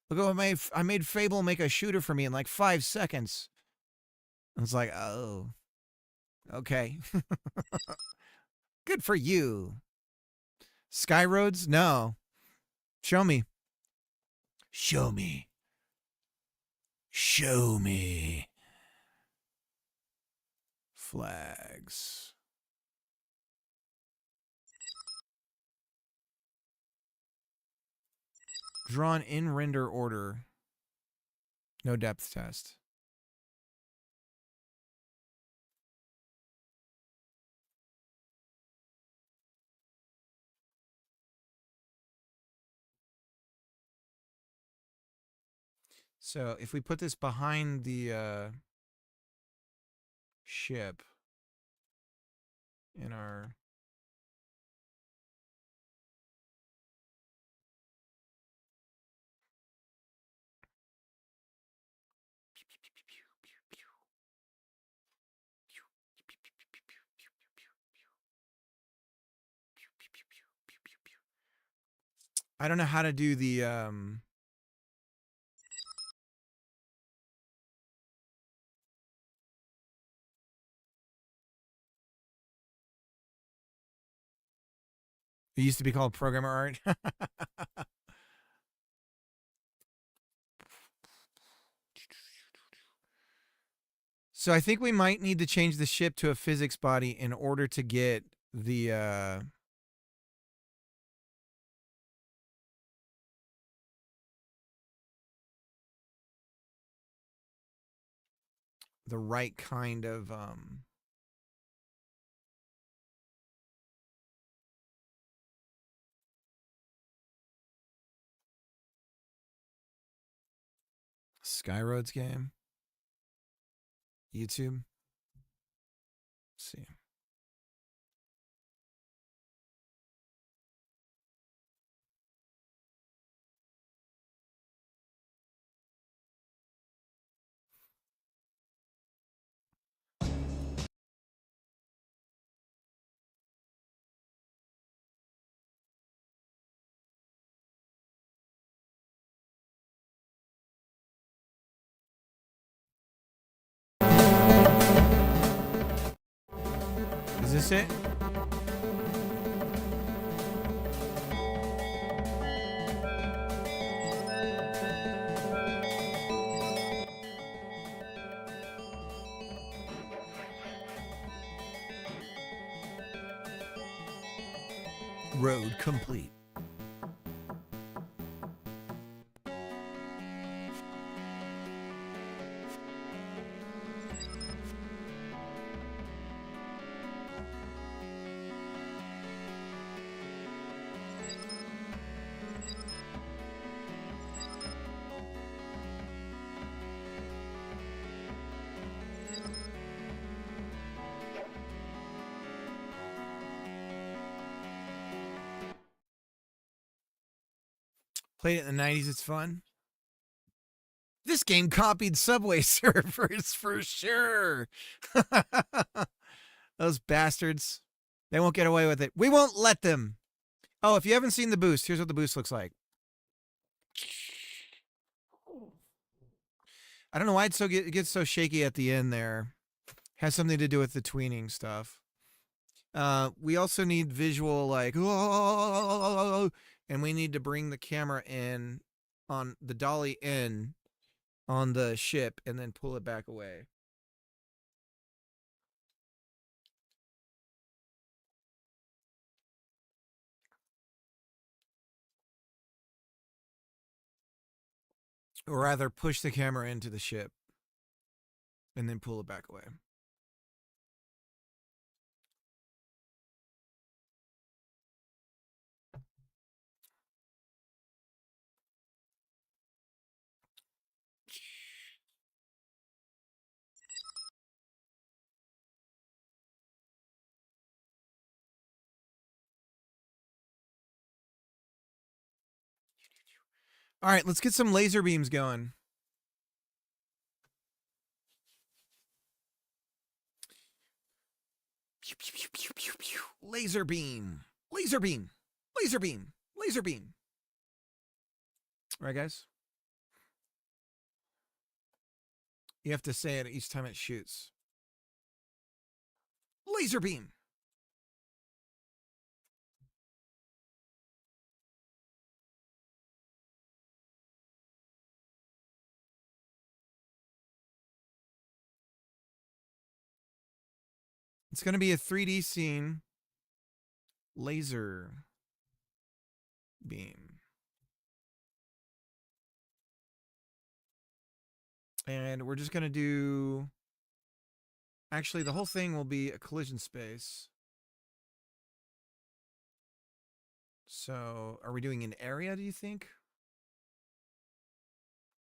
Look what I made Fable make a shooter for me in like 5 seconds. I was like, oh. Okay. Good for you. Skyroads? No. Show me. Show me. Show me. Flags. Drawn in render order. No depth test. So if we put this behind the ship in our... I don't know how to do the... It used to be called programmer art. So I think we might need to change the ship to a physics body in order to get the right kind of Skyroads game. YouTube. Let's see. Is this it? Road complete. Played it in the 90s. It's fun. This game copied Subway Surfers for sure. Those bastards. They won't get away with it. We won't let them. Oh, if you haven't seen the boost, here's what the boost looks like. I don't know why it gets so shaky at the end there. Has something to do with the tweening stuff. We also need visual, like, and we need to bring the camera in on the dolly in on the ship and then pull it back away. Or rather, push the camera into the ship and then pull it back away. All right, let's get some laser beams going. Laser beam. Laser beam. Laser beam. Laser beam. All right, guys? You have to say it each time it shoots. Laser beam. It's going to be a 3D scene. Laser beam. And we're just going to do... Actually, the whole thing will be a collision space. So, are we doing an area, do you think?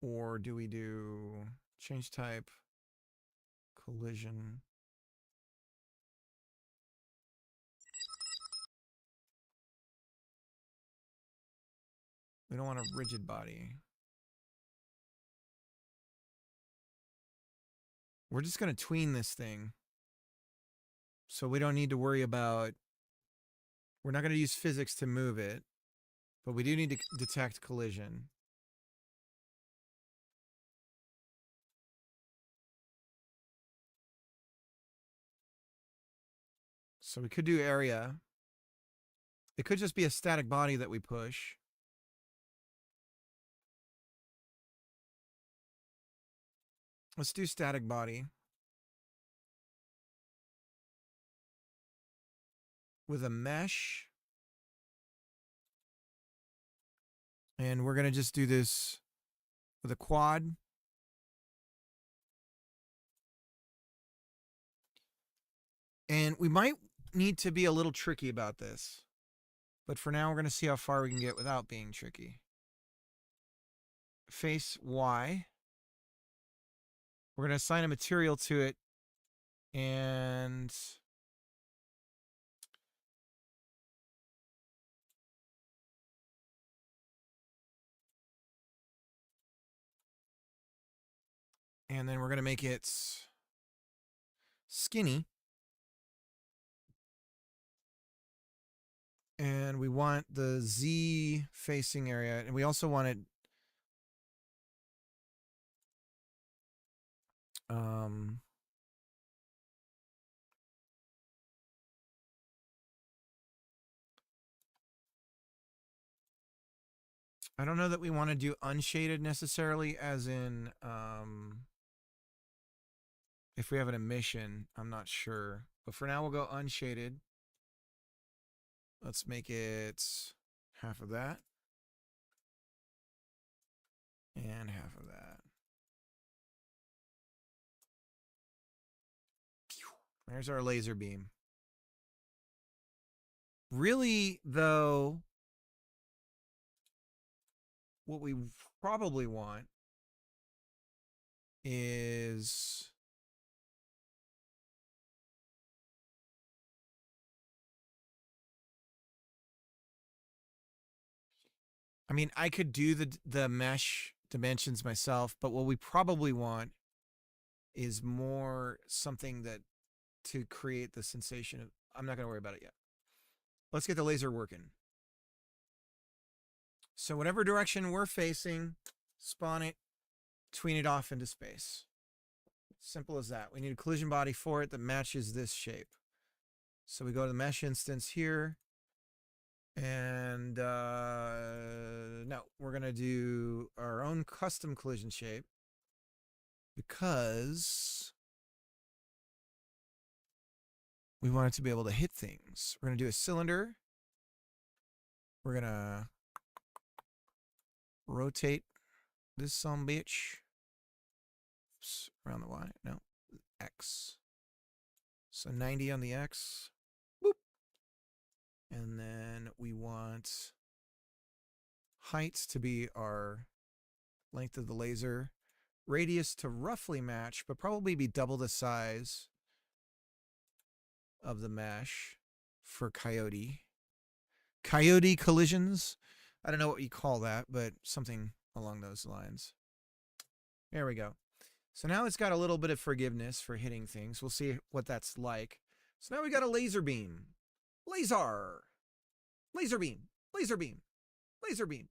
Or do we do change type, collision? We don't want a rigid body. We're just going to tween this thing. So we don't need to worry about... We're not going to use physics to move it. But we do need to detect collision. So we could do area. It could just be a static body that we push. Let's do static body. With a mesh. And we're going to just do this with a quad. And we might need to be a little tricky about this. But for now, we're going to see how far we can get without being tricky. Face Y. We're going to assign a material to it. And... And then we're going to make it skinny. And we want the Z facing area. And we also want it... I don't know that we want to do unshaded necessarily, as in... if we have an emission, I'm not sure. But for now, we'll go unshaded. Let's make it half of that. And half of that. There's our laser beam. Really, though, what we probably want is... mean, I could do the mesh dimensions myself, but what we probably want is more something that to create the sensation of, I'm not going to worry about it yet. Let's get the laser working. So whatever direction we're facing, spawn it, tween it off into space. Simple as that. We need a collision body for it that matches this shape. So we go to the mesh instance here. And no, we're going to do our own custom collision shape because we want it to be able to hit things. We're going to do a cylinder. We're going to rotate this sumbitch. Oops, around the Y. No, X. So 90 on the X. Boop. And then we want height to be our length of the laser. Radius to roughly match, but probably be double the size of the mesh for coyote. Coyote collisions. I don't know what you call that, but something along those lines. There we go. So now it's got a little bit of forgiveness for hitting things. We'll see what that's like. So now we got a laser beam. Laser. Laser beam. Laser beam. Laser beam.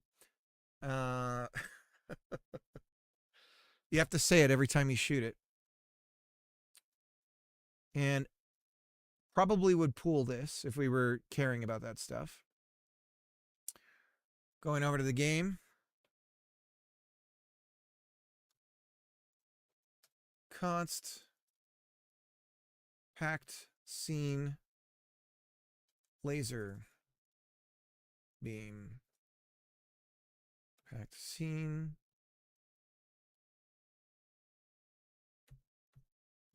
You have to say it every time you shoot it. And probably would pool this if we were caring about that stuff. Going over to the game. Const. Packed scene. Laser beam. Packed scene.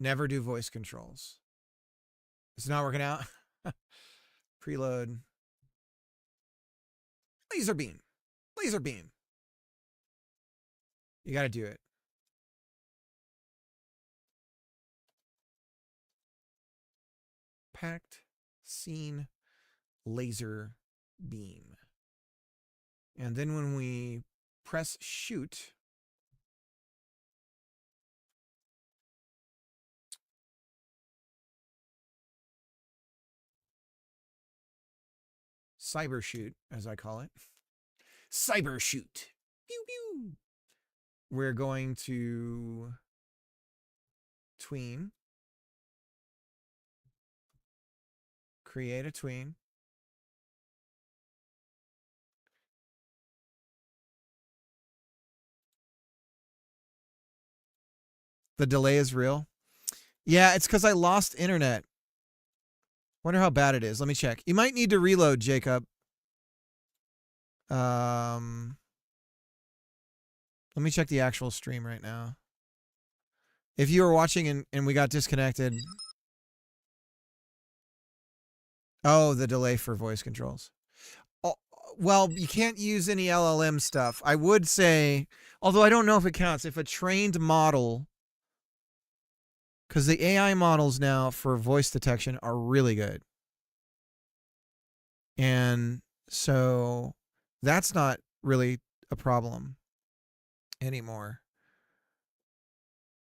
Never do voice controls. It's not working out. Preload. Laser beam. Laser beam. You got to do it. Packed scene laser beam. And then when we press shoot, cyber shoot, as I call it. Cyber shoot. Pew pew. We're going to tween. Create a tween. The delay is real. Yeah, it's because I lost internet. Wonder how bad it is. Let me check. You might need to reload, Jacob. Let me check the actual stream right now. If you were watching and we got disconnected. Oh, the delay for voice controls. Oh, well, you can't use any LLM stuff. I would say, although I don't know if it counts, if a trained model, because the AI models now for voice detection are really good. And so that's not really a problem anymore.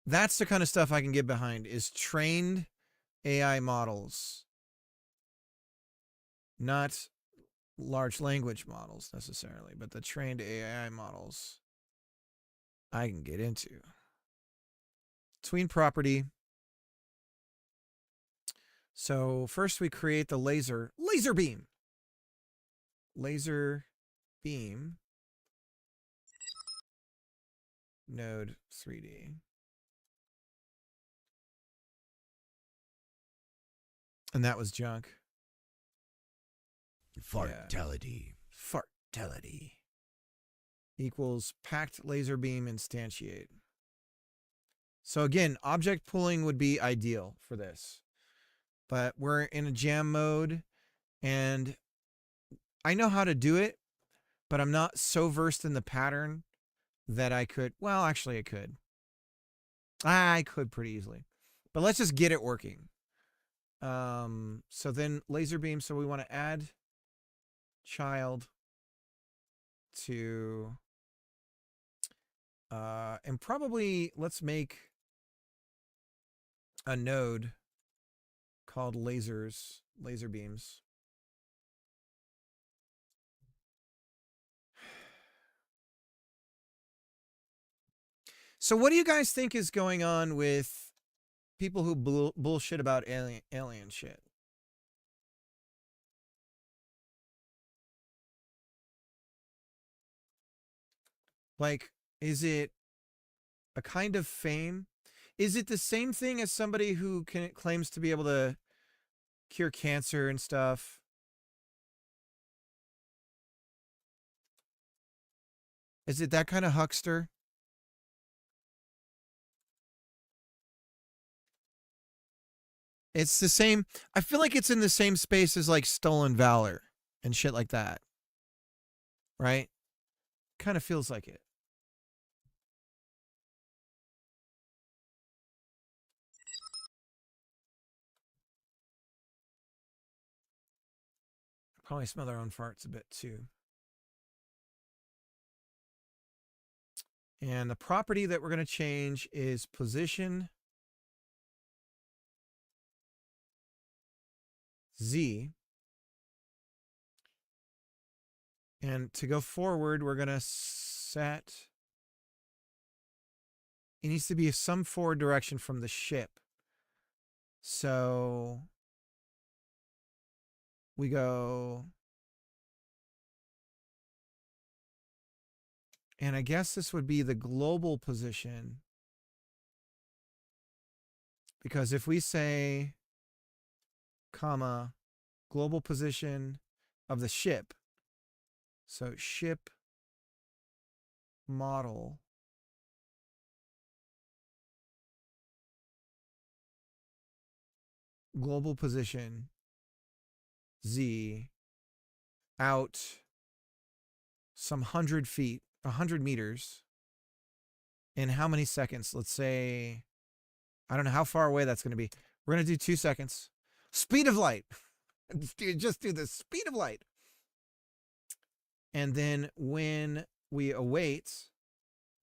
That's the kind of stuff I can get behind, is trained AI models. Not large language models necessarily, but the trained AI models I can get into. Tween property. So first we create the laser beam. Laser beam. Node 3D. And that was junk. Fartality. Yeah. Fartality. Equals packed laser beam instantiate. So again, object pooling would be ideal for this. But we're in a jam mode, and I know how to do it, but I'm not so versed in the pattern that I could. Well, actually, I could. I could pretty easily. But let's just get it working. So then laser beam. So we want to add child to, and probably let's make a node called laser beams. So what do you guys think is going on with people who bullshit about alien shit? Like, is it a kind of fame? Is it the same thing as somebody who claims to be able to cure cancer and stuff? Is it that kind of huckster? It's the same. I feel like it's in the same space as like stolen valor and shit like that. Right? Kind of feels like it. Probably smell their own farts a bit too. And the property that we're going to change is position Z. And to go forward, we're going to set, it needs to be some forward direction from the ship. So we go, and I guess this would be the global position. Because if we say, comma, global position of the ship, so ship model global position Z out some 100 feet, 100 meters in how many seconds? Let's say, I don't know how far away that's going to be. We're going to do 2 seconds. Speed of light. Just do the speed of light. And then when we await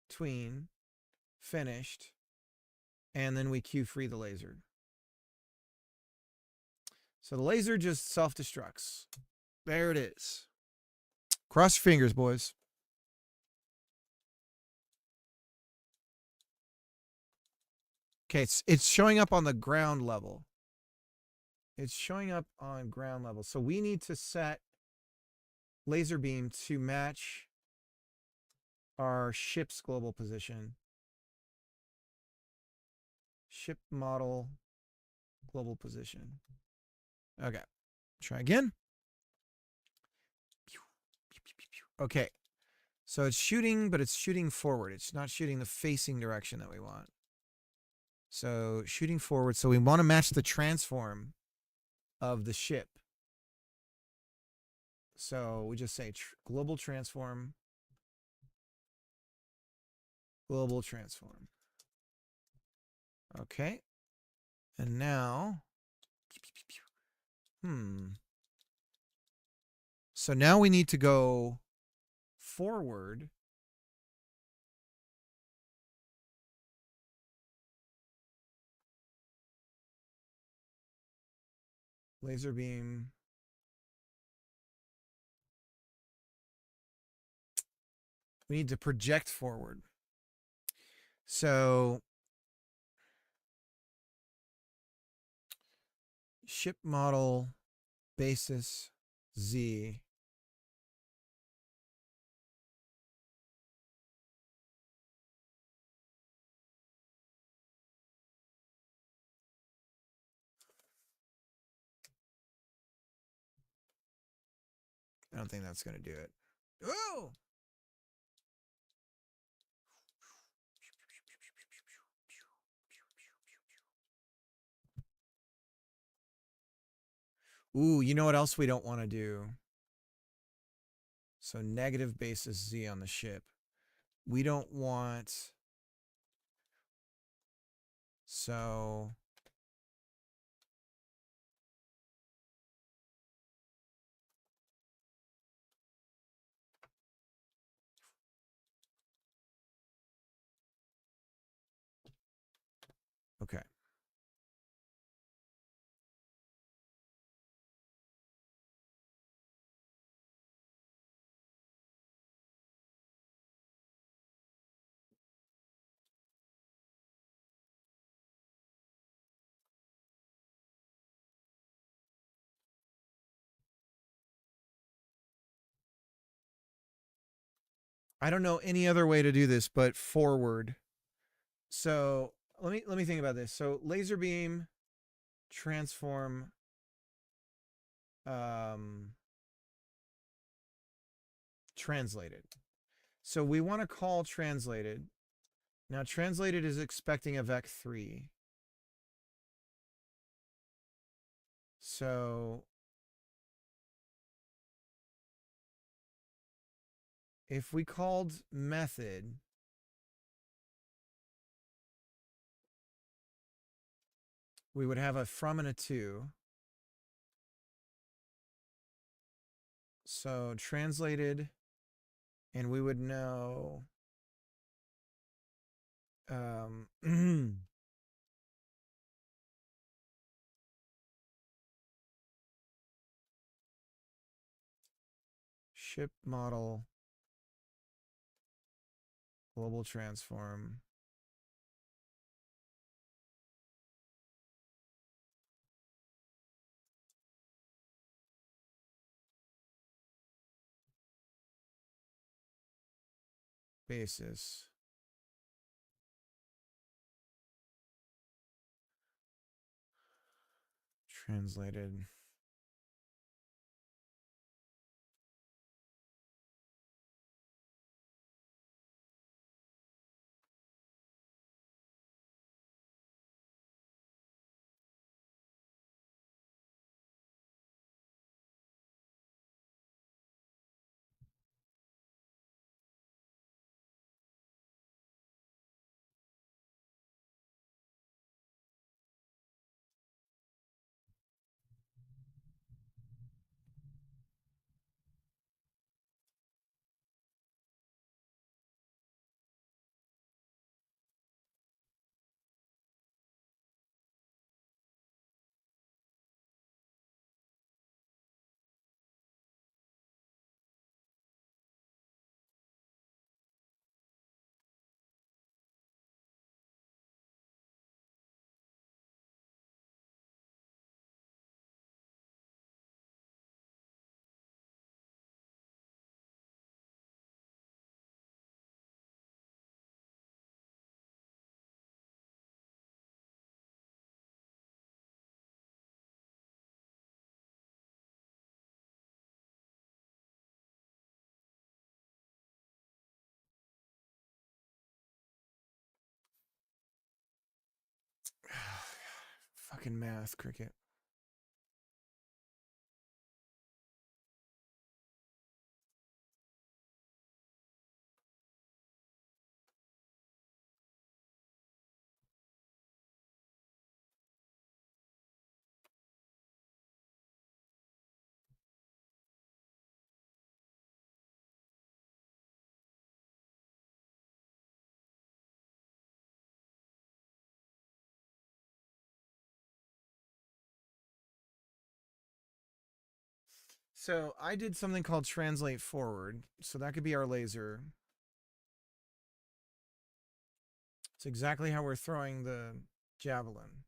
tween finished, and then we cue free the laser. So the laser just self-destructs. There it is. Cross your fingers, boys. Okay, it's showing up on the ground level. It's showing up on ground level. So we need to set laser beam to match our ship's global position. Ship model global position. Okay, try again. Okay, so it's shooting, but it's shooting forward. It's not shooting the facing direction that we want. So shooting forward. So we want to match the transform of the ship. So we just say global transform. Global transform. Okay. And now, so now we need to go forward. Laser beam. We need to project forward. So ship model basis Z. I don't think that's going to do it. Oh! Ooh, you know what else we don't want to do? So negative basis Z on the ship. We don't want, so Okay. I don't know any other way to do this but forward. So let me think about this. So laser beam, transform, translated. So we want to call translated. Now translated is expecting a vec3. So if we called method, we would have a from and a to. So translated, and we would know ship model, global transform, basis, translated. Fucking math, cricket. So I did something called translate forward. So that could be our laser. It's exactly how we're throwing the javelin.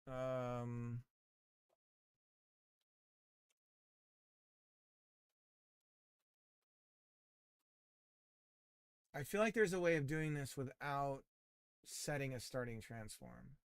Um, I feel like there's a way of doing this without setting a starting transform.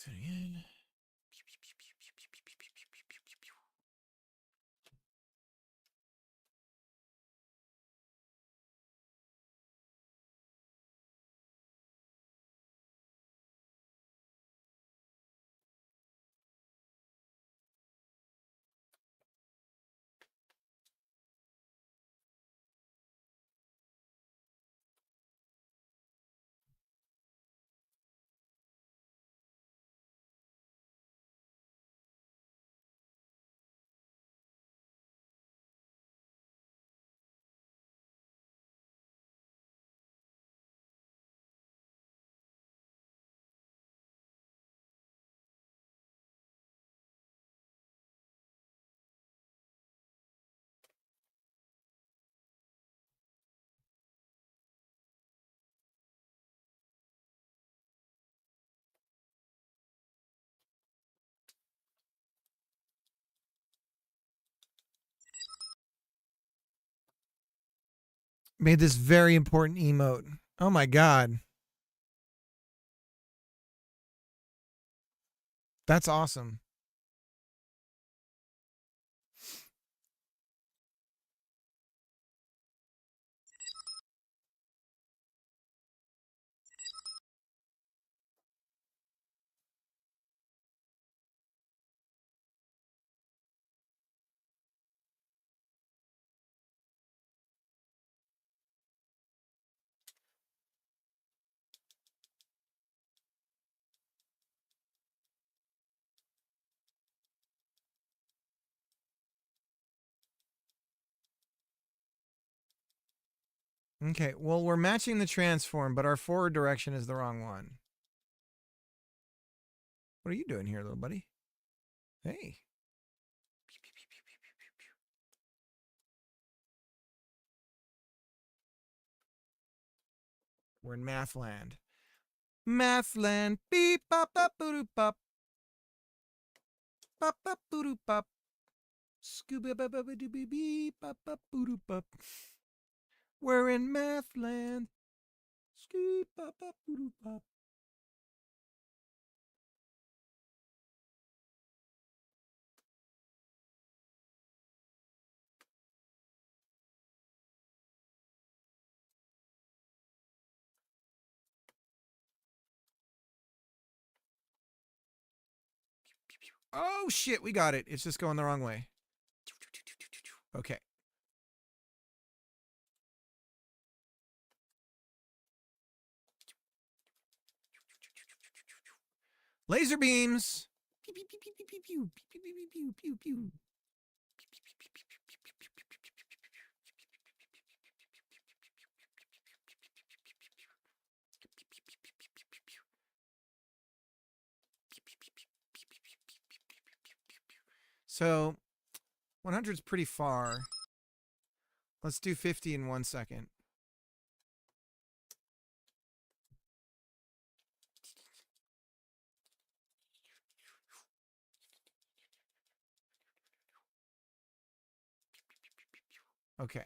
do it again. Made this very important emote. Oh my god. That's awesome. Okay, well, we're matching the transform, but our forward direction is the wrong one. What are you doing here, little buddy? Hey. We're in math land. Math land. Beep, bop, bop, boo, bop. Bop, bop, boo, bop. Scooby, bop, bop, doo, beep, beep, bop, bop, boo, bop. We're in math land. Scoop, bop, bop, boo, bop. Oh shit, we got it. It's just going the wrong way. Okay. Laser beams. Pew, pew, pew, pew, pew, pew, pew, pew, pew, pew, pew, pew. So 100 is pretty far. Let's do 50 in 1 second. Okay.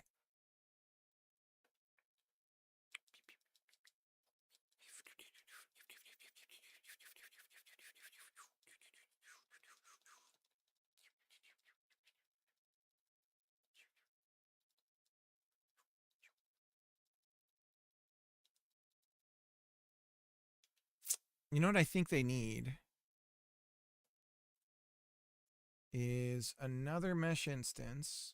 You know what I think they need is another mesh instance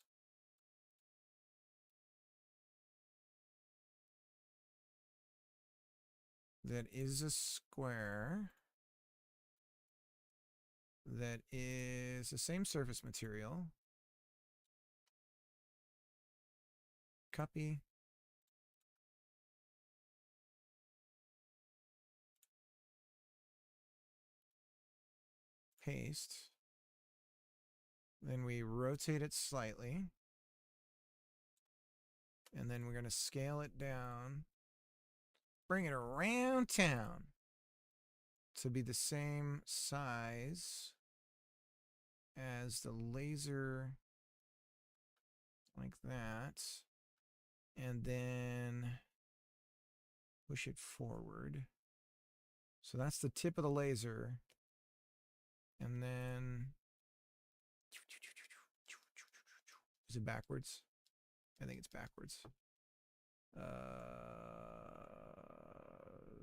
that is a square that is the same surface material. Copy. Paste. Then we rotate it slightly. And then we're going to scale it down. Bring it around town to be the same size as the laser, like that. And then push it forward. So that's the tip of the laser. And then is it backwards? I think it's backwards.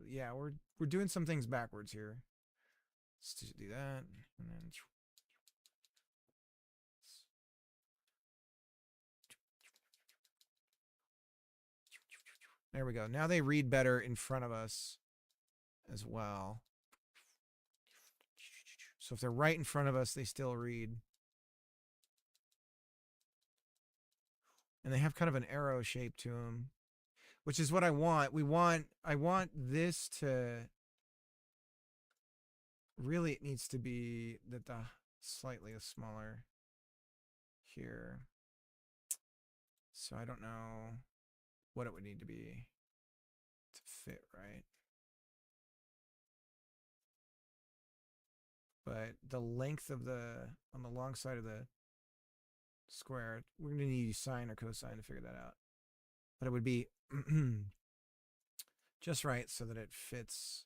Yeah, we're doing some things backwards here. Let's just do that, and then there we go. Now they read better in front of us as well. So if they're right in front of us, they still read. And they have kind of an arrow shape to them, which is what I want. I want this to really, it needs to be that the slightly smaller here. So I don't know what it would need to be to fit right. But the length of on the long side of the square, we're going to need sine or cosine to figure that out. But it would be just right so that it fits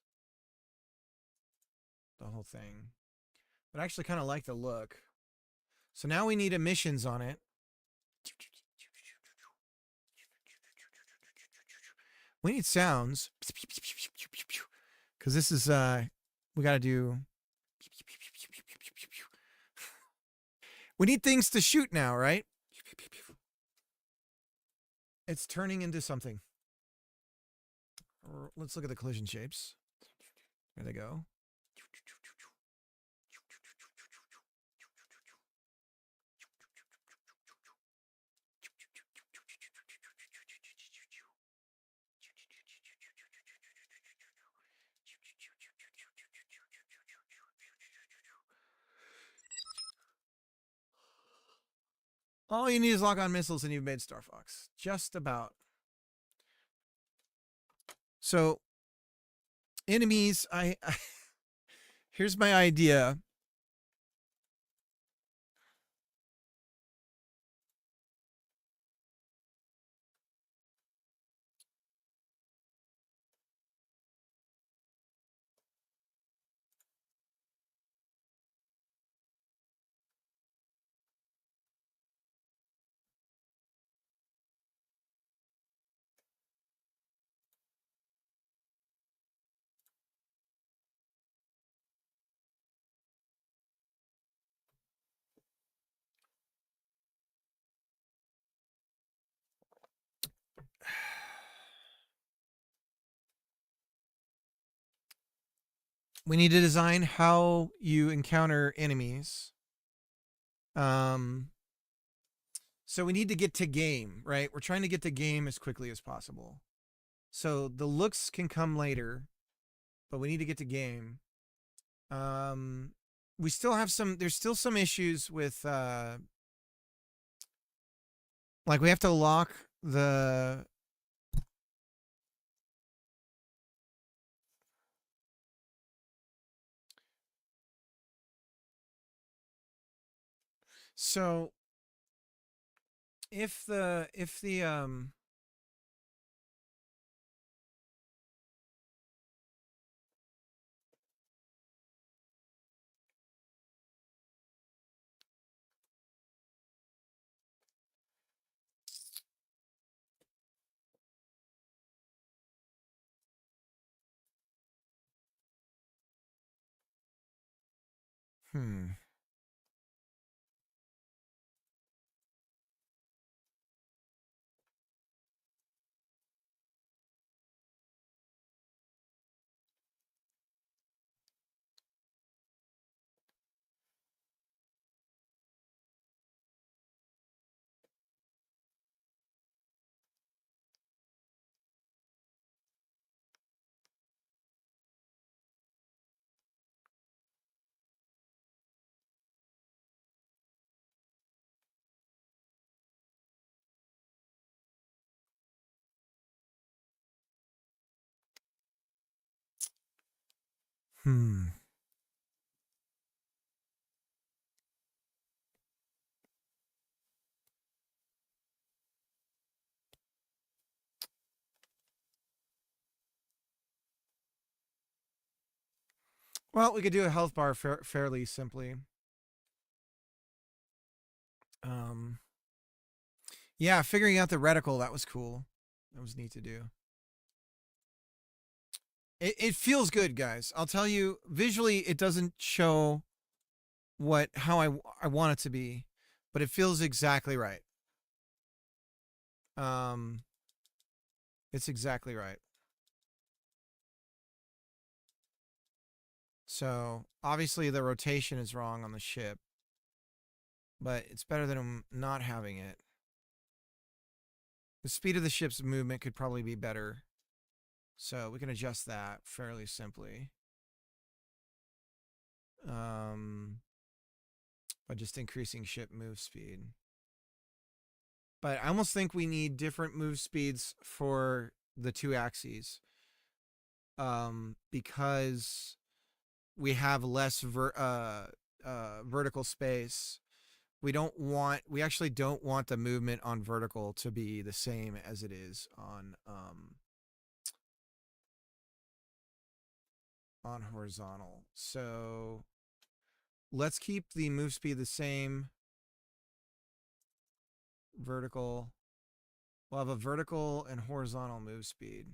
the whole thing. But I actually kind of like the look. So now we need emissions on it. We need sounds. Because this is, we got to do. We need things to shoot now, right? It's turning into something. Let's look at the collision shapes. There they go. All you need is lock on missiles and you've made Star Fox. Just about. So, enemies, here's my idea. We need to design how you encounter enemies. So we need to get to game, right? We're trying to get to game as quickly as possible. So the looks can come later, but we need to get to game. We still have there's still some issues with, like we have to lock the, so if the hmm. Hmm. Well, we could do a health bar fairly simply. Yeah, figuring out the reticle, that was cool. That was neat to do. It feels good, guys. I'll tell you, visually, it doesn't show how I want it to be, but it feels exactly right. Um, it's exactly right. So obviously the rotation is wrong on the ship, but it's better than not having it. The speed of the ship's movement could probably be better. So we can adjust that fairly simply. By just increasing ship move speed. But I almost think we need different move speeds for the two axes. Because we have less vertical space. We actually don't want the movement on vertical to be the same as it is on horizontal. So let's keep the move speed the same. Vertical. We'll have a vertical and horizontal move speed.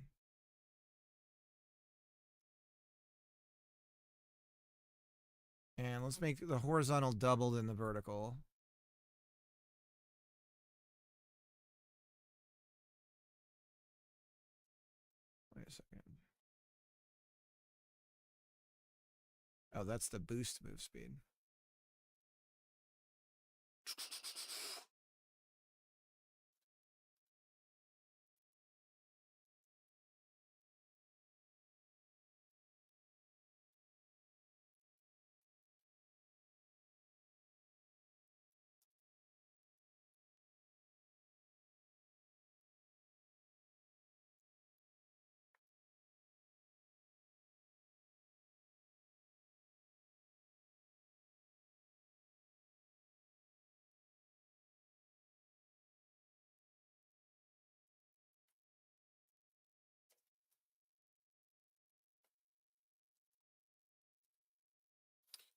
And let's make the horizontal double than the vertical. Wait a second. Oh, that's the boost move speed.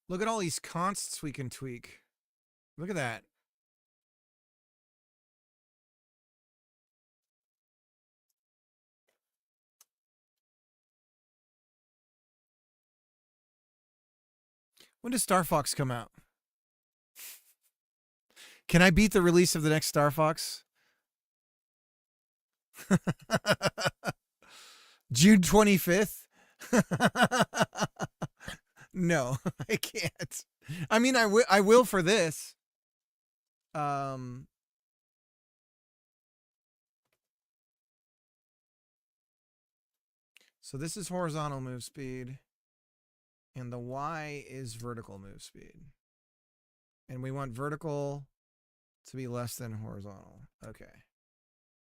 Look at all these constants we can tweak. Look at that. When does Star Fox come out? Can I beat the release of the next Star Fox? June 25th? No, I can't. I mean, I will for this. So this is horizontal move speed, and the Y is vertical move speed. And we want vertical to be less than horizontal. Okay.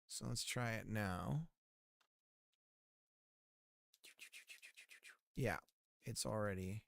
So let's try it now. Yeah, it's already.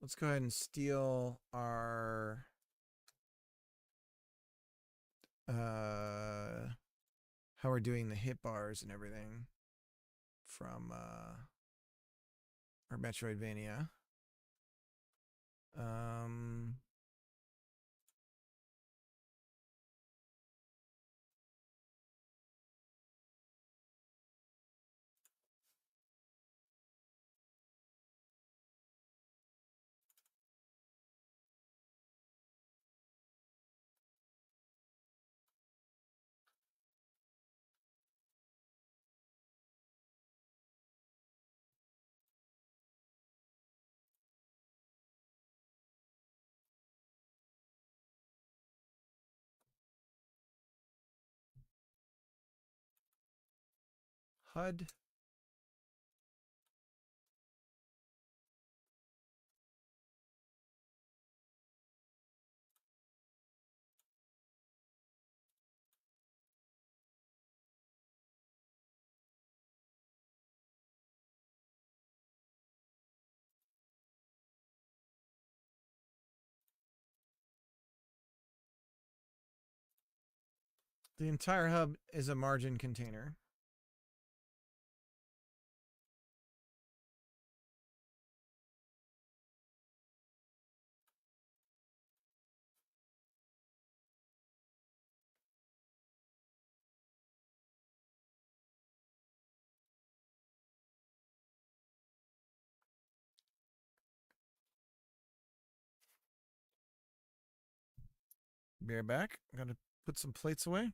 Let's go ahead and steal our how we're doing the hit bars and everything from our Metroidvania. HUD. The entire hub is a margin container. Be right back. Gotta put some plates away.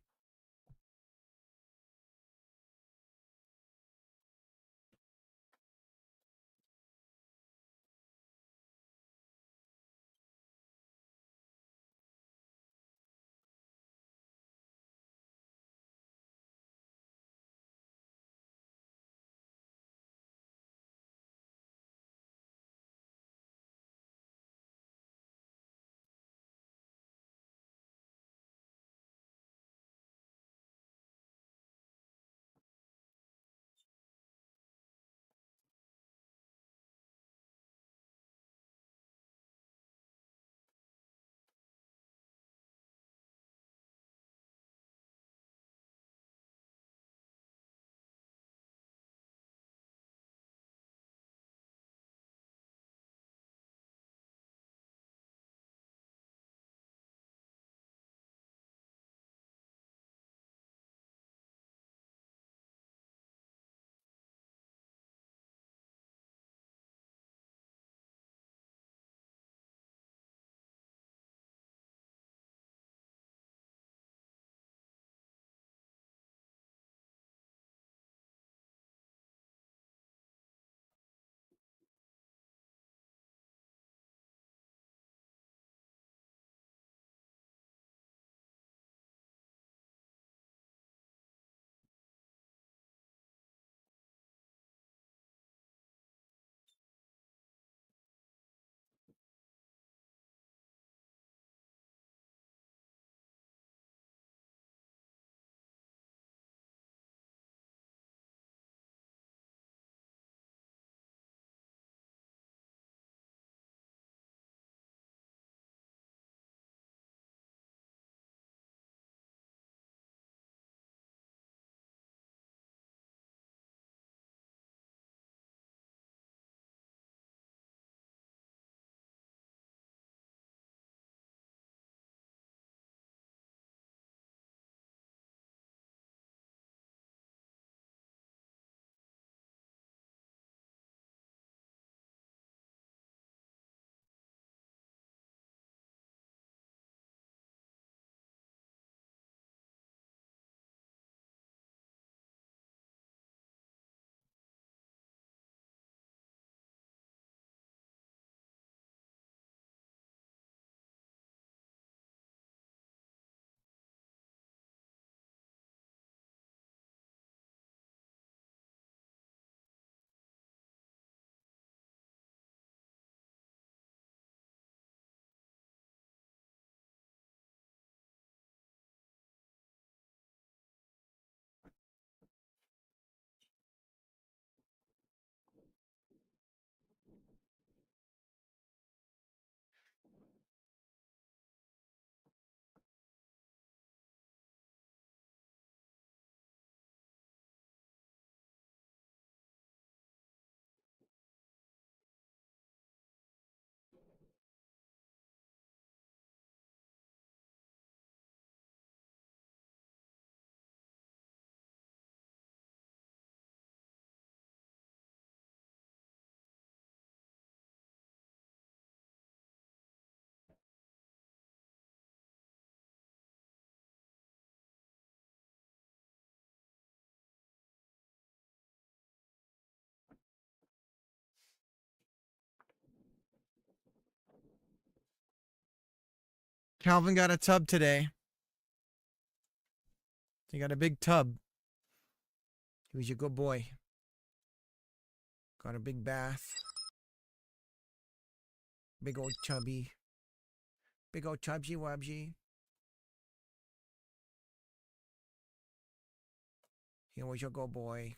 Calvin got a tub today. He got a big tub. He was a good boy. Got a big bath. Big old chubby. Big old chubsy wubsy. He was a good boy.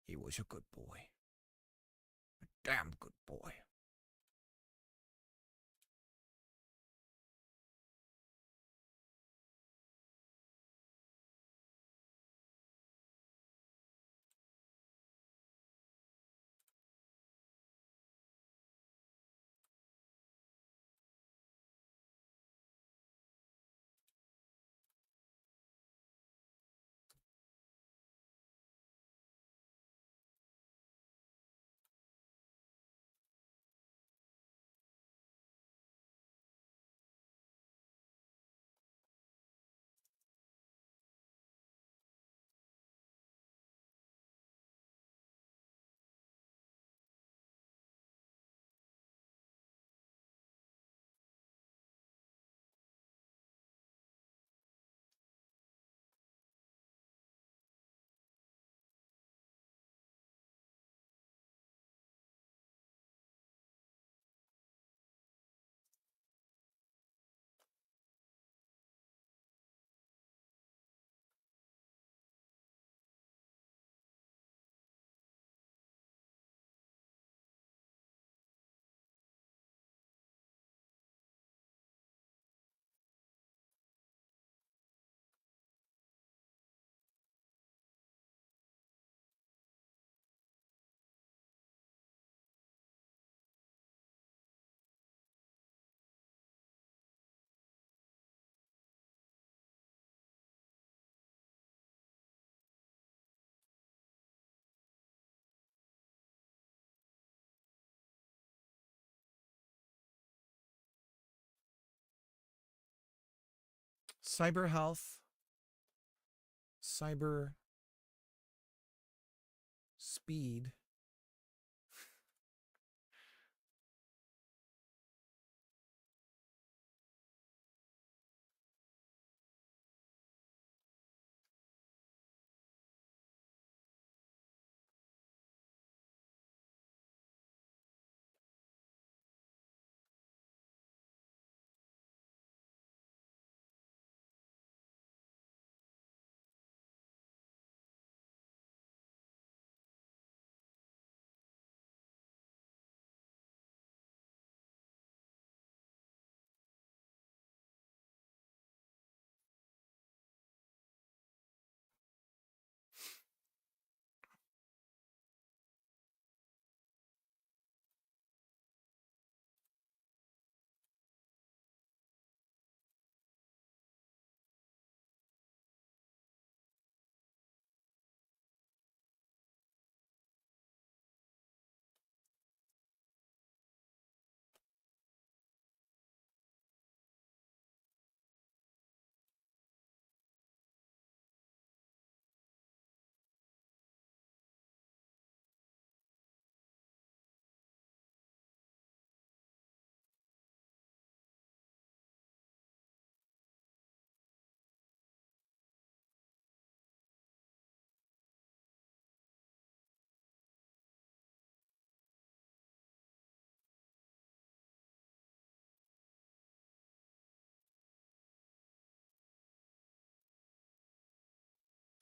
He was a good boy. A damn good boy. Cyber health, cyber speed.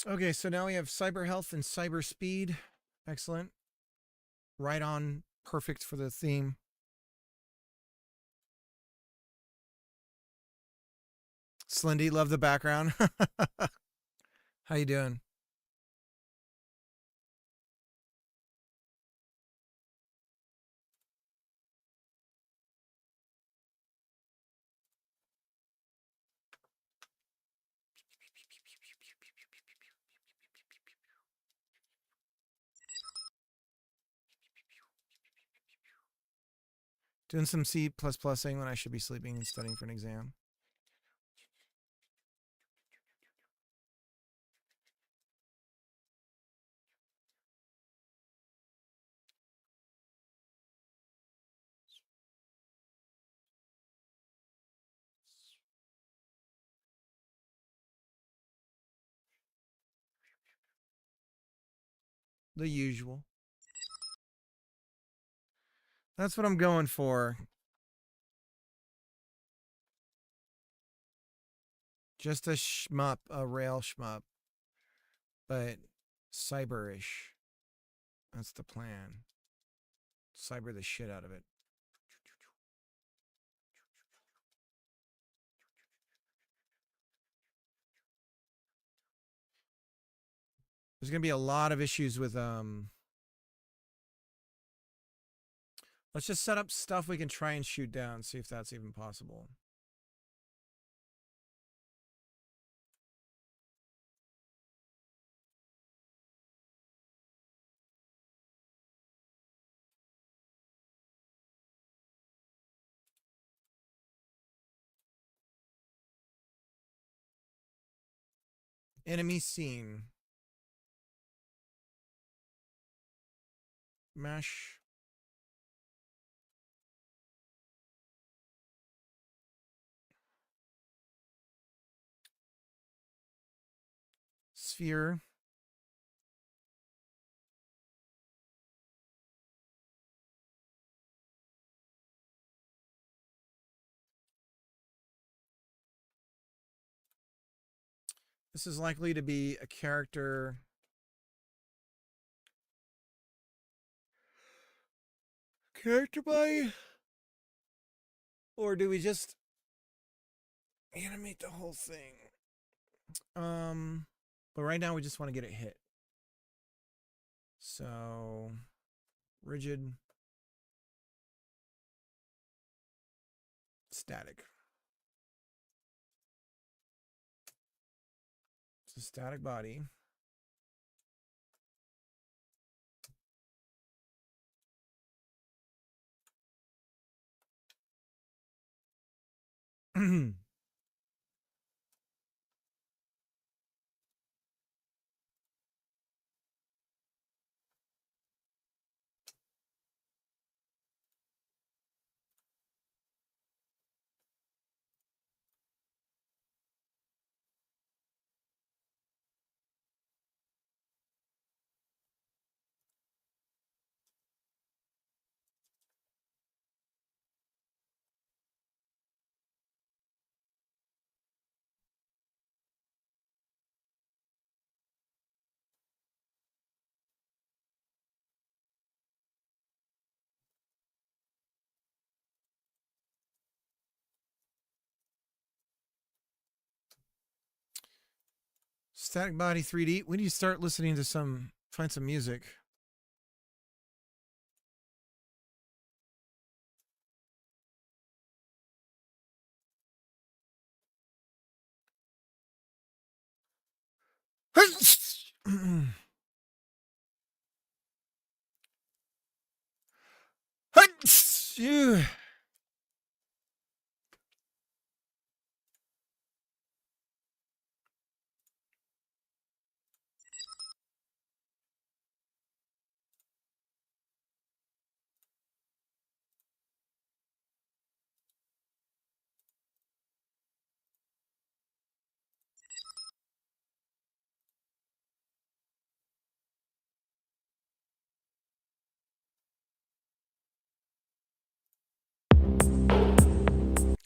Okay, so now we have cyber health and cyber speed. Excellent. Right on. Perfect for the theme. Slendy, love the background. How you doing? Doing some C++ing when I should be sleeping and studying for an exam. The usual. That's what I'm going for. Just a shmup, a rail shmup, but cyberish. That's the plan. Cyber the shit out of it. There's going to be a lot of issues with let's just set up stuff we can try and shoot down, see if that's even possible. Enemy scene. Mesh. Sphere. This is likely to be a character by, or do we just animate the whole thing? But right now we just want to get it hit. So rigid, static. It's a static body. Static Body 3D. When do you start listening to find some music?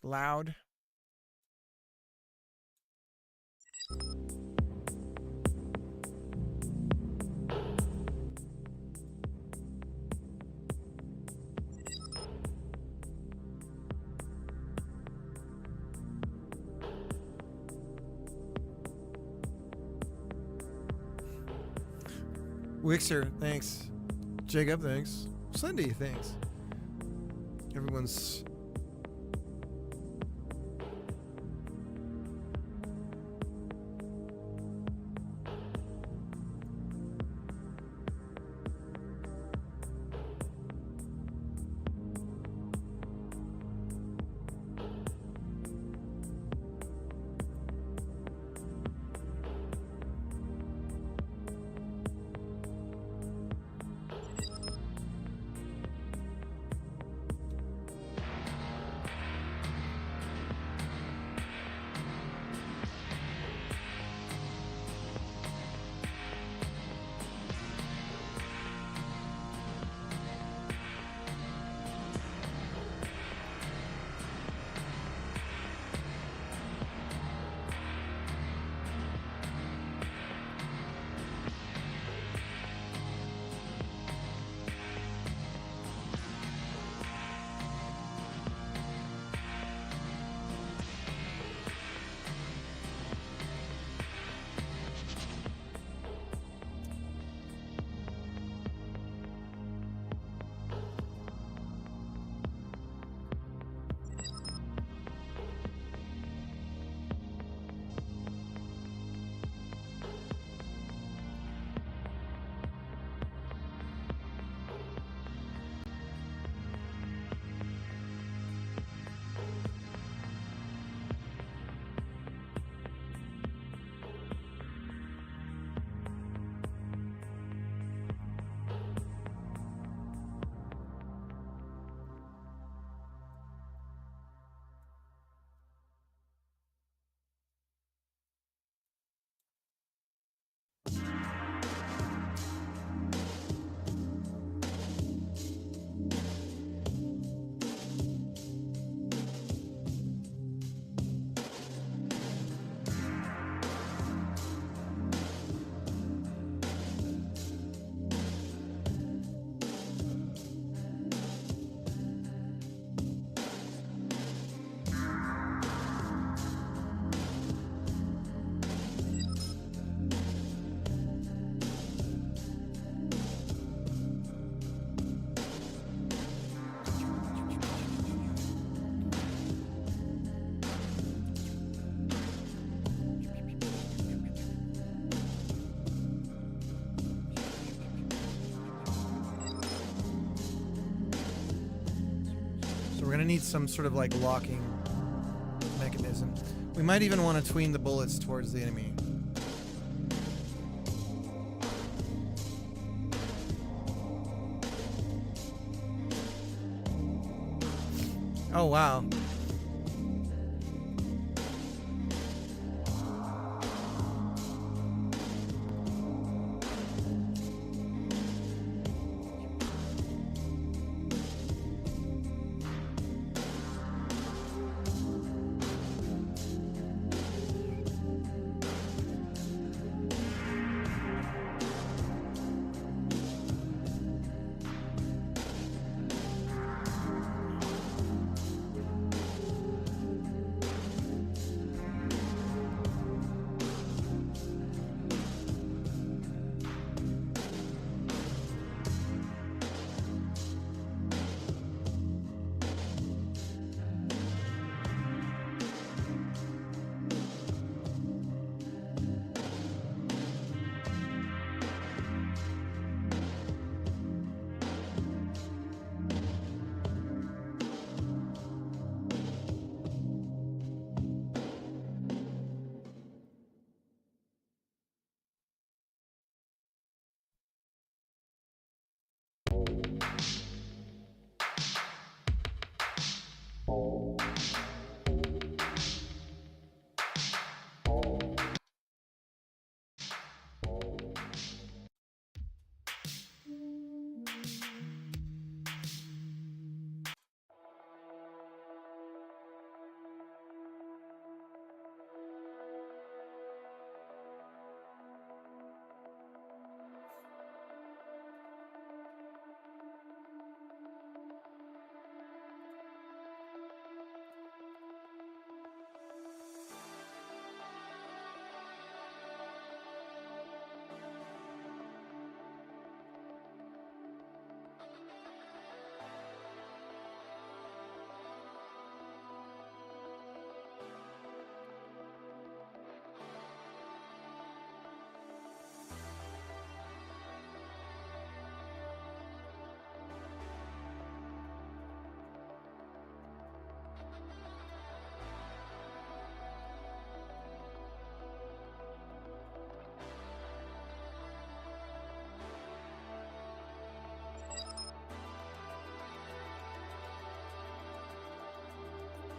Loud. Wixer, thanks. Jacob, thanks. Cindy, thanks. Everyone's... We're going to need some sort of like locking mechanism. We might even want to tween the bullets towards the enemy. Oh, wow.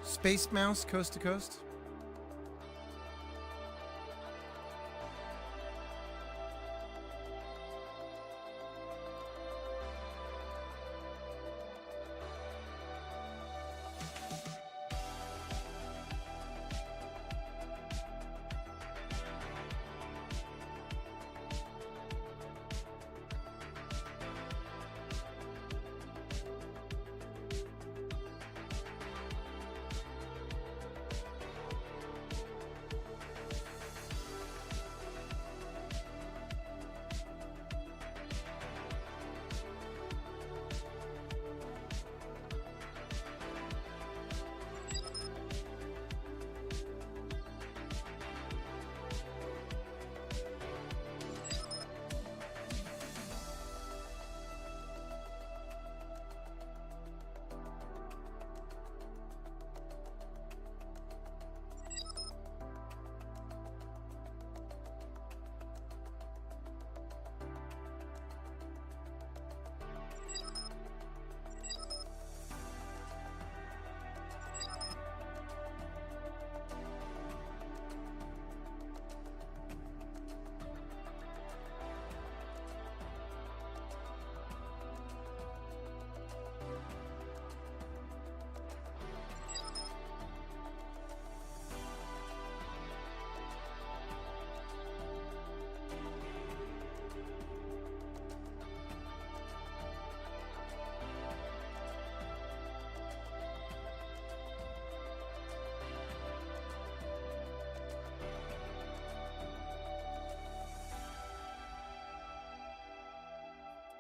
Space Mouse, Coast to Coast.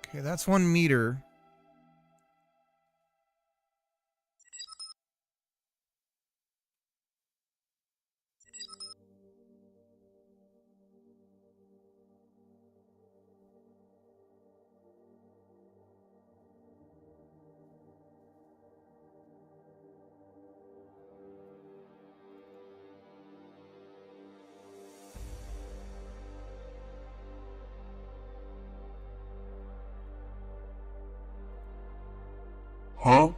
Okay, that's 1 meter. Huh?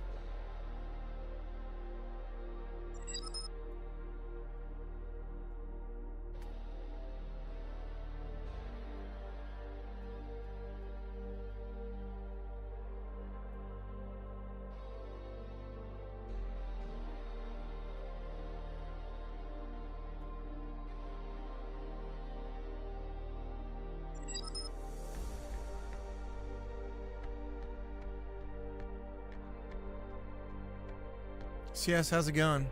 CS, how's it going?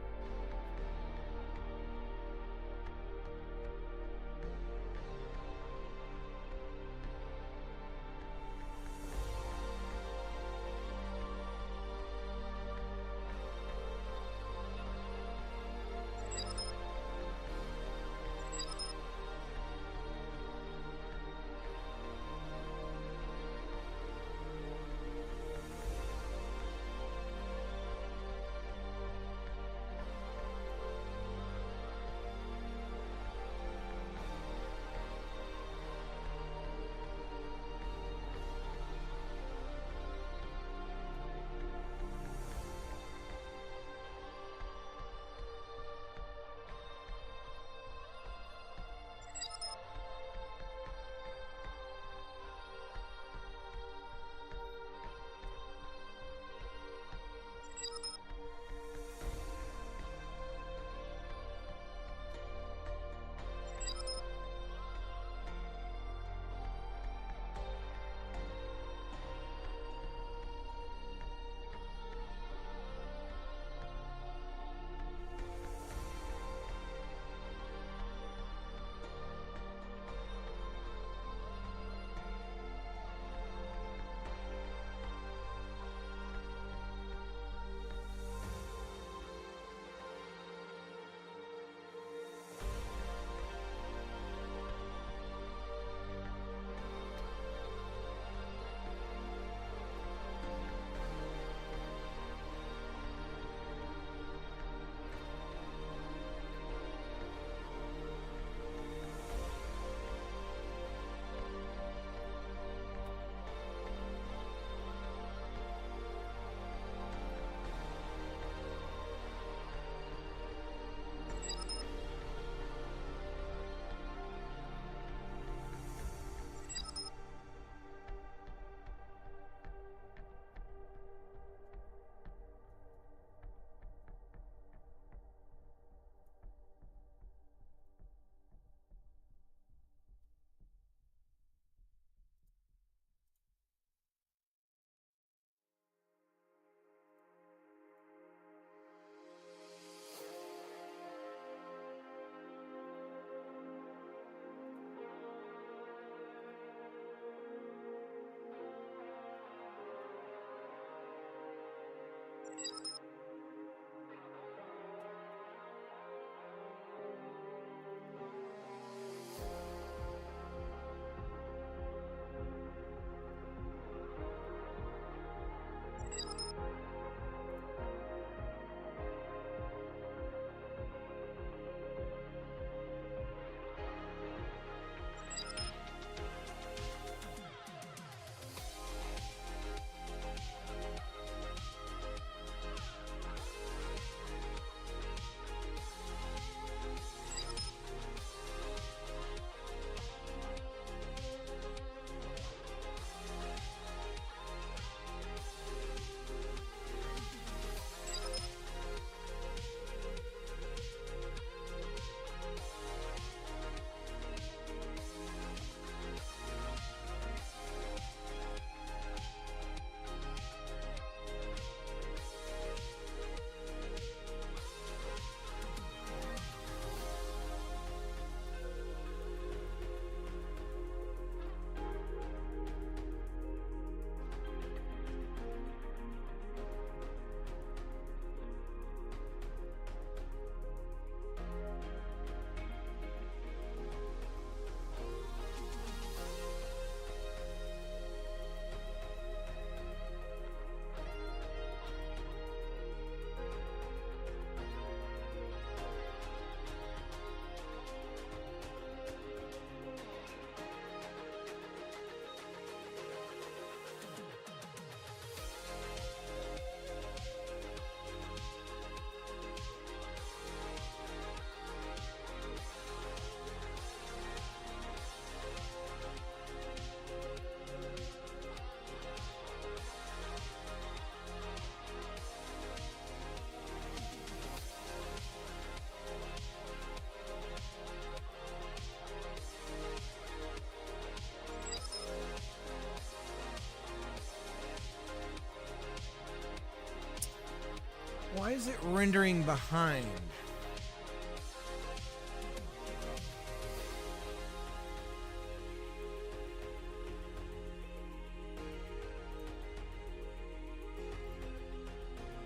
Why is it rendering behind?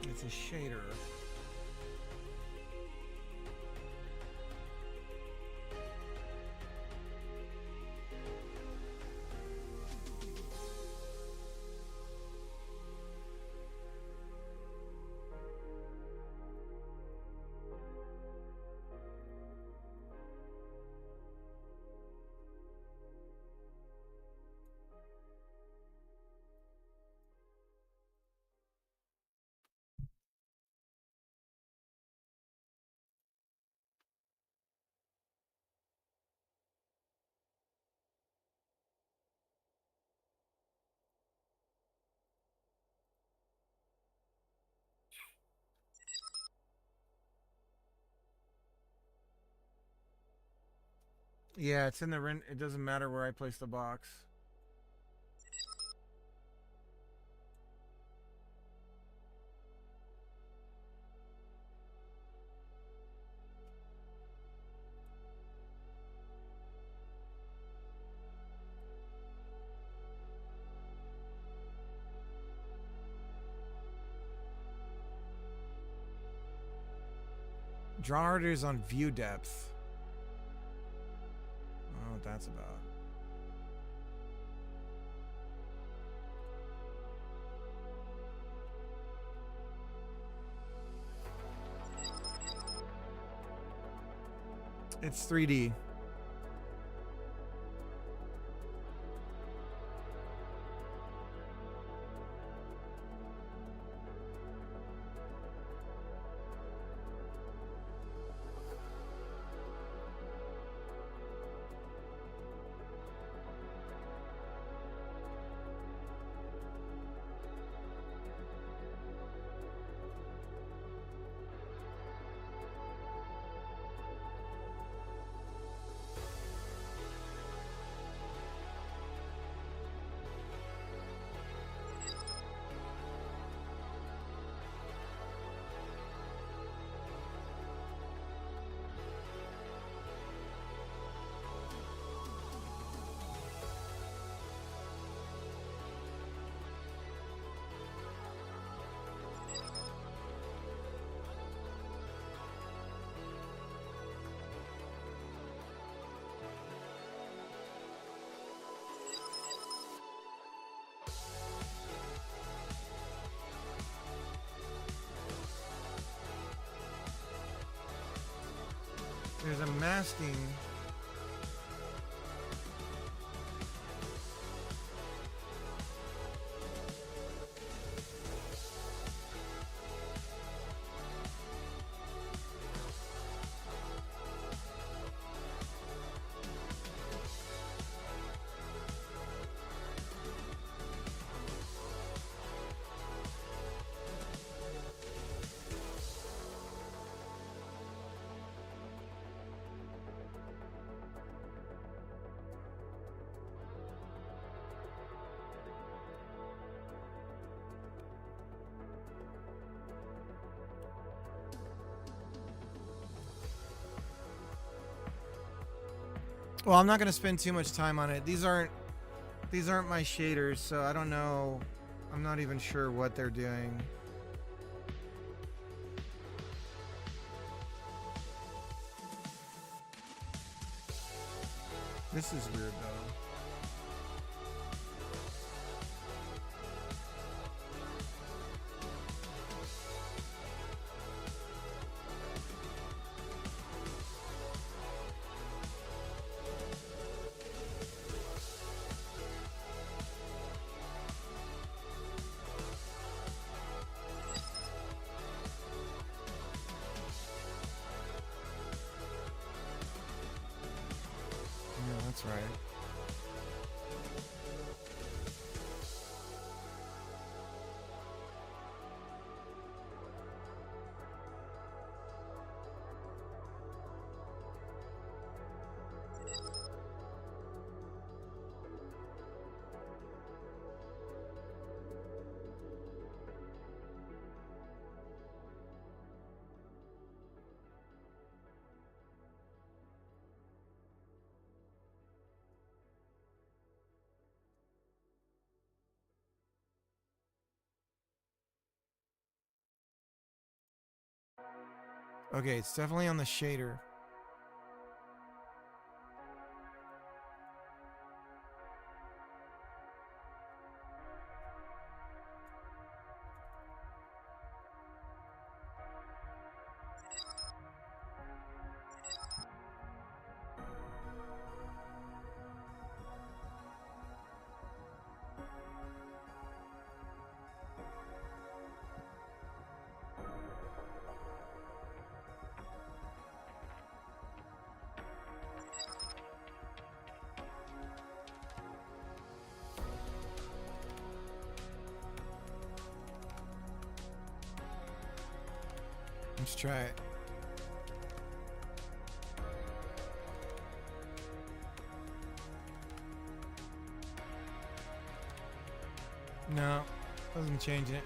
It's a shader. Yeah, it's in the rent. It doesn't matter where I place the box. Draw art is on view depth. I don't know what that's about. It's 3D. masking. Well, I'm not going to spend too much time on it. These aren't my shaders, so I don't know. I'm not even sure what they're doing. This is weird though. Yeah, that's right. Okay, it's definitely on the shader. Let's try it. No, doesn't change it.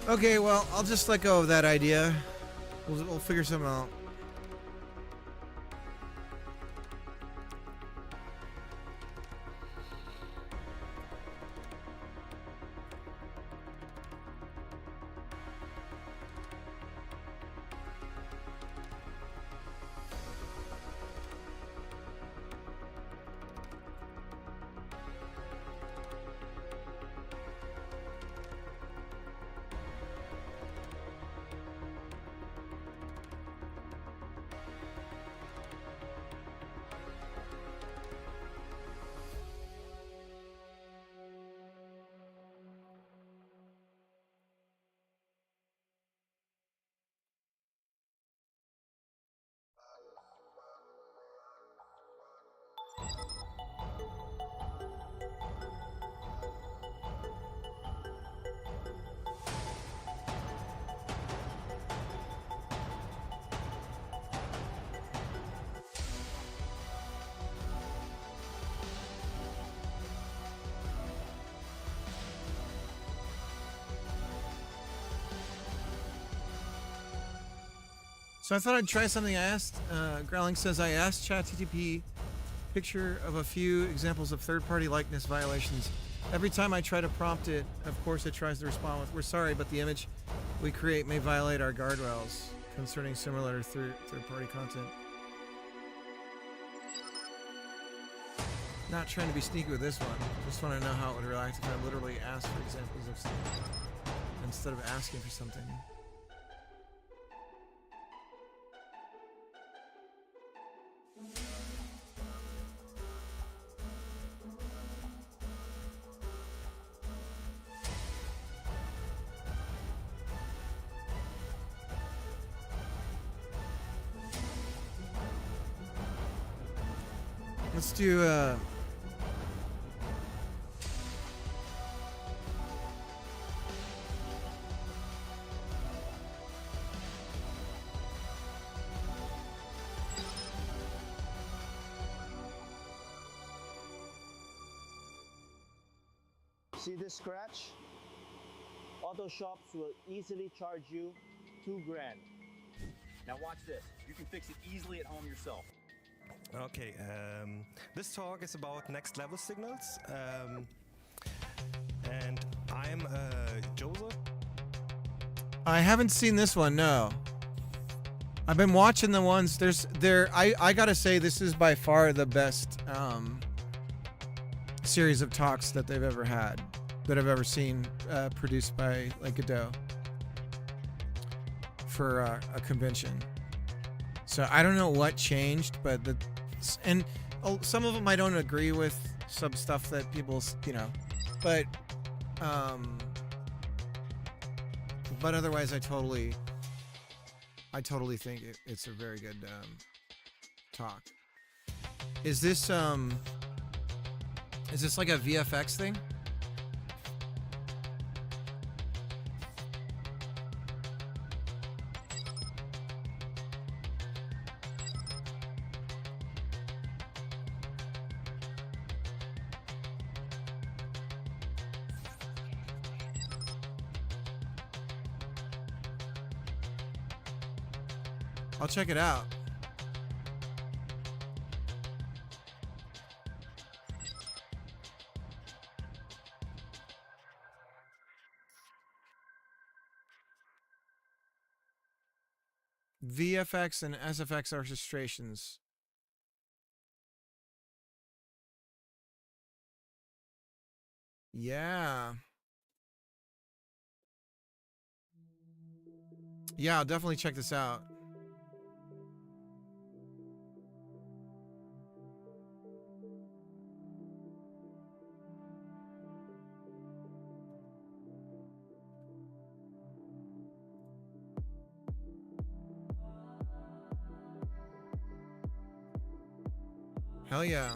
Okay, well, I'll just let go of that idea. We'll figure something out. So I thought I'd try something. I asked, Growling says, I asked ChatGPT picture of a few examples of third-party likeness violations. Every time I try to prompt it, of course it tries to respond with, we're sorry, but the image we create may violate our guardrails concerning similar third-party content. Not trying to be sneaky with this one. Just want to know how it would react if I literally asked for examples of something instead of asking for something. Let's do See this scratch? Auto shops will easily charge you $2 grand. Now watch this. You can fix it easily at home yourself. Okay, this talk is about next level signals, and I'm Joseph. I haven't seen this one, no. I've been watching the ones. I gotta say, this is by far the best series of talks that they've ever had, that I've ever seen produced by like Godot for a convention. So I don't know what changed, but some of them I don't agree with, some stuff that people, but otherwise I totally think it's a very good talk. Is this like a VFX thing? I'll check it out. VFX and SFX orchestrations. Yeah. Yeah, I'll definitely check this out. Hell yeah.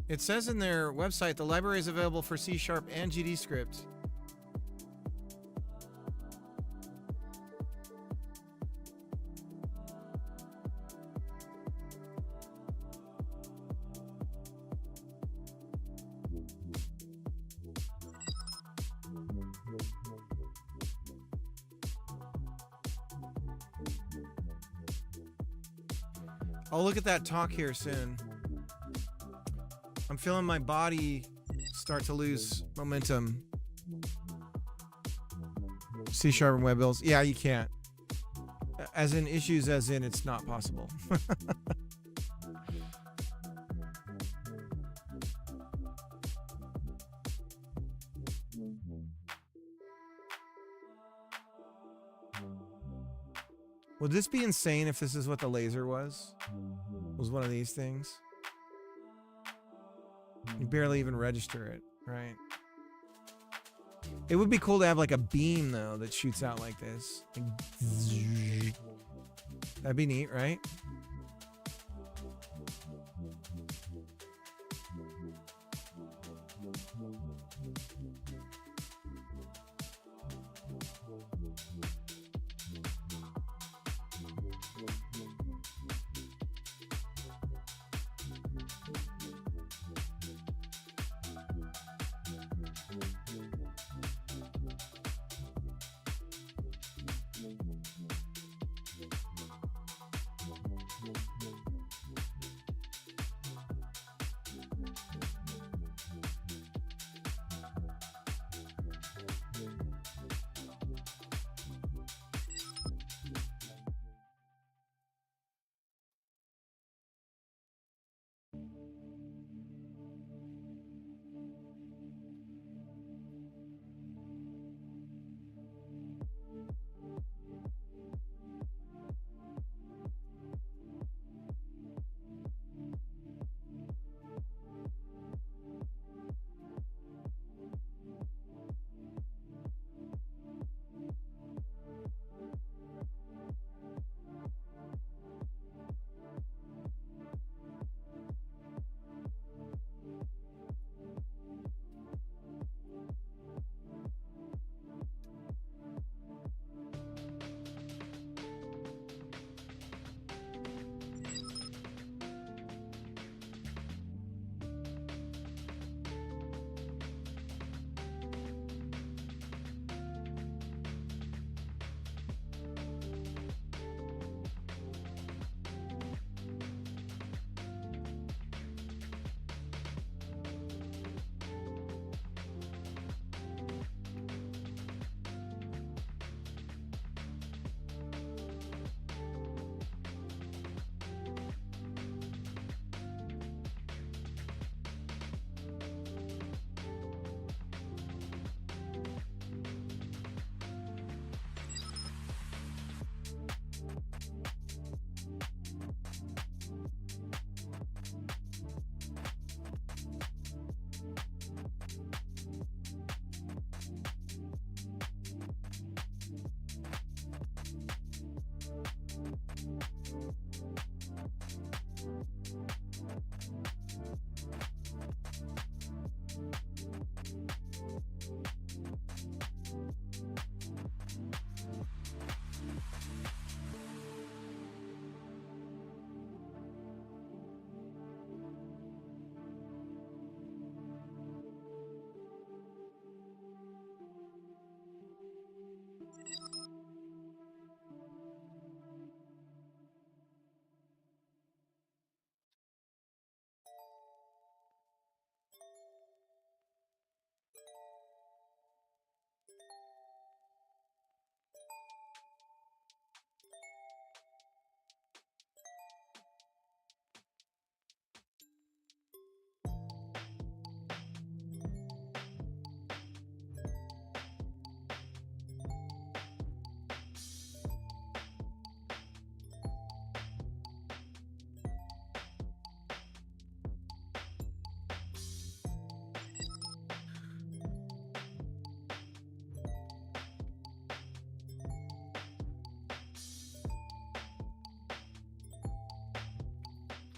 It says in their website the library is available for C# and GDScript. I'll look at that talk here soon. I'm feeling my body start to lose momentum. C# and web builds. Yeah, you can't. As in issues, as in it's not possible. Would this be insane if this is what the laser was? Was one of these things? You barely even register it, right? It would be cool to have like a beam though that shoots out like this. That'd be neat, right?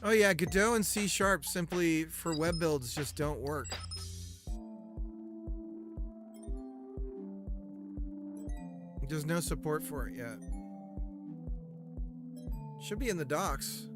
Oh yeah, Godot and C# simply for web builds just don't work. There's no support for it yet. Should be in the docs.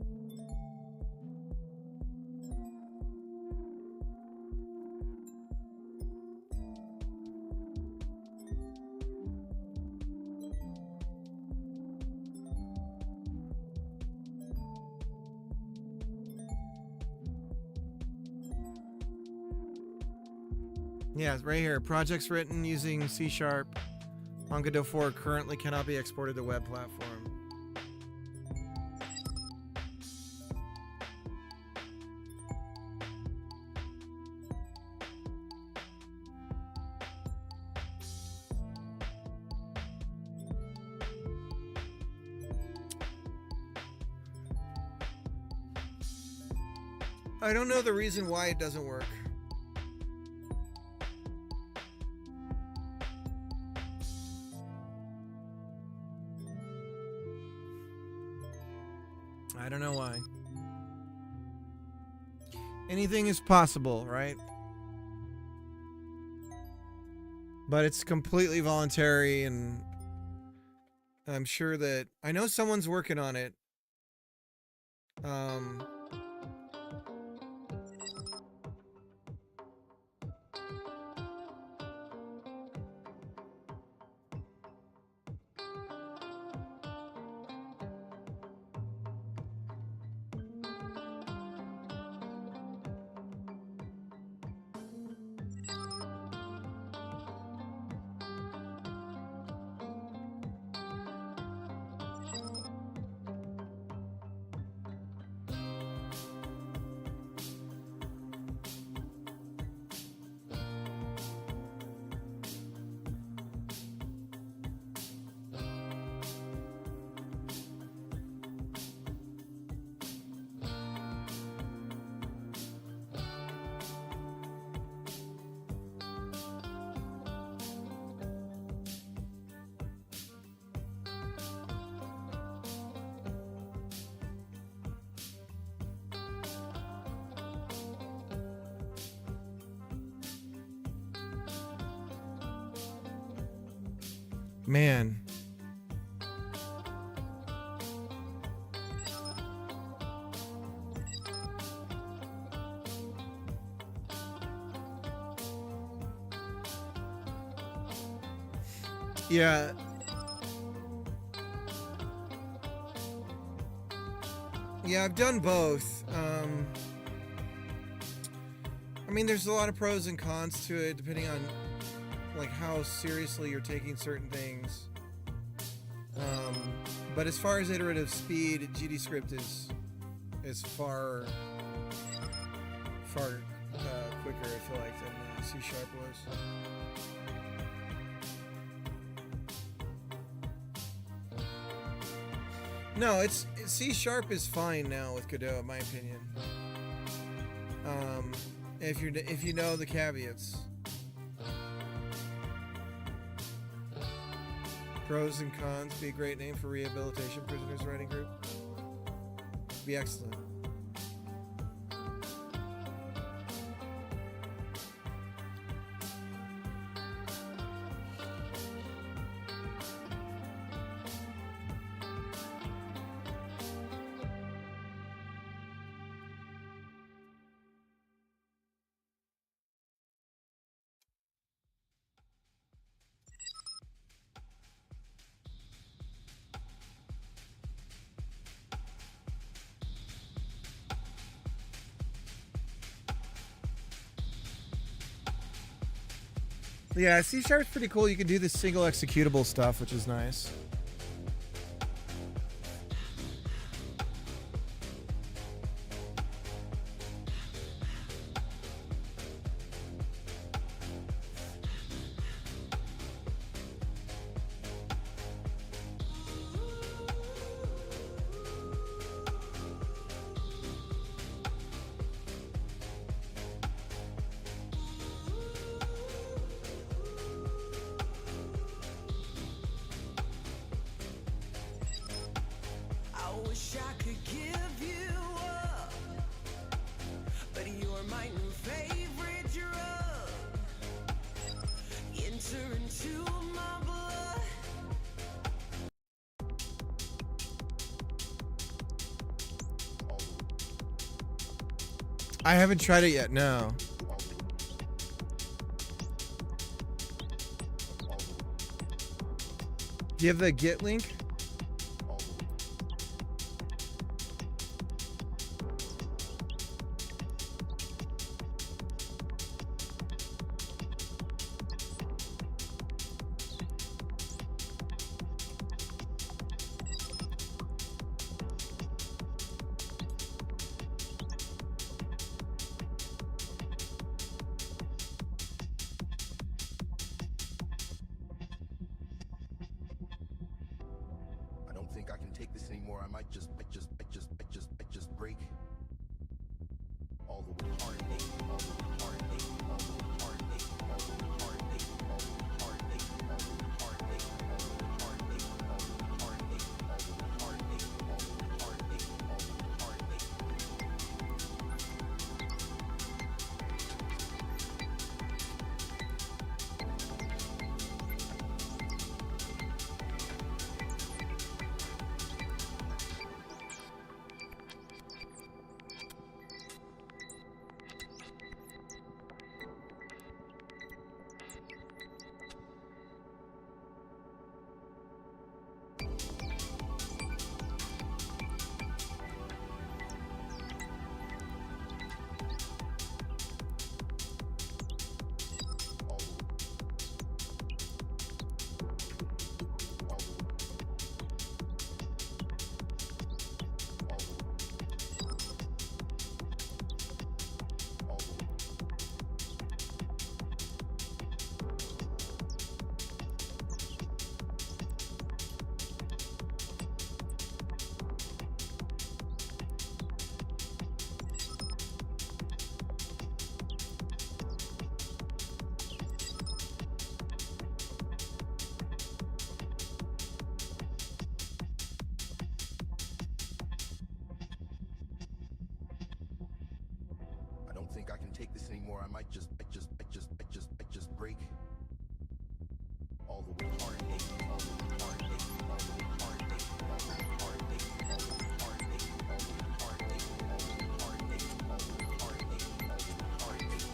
Yeah, right here. Projects written using C# on Godot 4 currently cannot be exported to web platform. I don't know the reason why it doesn't work. I don't know why. Anything is possible, right? But it's completely voluntary, and I'm sure that I know someone's working on it. Man. Yeah. Yeah, I've done both. I mean, there's a lot of pros and cons to it, depending on like how seriously you're taking certain things. But as far as iterative speed, GDScript is far quicker, I feel like, than C# was. No, C# is fine now with Godot, in my opinion. If you know the caveats. Pros and cons, be a great name for rehabilitation prisoners writing group. Be excellent. Yeah, C# is pretty cool. You can do this single executable stuff, which is nice. I haven't tried it yet. No. Do you have the Git link? I don't think I can take this anymore. I might just break. All the heartache, all the heartache, all the heartache, all the heartache, all the heartache, all the heartache, all the heartache, all the heartache, all the heartache, all the heartache, all the heartache. I don't think I can take this anymore. I might just break. All the heartache, all the heartache, all the heartache, all the heartache, all the heartache, all the heartache, all the heartache, all the heartache, all the heartache, all the heartache, all the heartache.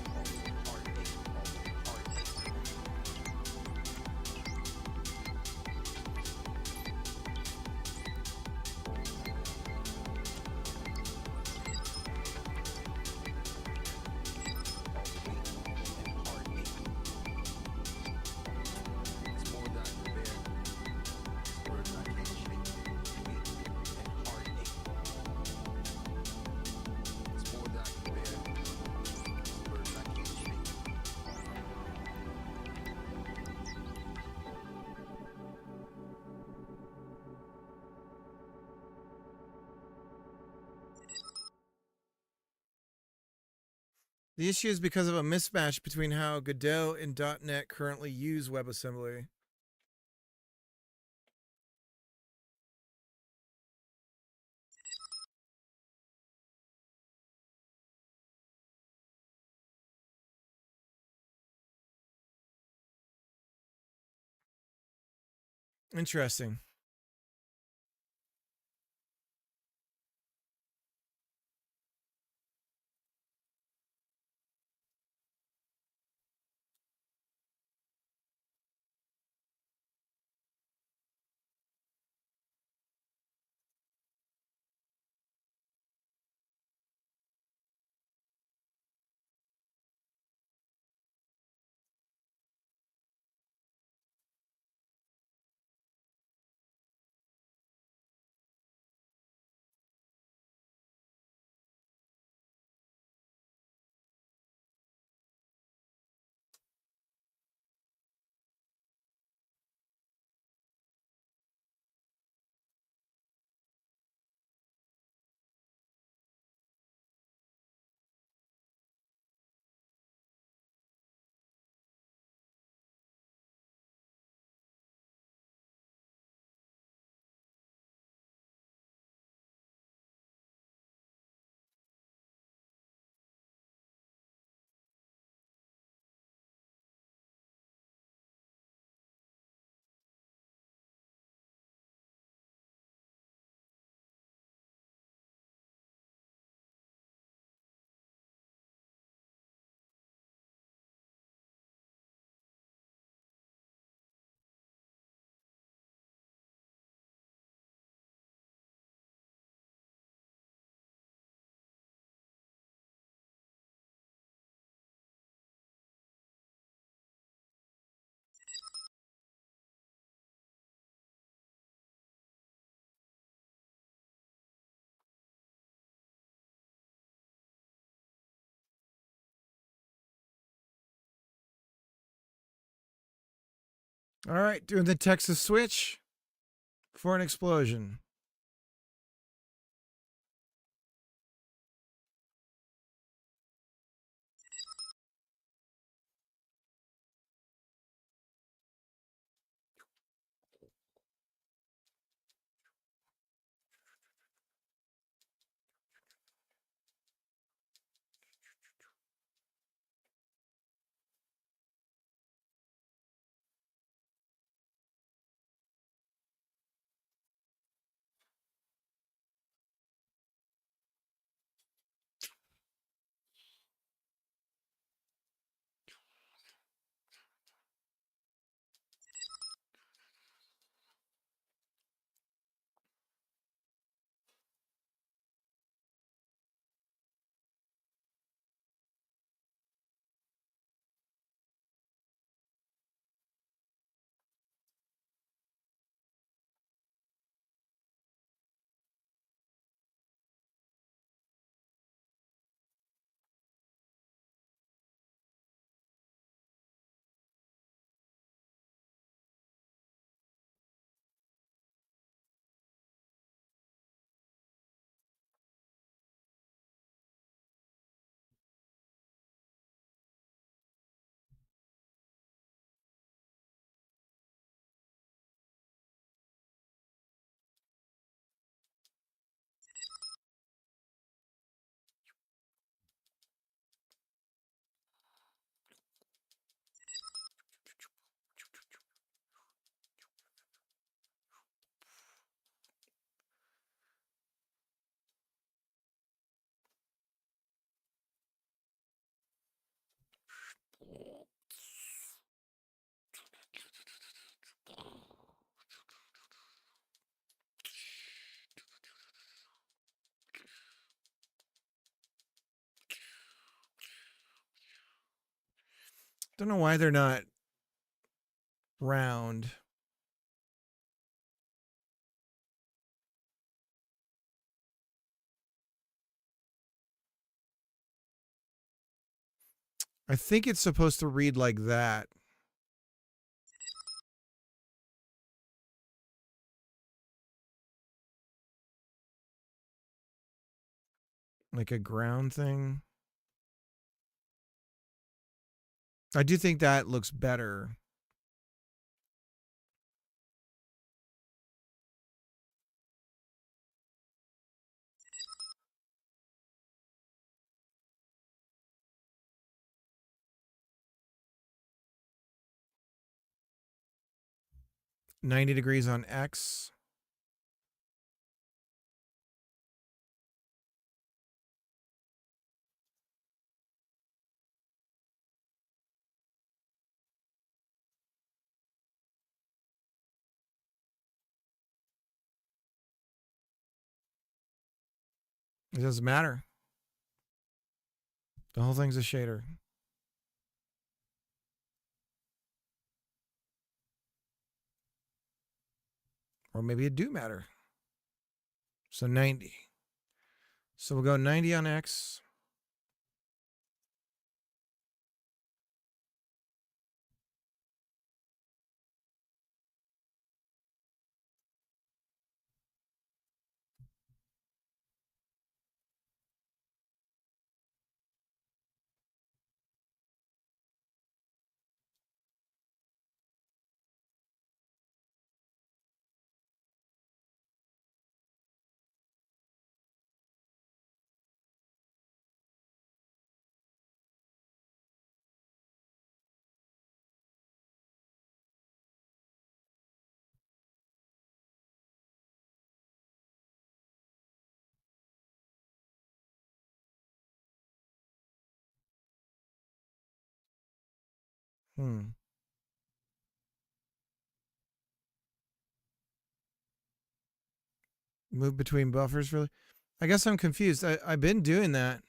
The issue is because of a mismatch between how Godot and .NET currently use WebAssembly. Interesting. All right, doing the Texas switch for an explosion. Don't know why they're not round. I think it's supposed to read like that. Like a ground thing. I do think that looks better. $90 on X. It doesn't matter. The whole thing's a shader. Or maybe it do matter. So 90. So we'll go 90 on X. Move between buffers really. I guess I'm confused. I've been doing that.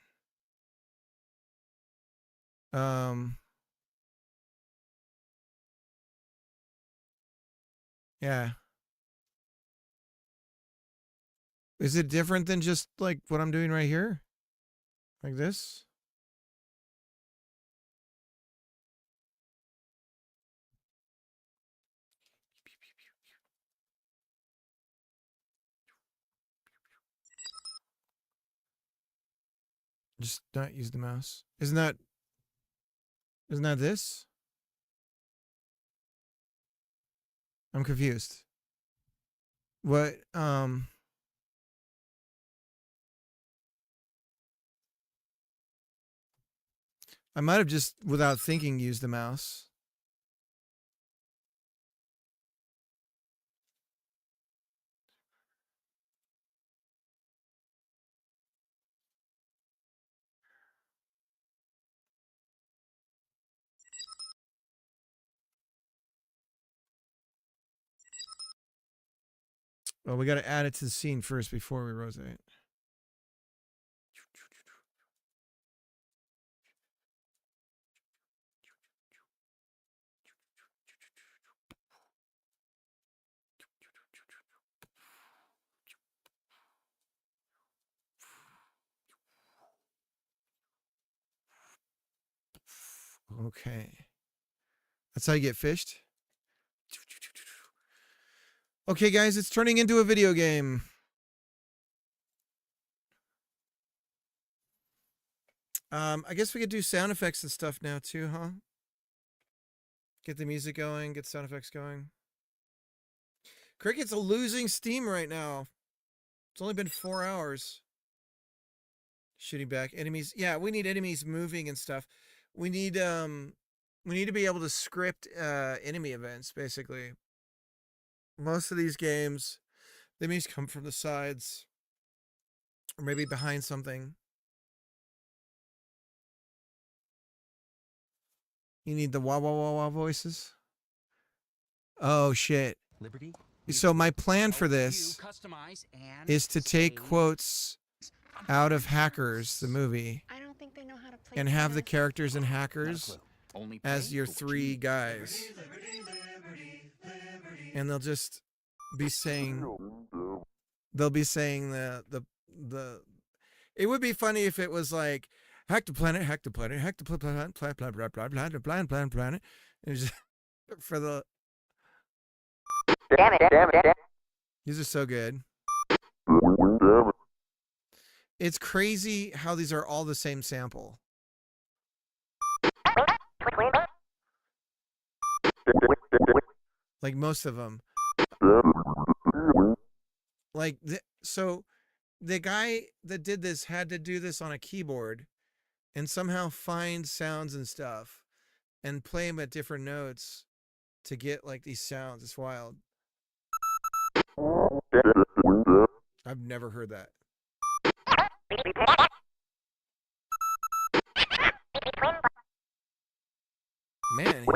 Yeah. Is it different than just like what I'm doing right here? Like this? Just not use the mouse. Isn't that this? I'm confused. What I might have just without thinking used the mouse. Well, we got to add it to the scene first before we rotate. Okay. That's how you get fished. Okay, guys, it's turning into a video game. I guess we could do sound effects and stuff now too, huh? Get the music going, get sound effects going. Cricket's losing steam right now. It's only been 4 hours. Shooting back enemies. Yeah, we need enemies moving and stuff. We need to be able to script enemy events, basically. Most of these games, the enemies come from the sides. Or maybe behind something. You need the wah wah wah wah voices. Oh shit. Liberty. So my plan for this is to take quotes out of Hackers, the movie, I don't think they know how to play and have the piano. characters in Hackers Only as pay your for what 3 you need. guys. And they'll just be saying the it would be funny if it was like hack the planet, hack the planet, hack the planet, planet, blah blah blah blah blah blah planet. It was just for the these are so good. It's crazy how these are all the same sample. Like most of them. Like so the guy that did this had to do this on a keyboard and somehow find sounds and stuff and play them at different notes to get like these sounds. It's wild. I've never heard that. Man.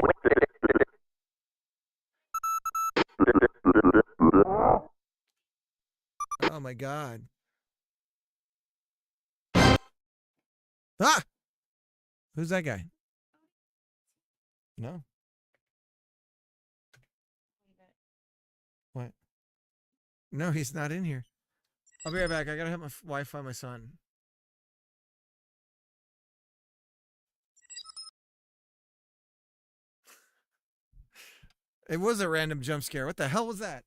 Oh my god. Ah! Who's that guy? No. What? No, he's not in here. I'll be right back. I gotta help my wife find my son. It was a random jump scare. What the hell was that?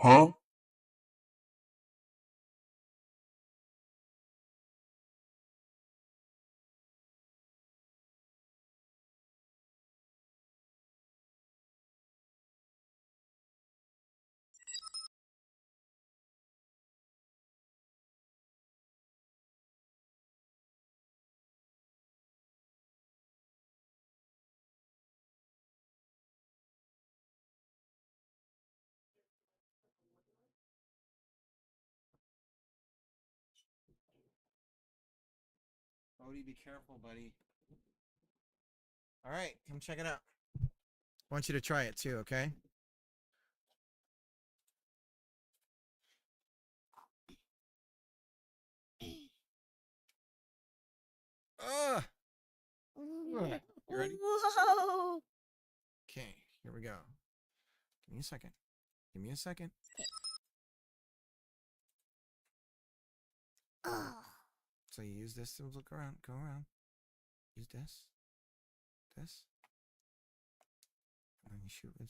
Huh? Odie, be careful, buddy. All right, come check it out. I want you to try it too, okay? Ugh. You ready? Whoa! Okay, here we go. Give me a second. Give me a second. Oh. So you use this to look around, go around. Use this. This. And then you shoot with.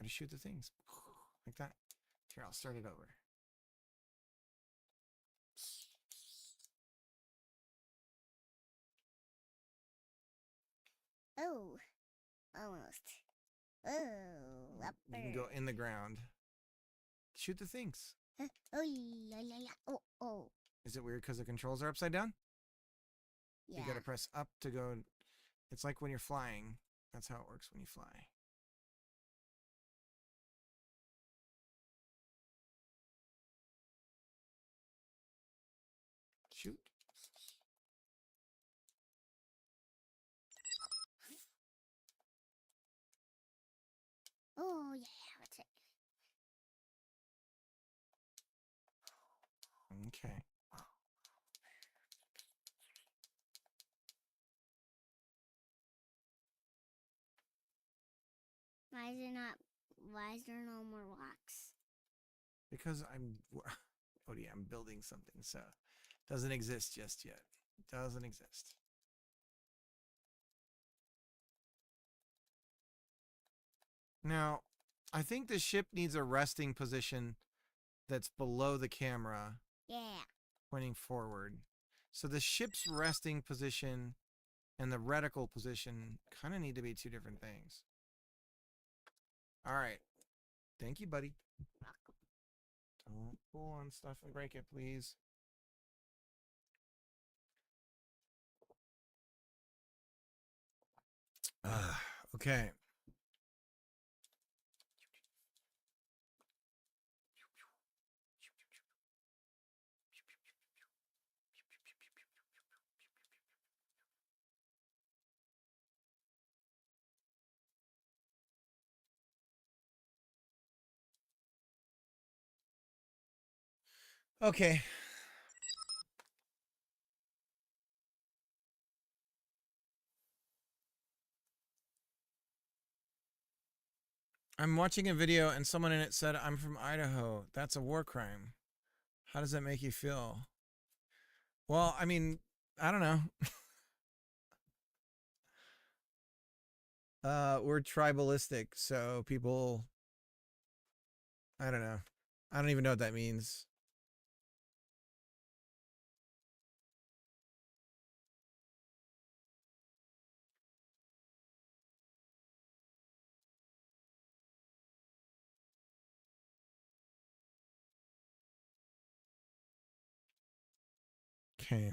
Gotta shoot the things. Like that. Here, I'll start it over. Oh. Almost. Oh. Upper. You can go in the ground. Shoot the things. Oh, yeah, yeah, yeah. Oh, oh. Is it weird because the controls are upside down? Yeah. You gotta press up to go. It's like when you're flying. That's how it works when you fly. Shoot. Oh, yeah. What's it? Okay. Why is there no more rocks? Because Odie, I'm building something, so it doesn't exist just yet. It doesn't exist. Now, I think the ship needs a resting position that's below the camera, Yeah. pointing forward. So the ship's resting position and the reticle position kind of need to be two different things. All right. Thank you, buddy. Don't pull on stuff and break it, please. Okay. Okay. I'm watching a video and someone in it said, I'm from Idaho. That's a war crime. How does that make you feel? Well, I mean, I don't know. We're tribalistic, so people, I don't know. I don't even know what that means. Okay.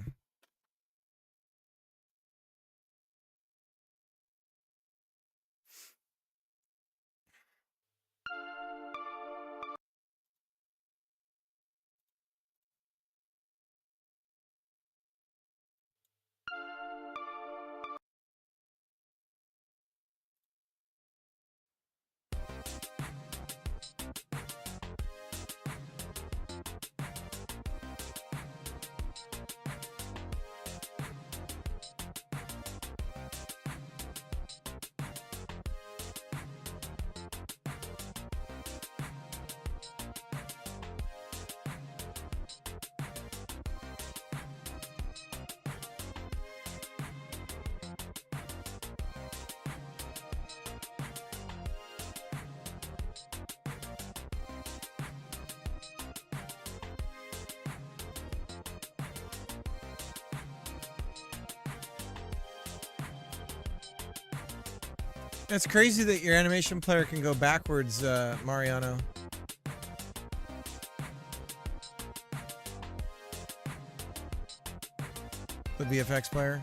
It's crazy that your animation player can go backwards, Mariano. The VFX player.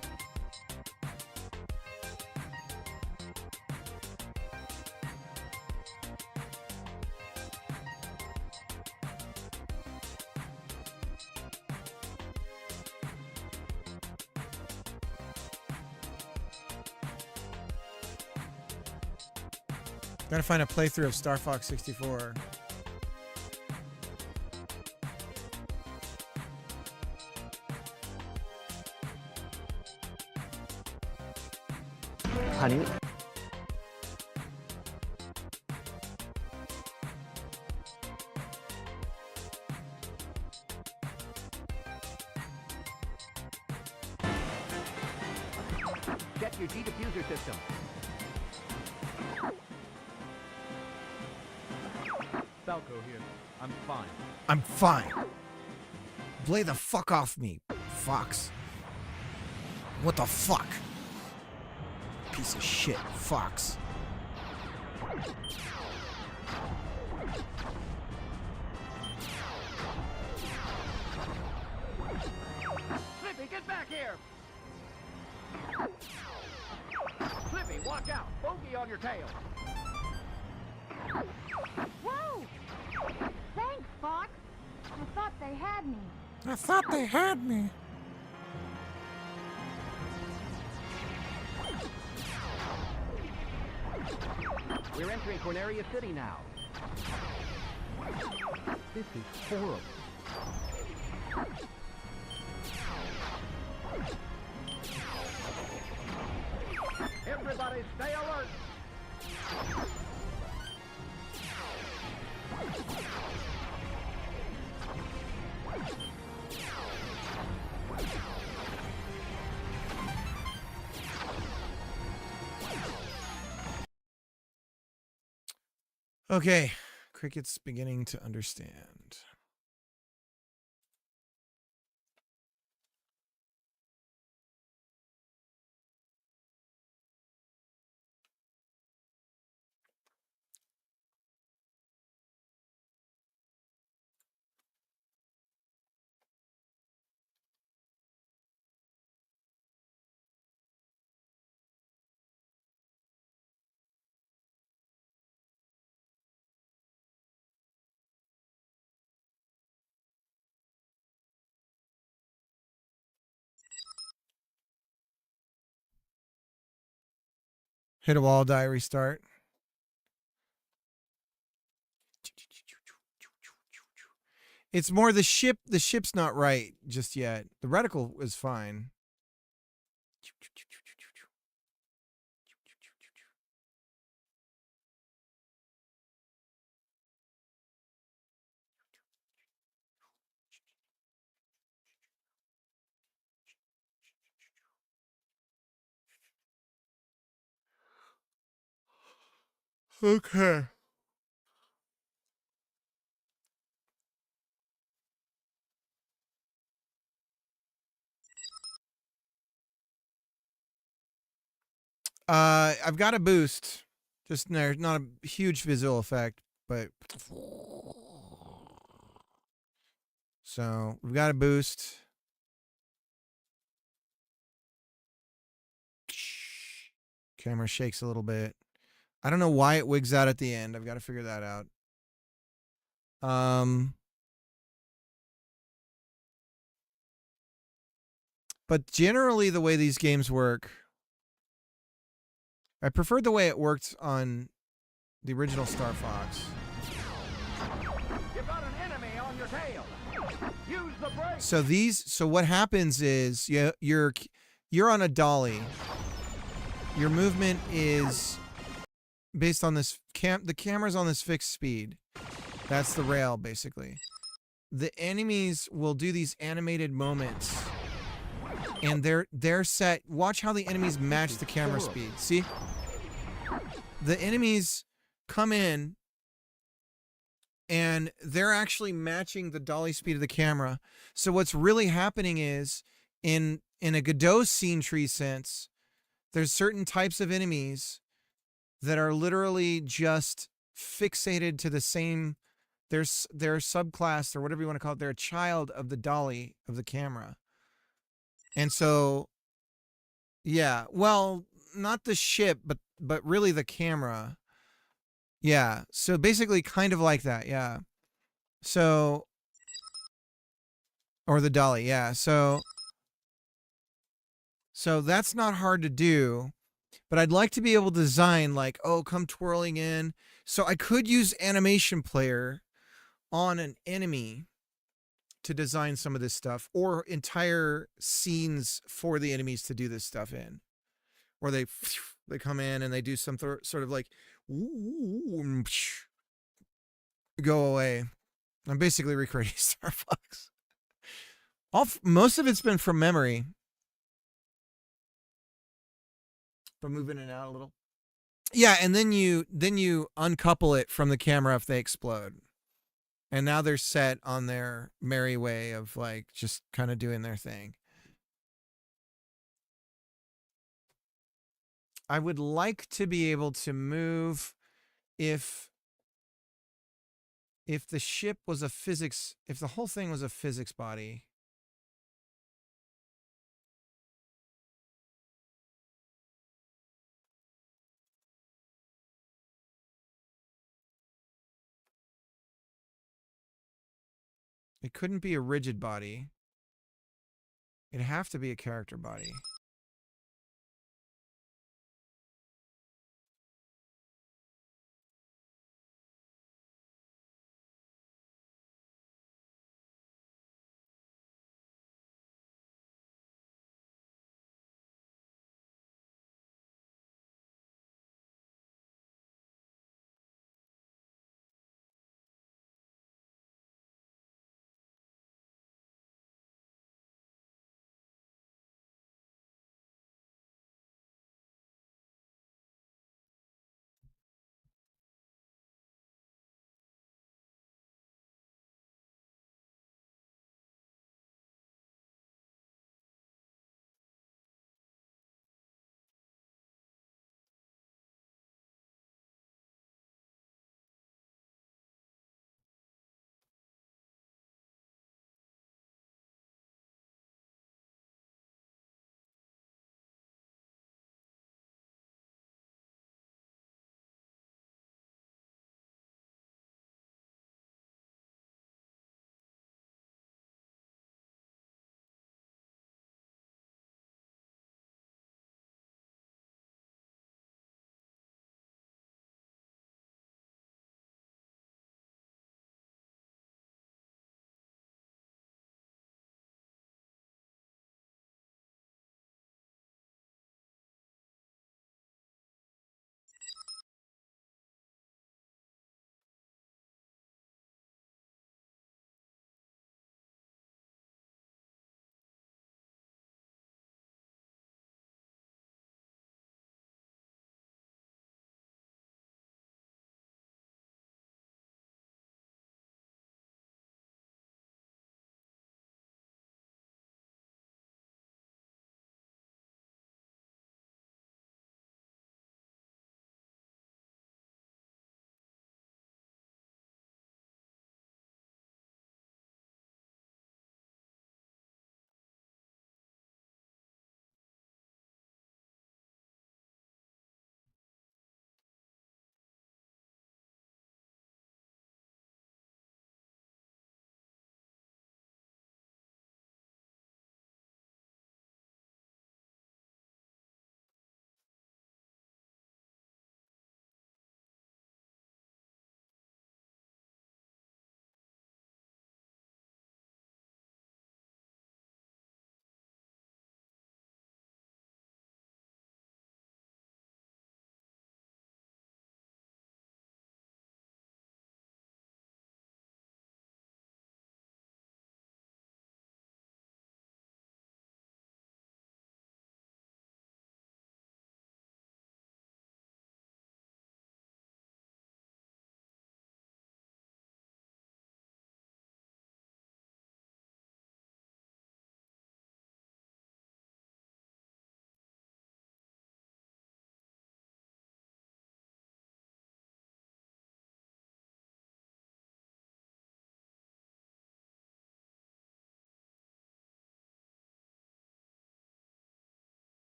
Gotta find a playthrough of Star Fox 64. Honey. Check your G-diffuser system. Falco here. I'm fine. I'm fine. Lay the fuck off me, Fox. What the fuck? Piece of shit, Fox. Slippy, get back here! Slippy, watch out! Bogey on your tail! Whoa! Thanks, Fox. I thought they had me. I thought they had me. We're entering Corneria City now. This is horrible. Everybody stay alert! Okay, Cricket's beginning to understand. Hit a wall, die, restart. It's more the ship. The ship's not right just yet. The reticle is fine. Okay. I've got a boost. Just there's not a huge visual effect, but so we've got a boost. Camera shakes a little bit. I don't know why it wigs out at the end. I've got to figure that out. But generally the way these games work, I preferred the way it worked on the original Star Fox. You've got an enemy on your tail! Use the brake! So what happens is you're on a dolly. Your movement is based on this the camera's on this fixed speed. That's the rail basically. The enemies will do these animated moments. And they're set. Watch how the enemies match the camera speed. See? The enemies come in and they're actually matching the dolly speed of the camera. So what's really happening is in a Godot scene tree sense, there's certain types of enemies that are literally just fixated to the same, their subclass or whatever you want to call it. They're a child of the dolly of the camera. And so, yeah, well, not the ship, but really the camera. Yeah. So basically kind of like that. Yeah. So, or the dolly. Yeah. So that's not hard to do, but I'd like to be able to design like, oh, come twirling in. So I could use animation player on an enemy to design some of this stuff, or entire scenes for the enemies to do this stuff in, where they come in and they do some sort of like go away. I'm basically recreating Star Fox. Most of it's been from memory, but moving it out a little. Yeah, and then you uncouple it from the camera if they explode. And now they're set on their merry way of like just kind of doing their thing. I would like to be able to move if the ship was a physics, if the whole thing was a physics body. It couldn't be a rigid body. It'd have to be a character body.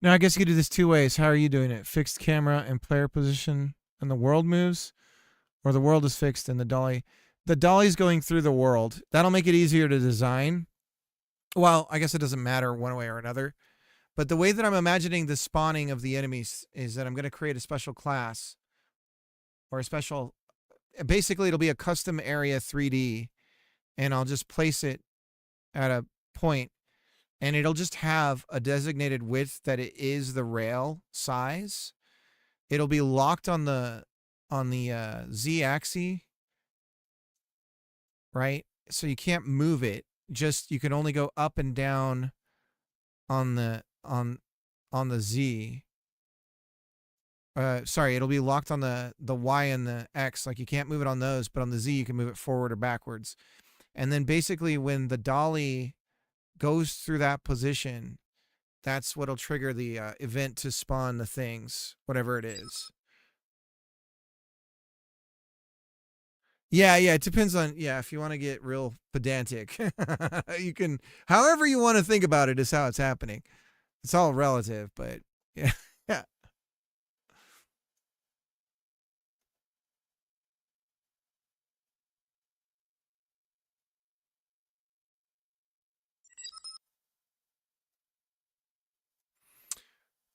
Now, I guess you could do this two ways. How are you doing it? Fixed camera and player position and the world moves? Or the world is fixed and the dolly... The dolly's going through the world. That'll make it easier to design. Well, I guess it doesn't matter one way or another. But the way that I'm imagining the spawning of the enemies is that I'm going to create a special class or a special... Basically, it'll be a custom area 3D, and I'll just place it at a point, and it'll just have a designated width that it is the rail size. It'll be locked on the z-axis, right? So you can't move it. Just you can only go up and down on the z. Sorry, it'll be locked on the Y and the X. Like you can't move it on those, but on the Z you can move it forward or backwards. And then basically when the dolly goes through that position, that's what'll trigger the event to spawn the things, whatever it is. Yeah, it depends on, if you want to get real pedantic, you can, however you want to think about it is how it's happening. It's all relative, but yeah.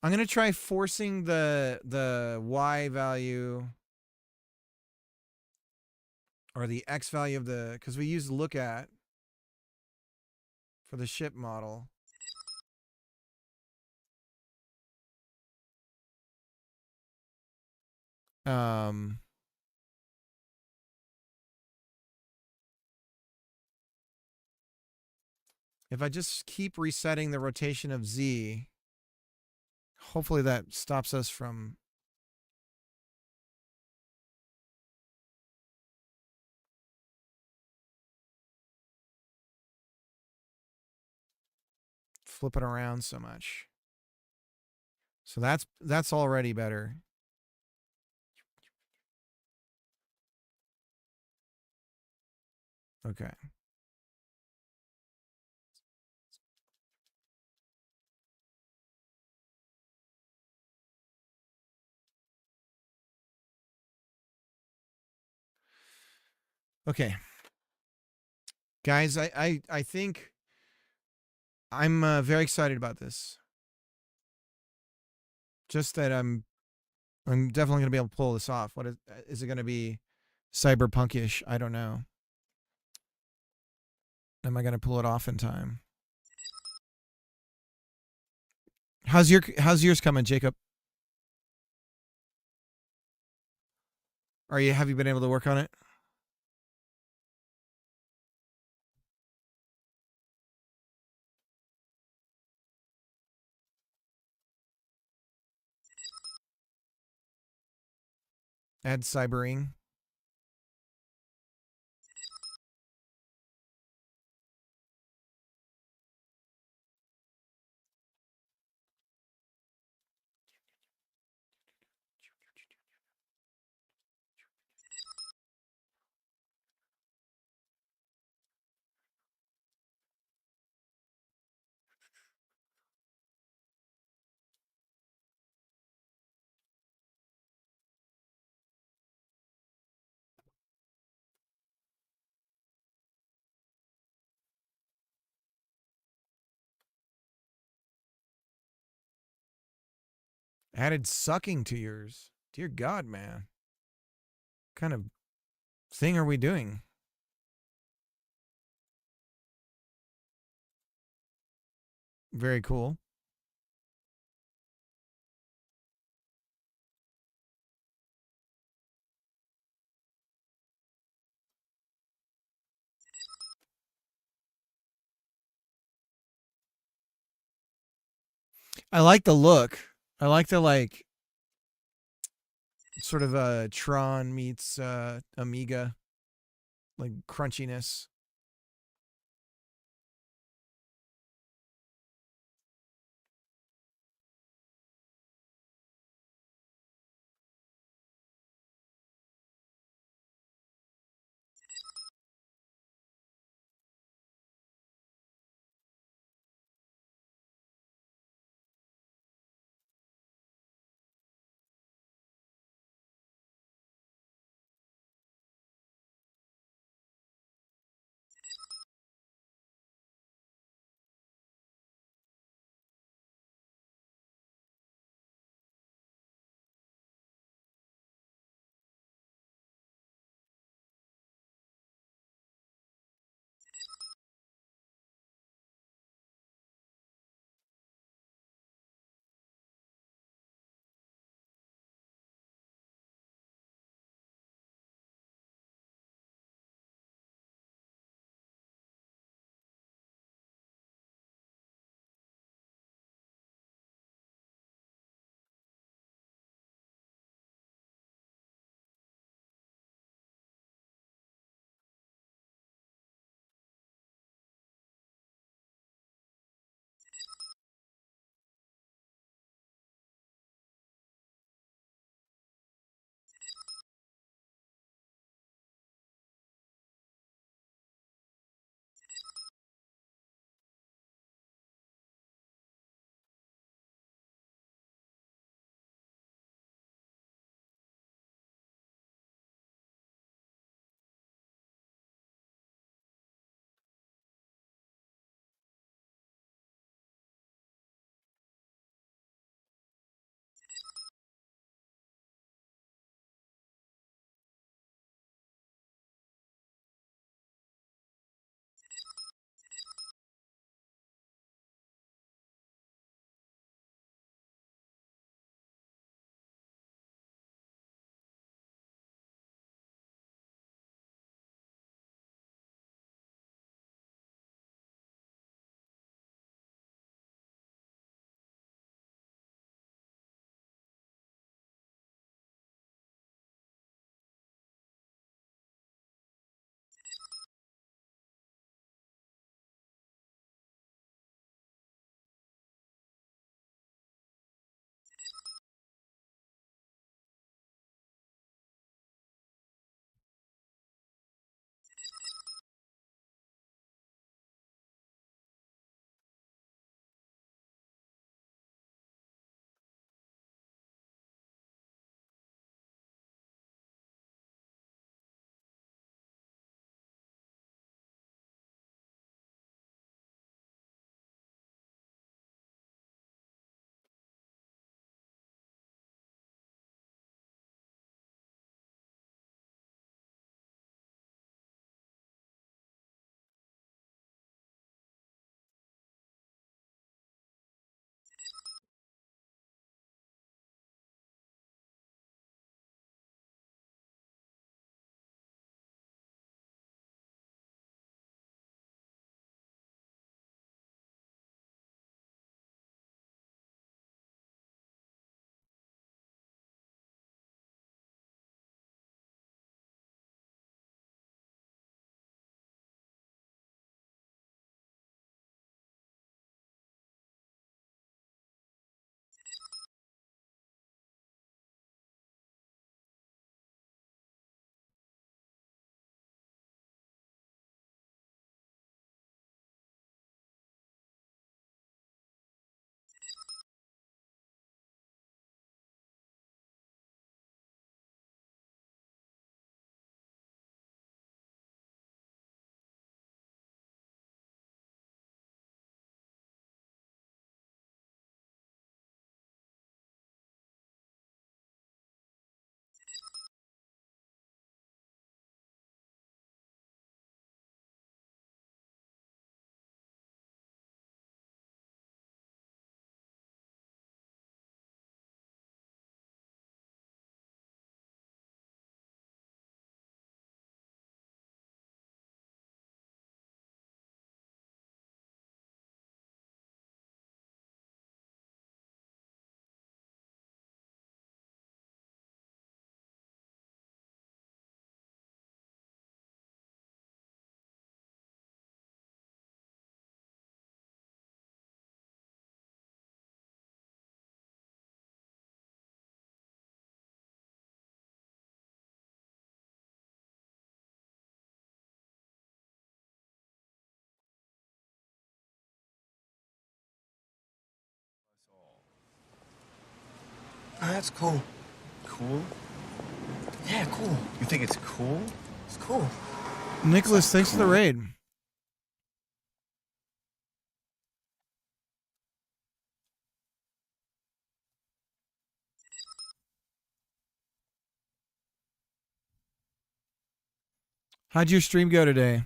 I'm going to try forcing the Y value or the X value of the, because we use look at for the ship model. If I just keep resetting the rotation of Z, hopefully that stops us from flipping around so much. So that's already better. Okay. Okay. Guys, I think I'm very excited about this. Just that I'm definitely going to be able to pull this off. What is it going to be cyberpunkish? I don't know. Am I going to pull it off in time? How's yours coming, Jacob? Have you been able to work on it? Add cybering. Added sucking to yours. Dear God, man. What kind of thing are we doing? Very cool. I like the look. I like the sort of Tron meets Amiga, like crunchiness. that's cool. Cool? Yeah, cool. You think it's cool? It's cool. Nicholas, thanks for the raid. How'd your stream go today?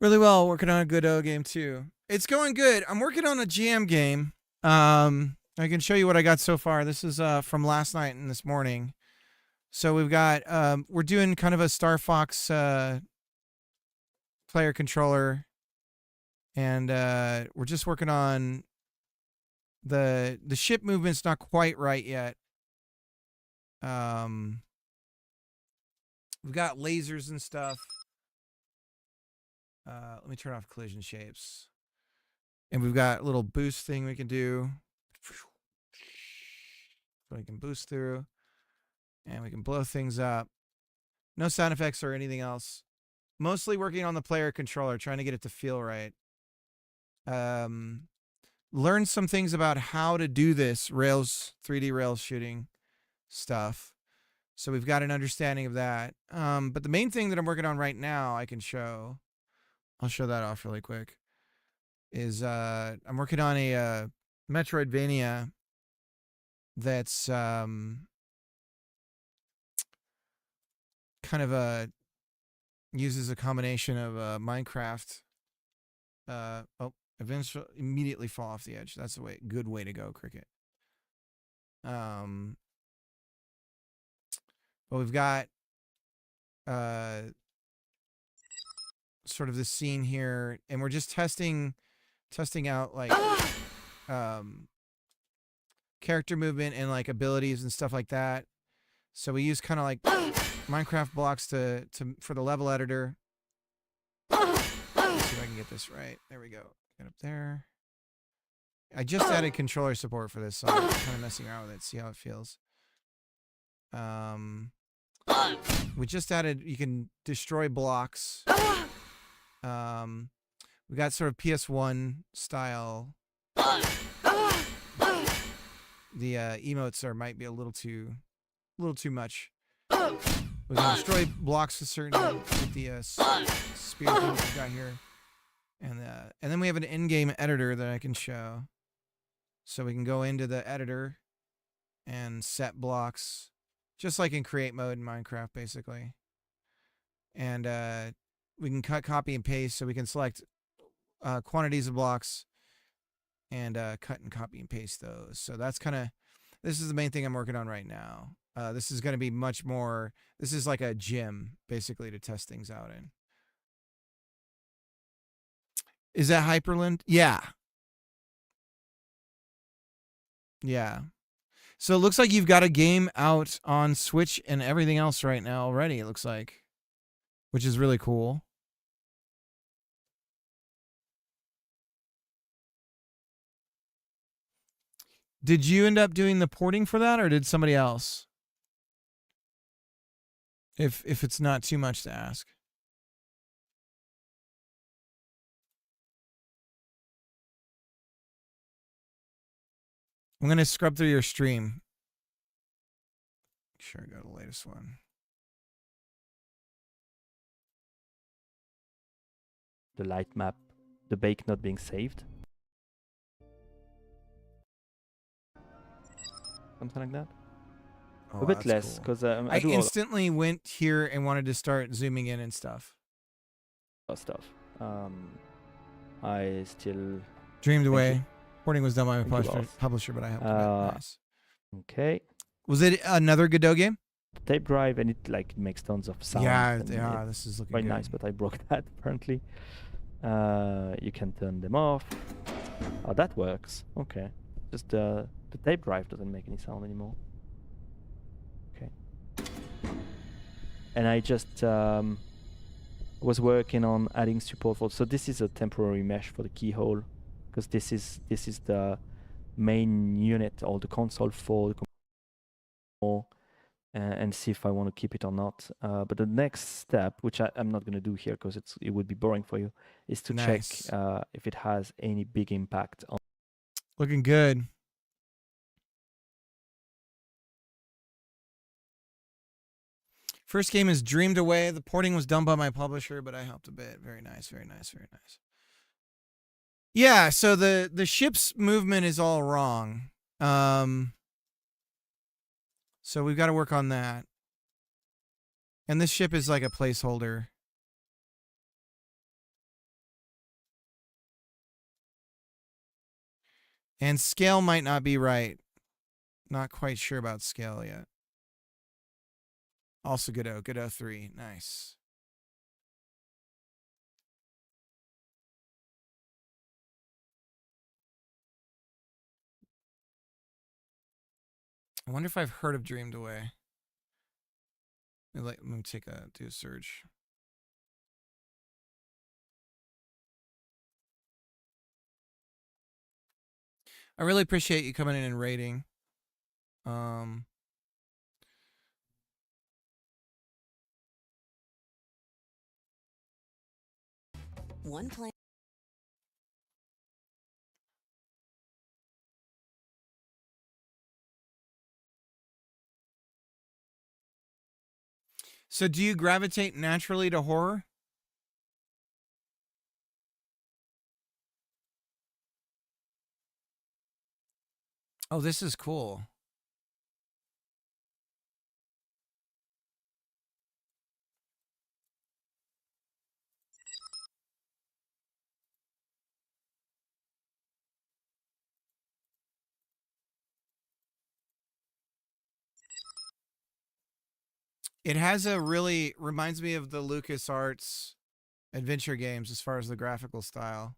Really well. Working on a good O game too. It's going good. I'm working on a jam game. I can show you what I got so far. This is from last night and this morning. So we've got we're doing kind of a Star Fox player controller, and we're just working on the ship movement's not quite right yet. We've got lasers and stuff. Let me turn off collision shapes. And we've got a little boost thing we can do. So we can boost through. And we can blow things up. No sound effects or anything else. Mostly working on the player controller, trying to get it to feel right. Learn some things about how to do this 3D rails shooting stuff. So we've got an understanding of that. But the main thing that I'm working on right now, I can show. I'll show that off really quick. Is I'm working on a Metroidvania that's kind of uses a combination of Minecraft. Eventually immediately fall off the edge. That's a good way to go, Cricket. But we've got sort of this scene here, and we're just testing out like character movement and like abilities and stuff like that. So we use kind of like Minecraft blocks for the level editor. Let's see if I can get this right. There we go. Get up there. I just added controller support for this, so I'm kind of messing around with it. See how it feels. We just added. You can destroy blocks. We got sort of PS1 style. The emotes might be a little too much. We can destroy blocks with the spear thing that we got here, and then we have an in-game editor that I can show. So we can go into the editor and set blocks, just like in create mode in Minecraft, basically. And we can cut, copy, and paste, so we can select quantities of blocks and cut and copy and paste those. So that's this is the main thing I'm working on right now. This is going to be much more, this is like a gym, basically, to test things out in. Is that Hyperland? Yeah. Yeah. So it looks like you've got a game out on Switch and everything else right now already, it looks like. Which is really cool. Did you end up doing the porting for that, or did somebody else? If it's not too much to ask. I'm going to scrub through your stream. Make sure I go to the latest one. The light map, the bake not being saved. Something like that. Oh, a bit less, because I instantly went here and wanted to start zooming in and stuff. Stuff. I still dreamed away. Porting was done by my publisher, but I helped him out. Nice. Okay. Was it another Godot game? Tape drive, and it like makes tons of sound. Yeah, this is looking quite good. Nice, but I broke that apparently. You can turn them off. Oh, that works. Okay. Just the tape drive doesn't make any sound anymore. Okay. And I just I was working on adding support for. So this is a temporary mesh for the keyhole, because this is the main unit or the console for the computer, and see if I want to keep it or not. But the next step, which I'm not going to do here because it would be boring for you, is to check if it has any big impact on. Looking good. First game is Dreamed Away. The porting was done by my publisher, but I helped a bit. Very nice, very nice, very nice. Yeah, so the ship's movement is all wrong. So we've got to work on that. And this ship is like a placeholder. And scale might not be right. Not quite sure about scale yet. Also Godot. Godot 3. Nice. I wonder if I've heard of Dreamed Away. Let me do a search. I really appreciate you coming in and rating. One plan. So do you gravitate naturally to horror? Oh, this is cool. It has a really, reminds me of the LucasArts adventure games as far as the graphical style.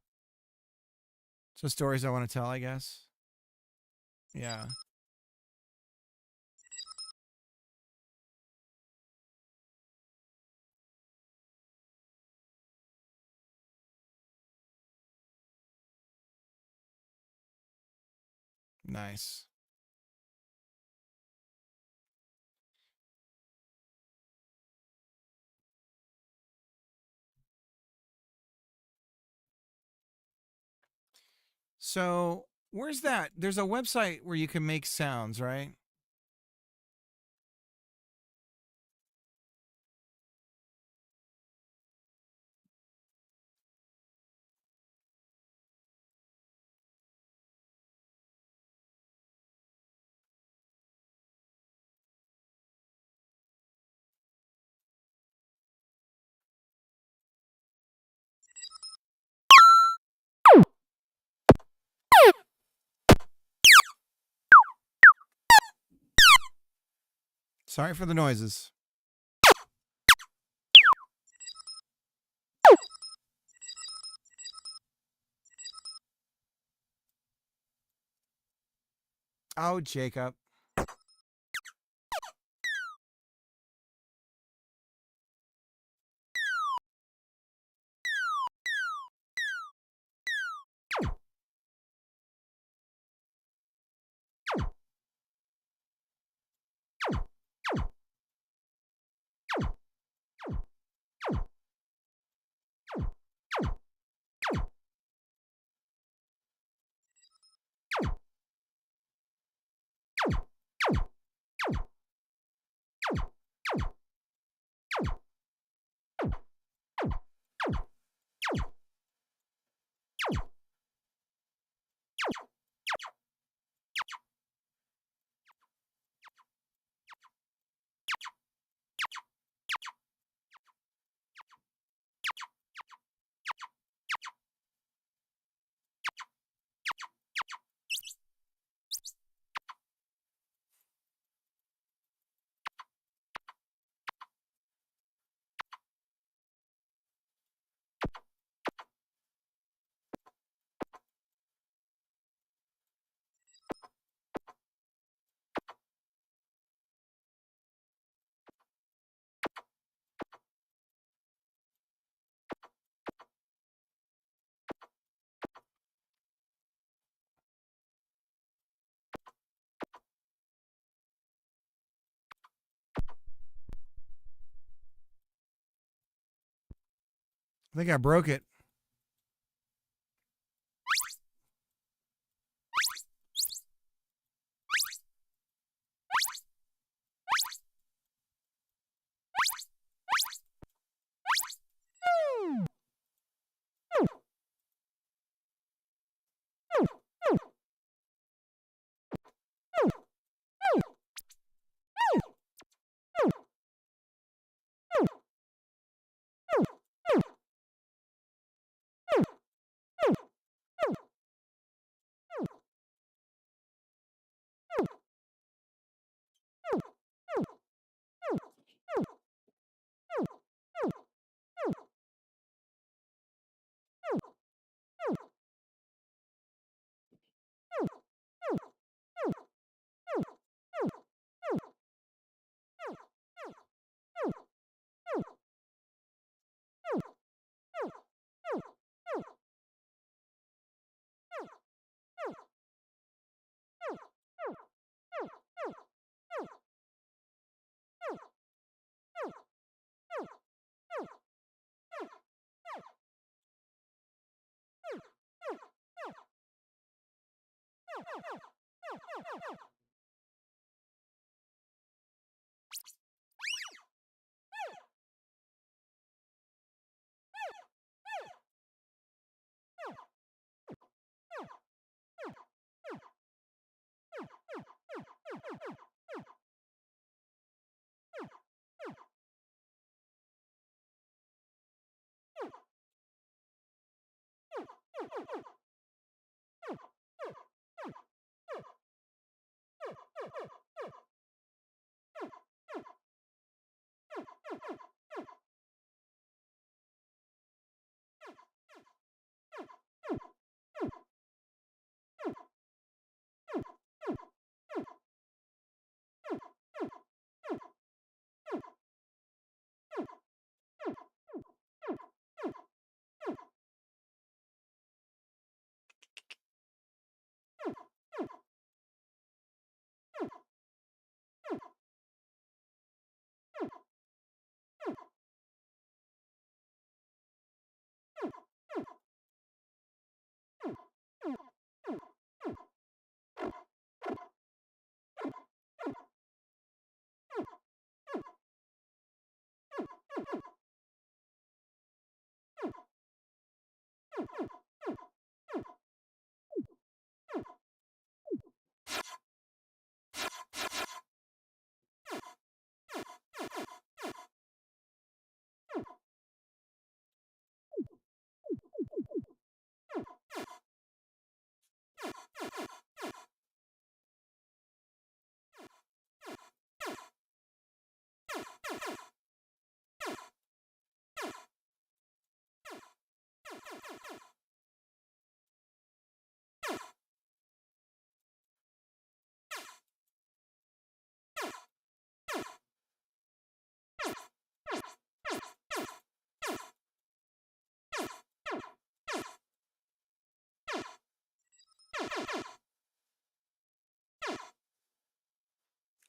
So stories I want to tell, I guess. Yeah. Nice. So where's that? There's a website where you can make sounds, right? Sorry for the noises. Oh, Jacob. I think I broke it.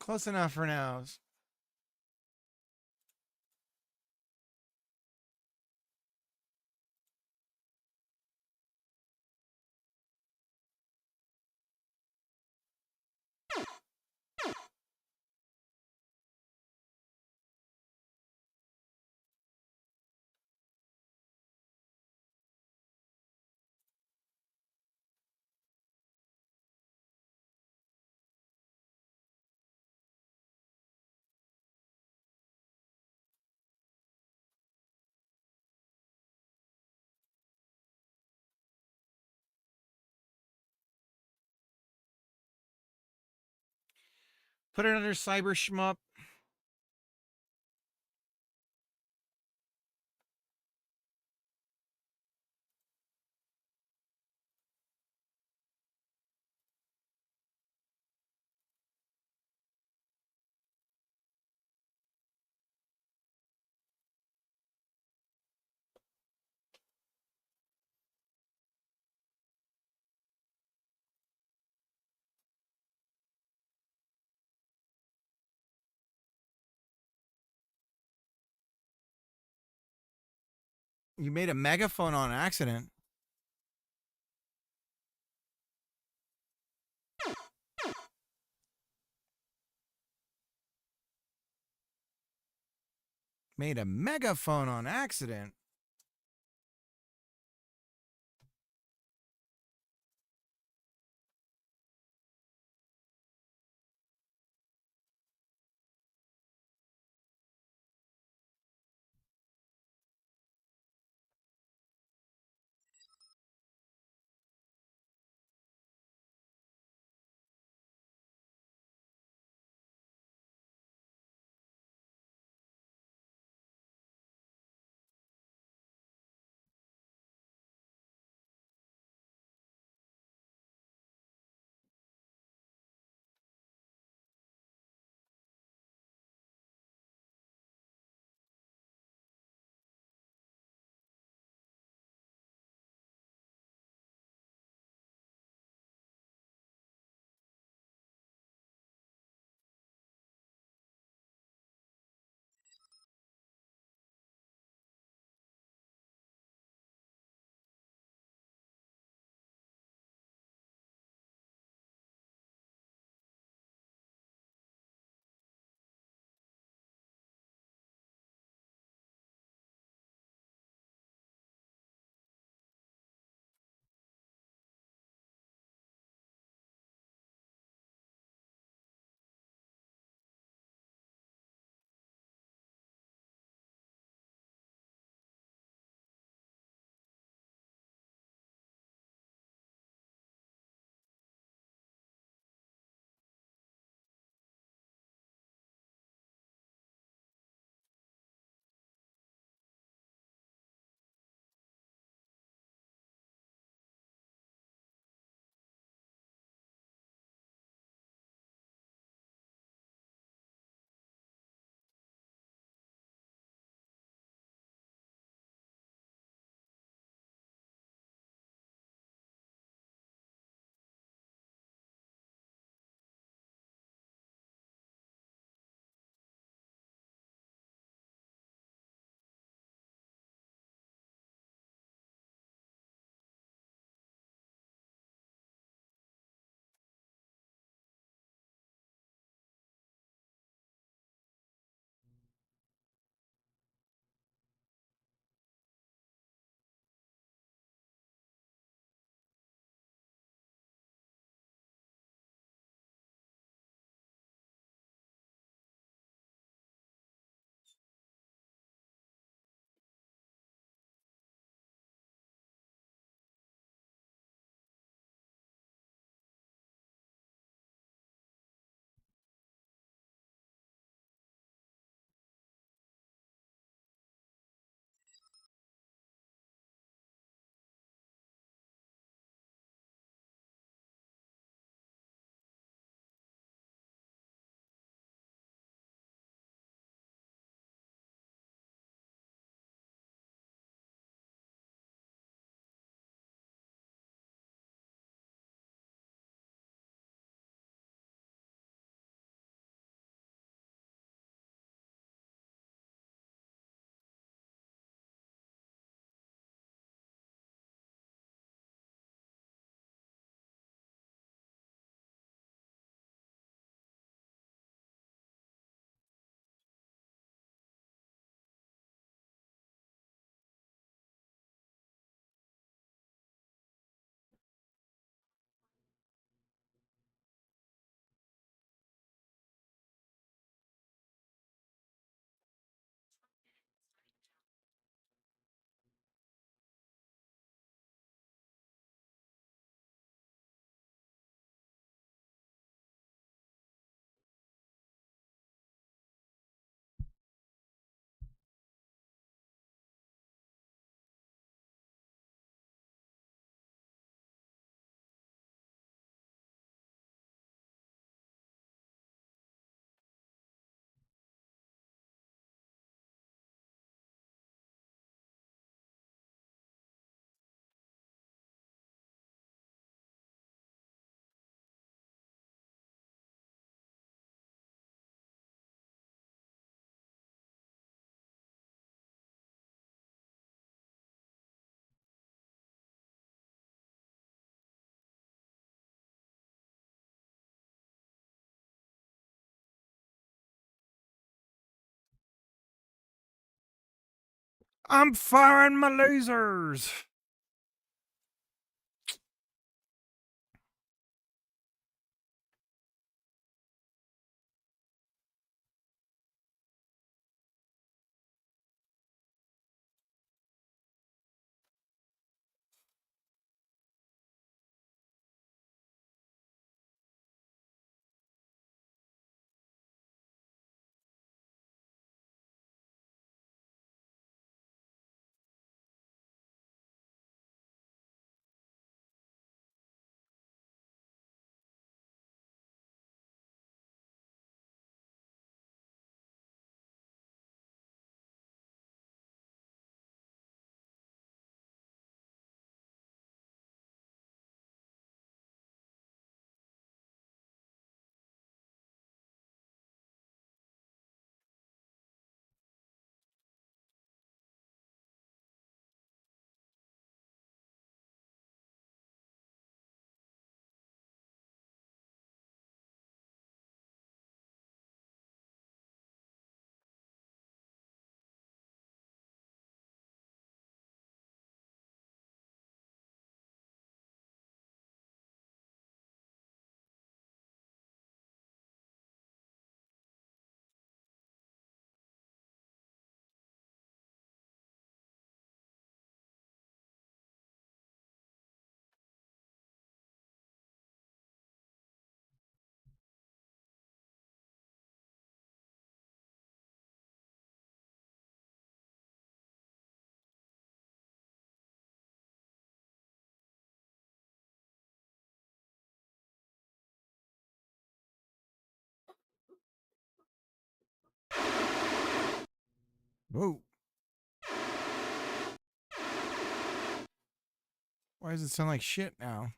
Close enough for now. Put it under Cyber Shmup. You made a megaphone on accident. Made a megaphone on accident. I'm firing my lasers. Whoa. Why does it sound like shit now?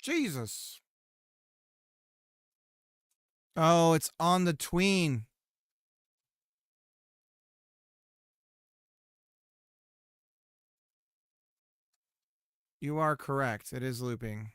Jesus. Oh, it's on the tween. You are correct. It is looping.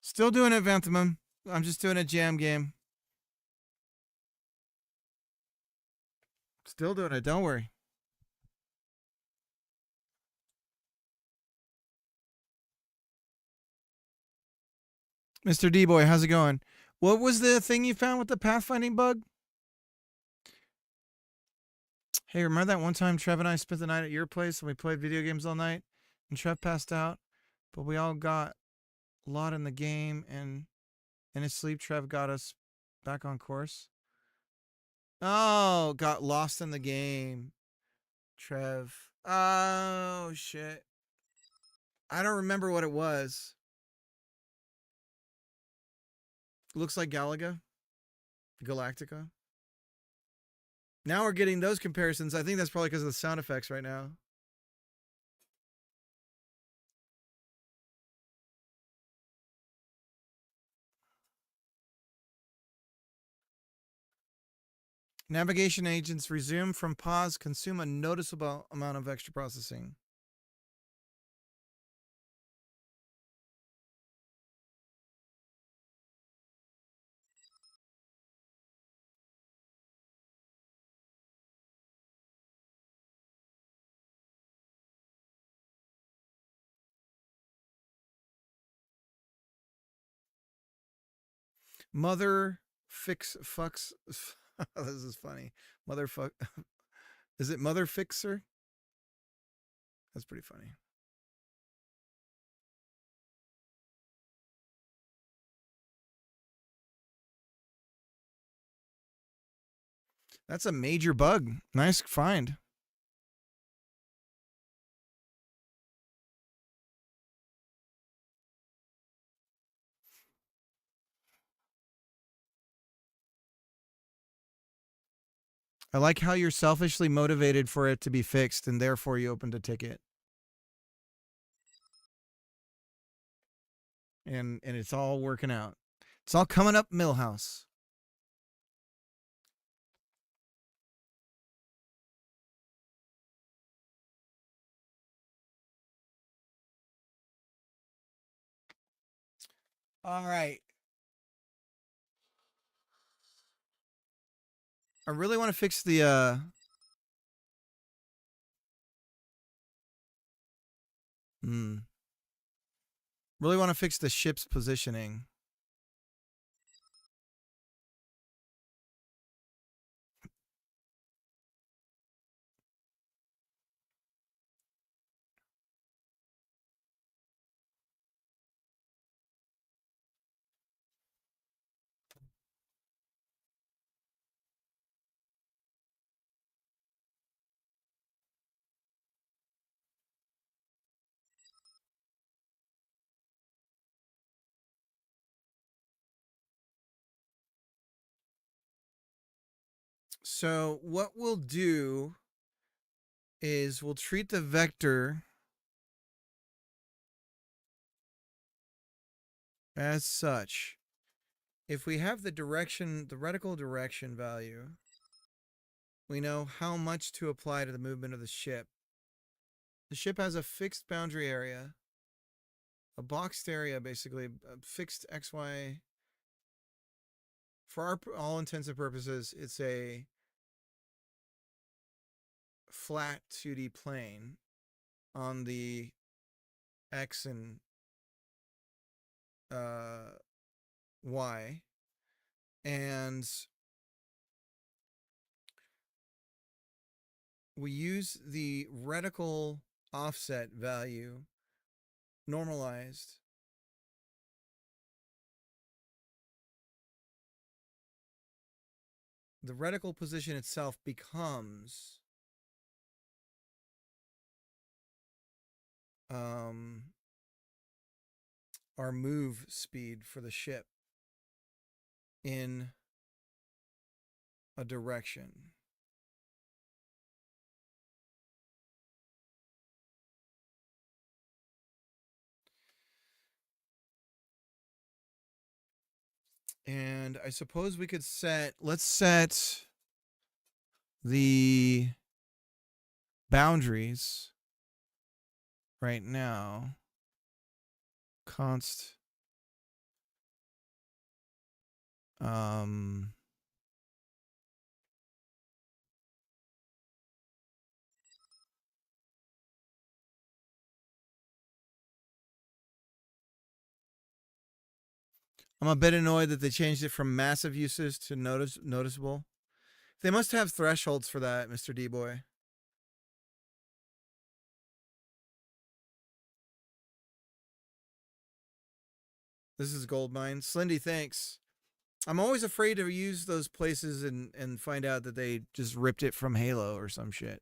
Still doing it, Vanthemum. I'm just doing a jam game. Still doing it. Don't worry. Mr. D-Boy, how's it going? What was the thing you found with the pathfinding bug? Hey, remember that one time Trev and I spent the night at your place and we played video games all night and Trev passed out, but we all got a lot in the game and in his sleep Trev got us back on course? Oh, got lost in the game. Trev. Oh, shit. I don't remember what it was. Looks like Galaga. Galactica. Now we're getting those comparisons. I think that's probably because of the sound effects right now. Navigation agents resume from pause, consume a noticeable amount of extra processing. Mother fix fucks. This is funny. Motherfuck. Is it Mother Fixer? That's pretty funny. That's a major bug. Nice find. I like how you're selfishly motivated for it to be fixed and therefore you opened a ticket. And it's all working out. It's all coming up Millhouse. All right. I really want to fix the really want to fix the ship's positioning. So what we'll do is we'll treat the vector as such. If we have the direction, the reticle direction value, we know how much to apply to the movement of the ship. The ship has a fixed boundary area, a boxed area, basically, a fixed XY. For all intents and purposes, it's a flat 2D plane on the X and Y. And we use the reticle offset value normalized. The reticle position itself becomes our move speed for the ship in a direction. And I suppose we could let's set the boundaries right now. Const. I'm a bit annoyed that they changed it from massive uses to noticeable. They must have thresholds for that, Mr. D-Boy. This is Goldmine. Slindy, thanks. I'm always afraid to use those places and find out that they just ripped it from Halo or some shit.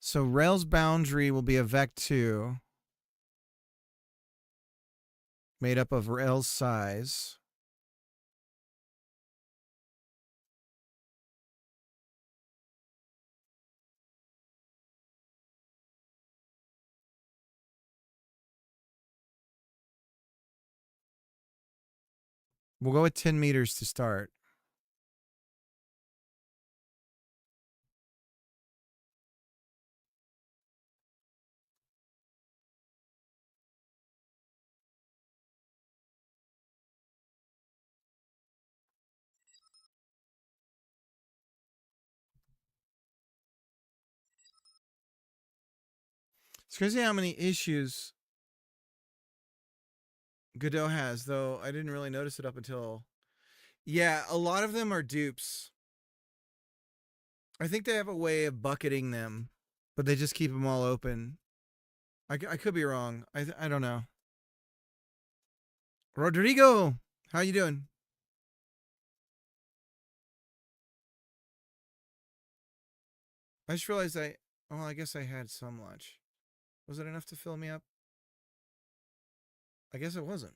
So Rails boundary will be a vec2 made up of Rails size. We'll go with 10 meters to start. It's crazy how many issues Godot has, though I didn't really notice it up until... Yeah, a lot of them are dupes. I think they have a way of bucketing them, but they just keep them all open. I could be wrong. I don't know. Rodrigo, how you doing? I just realized I guess I had some lunch. Was it enough to fill me up? I guess it wasn't.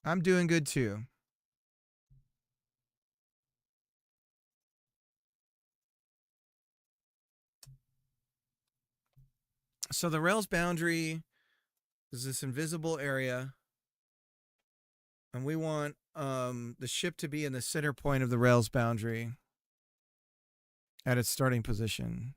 I'm doing good too. So the Rails boundary is this invisible area, and we want the ship to be in the center point of the Rails boundary at its starting position.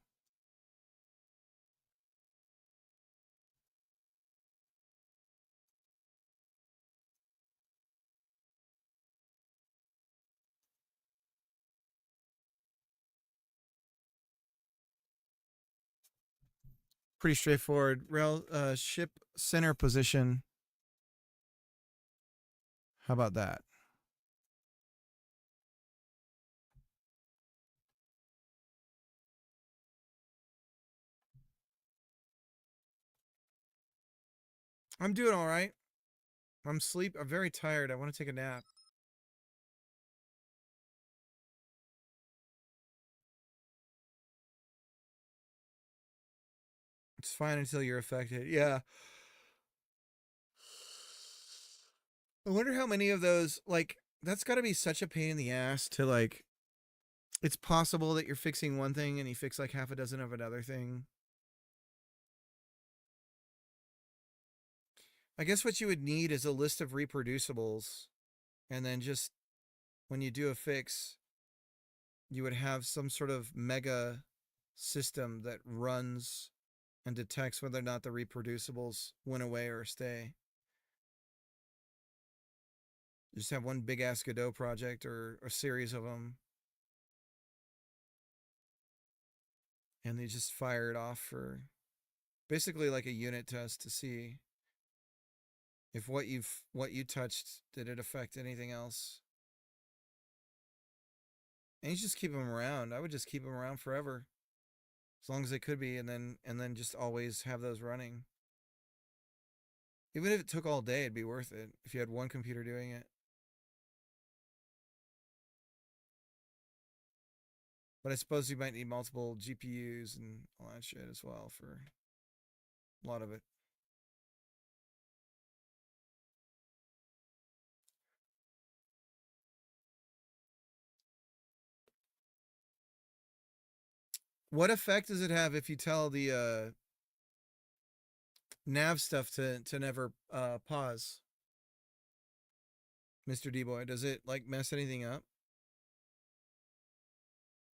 Pretty straightforward. Ship center position. How about that? I'm doing all right. I'm very tired. I want to take a nap. It's fine until you're affected. Yeah. I wonder how many of those, like, that's got to be such a pain in the ass to, like, it's possible that you're fixing one thing and you fix like half a dozen of another thing. I guess what you would need is a list of reproducibles, and then just when you do a fix, you would have some sort of mega system that runs and detects whether or not the reproducibles went away or stay. You just have one big ass Godot project or a series of them, and they just fire it off for basically like a unit test to see if what you touched, did it affect anything else. And you just keep them around. I would just keep them around forever, as long as they could be, and then just always have those running. Even if it took all day, it'd be worth it if you had one computer doing it. But I suppose you might need multiple GPUs and all that shit as well for a lot of it. What effect does it have if you tell the nav stuff to never pause? Mr. D-Boy, does it like mess anything up?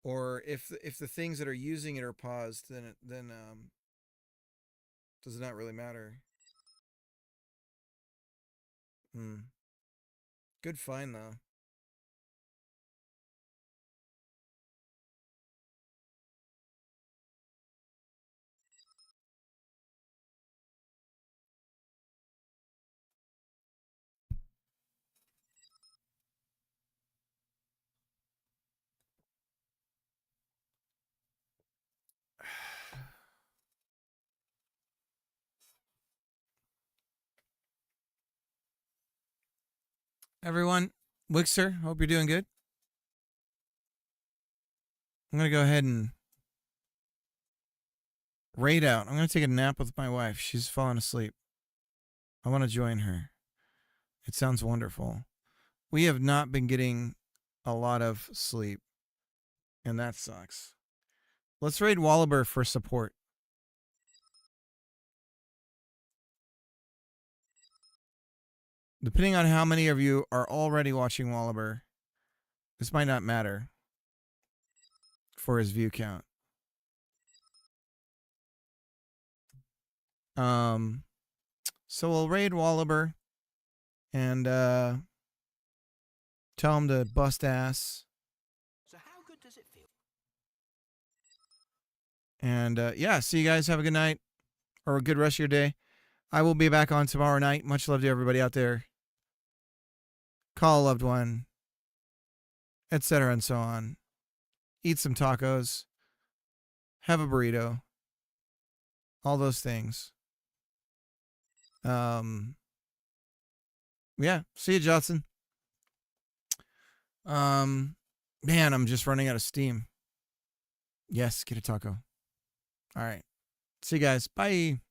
Or if the things that are using it are paused, then does it not really matter? Good find though. Everyone, Wixer, hope you're doing good. I'm going to go ahead and raid out. I'm going to take a nap with my wife. She's fallen asleep. I want to join her. It sounds wonderful. We have not been getting a lot of sleep, and that sucks. Let's raid Wallaber for support. Depending on how many of you are already watching Wallaber, this might not matter for his view count. So we'll raid Wallaber and tell him to bust ass. So how good does it feel? And yeah, see you guys. Have a good night or a good rest of your day. I will be back on tomorrow night. Much love to everybody out there. Call a loved one, etc. and so on. Eat some tacos. Have a burrito. All those things. Yeah, see you, Johnson. Man, I'm just running out of steam. Yes, get a taco. All right. See you guys. Bye.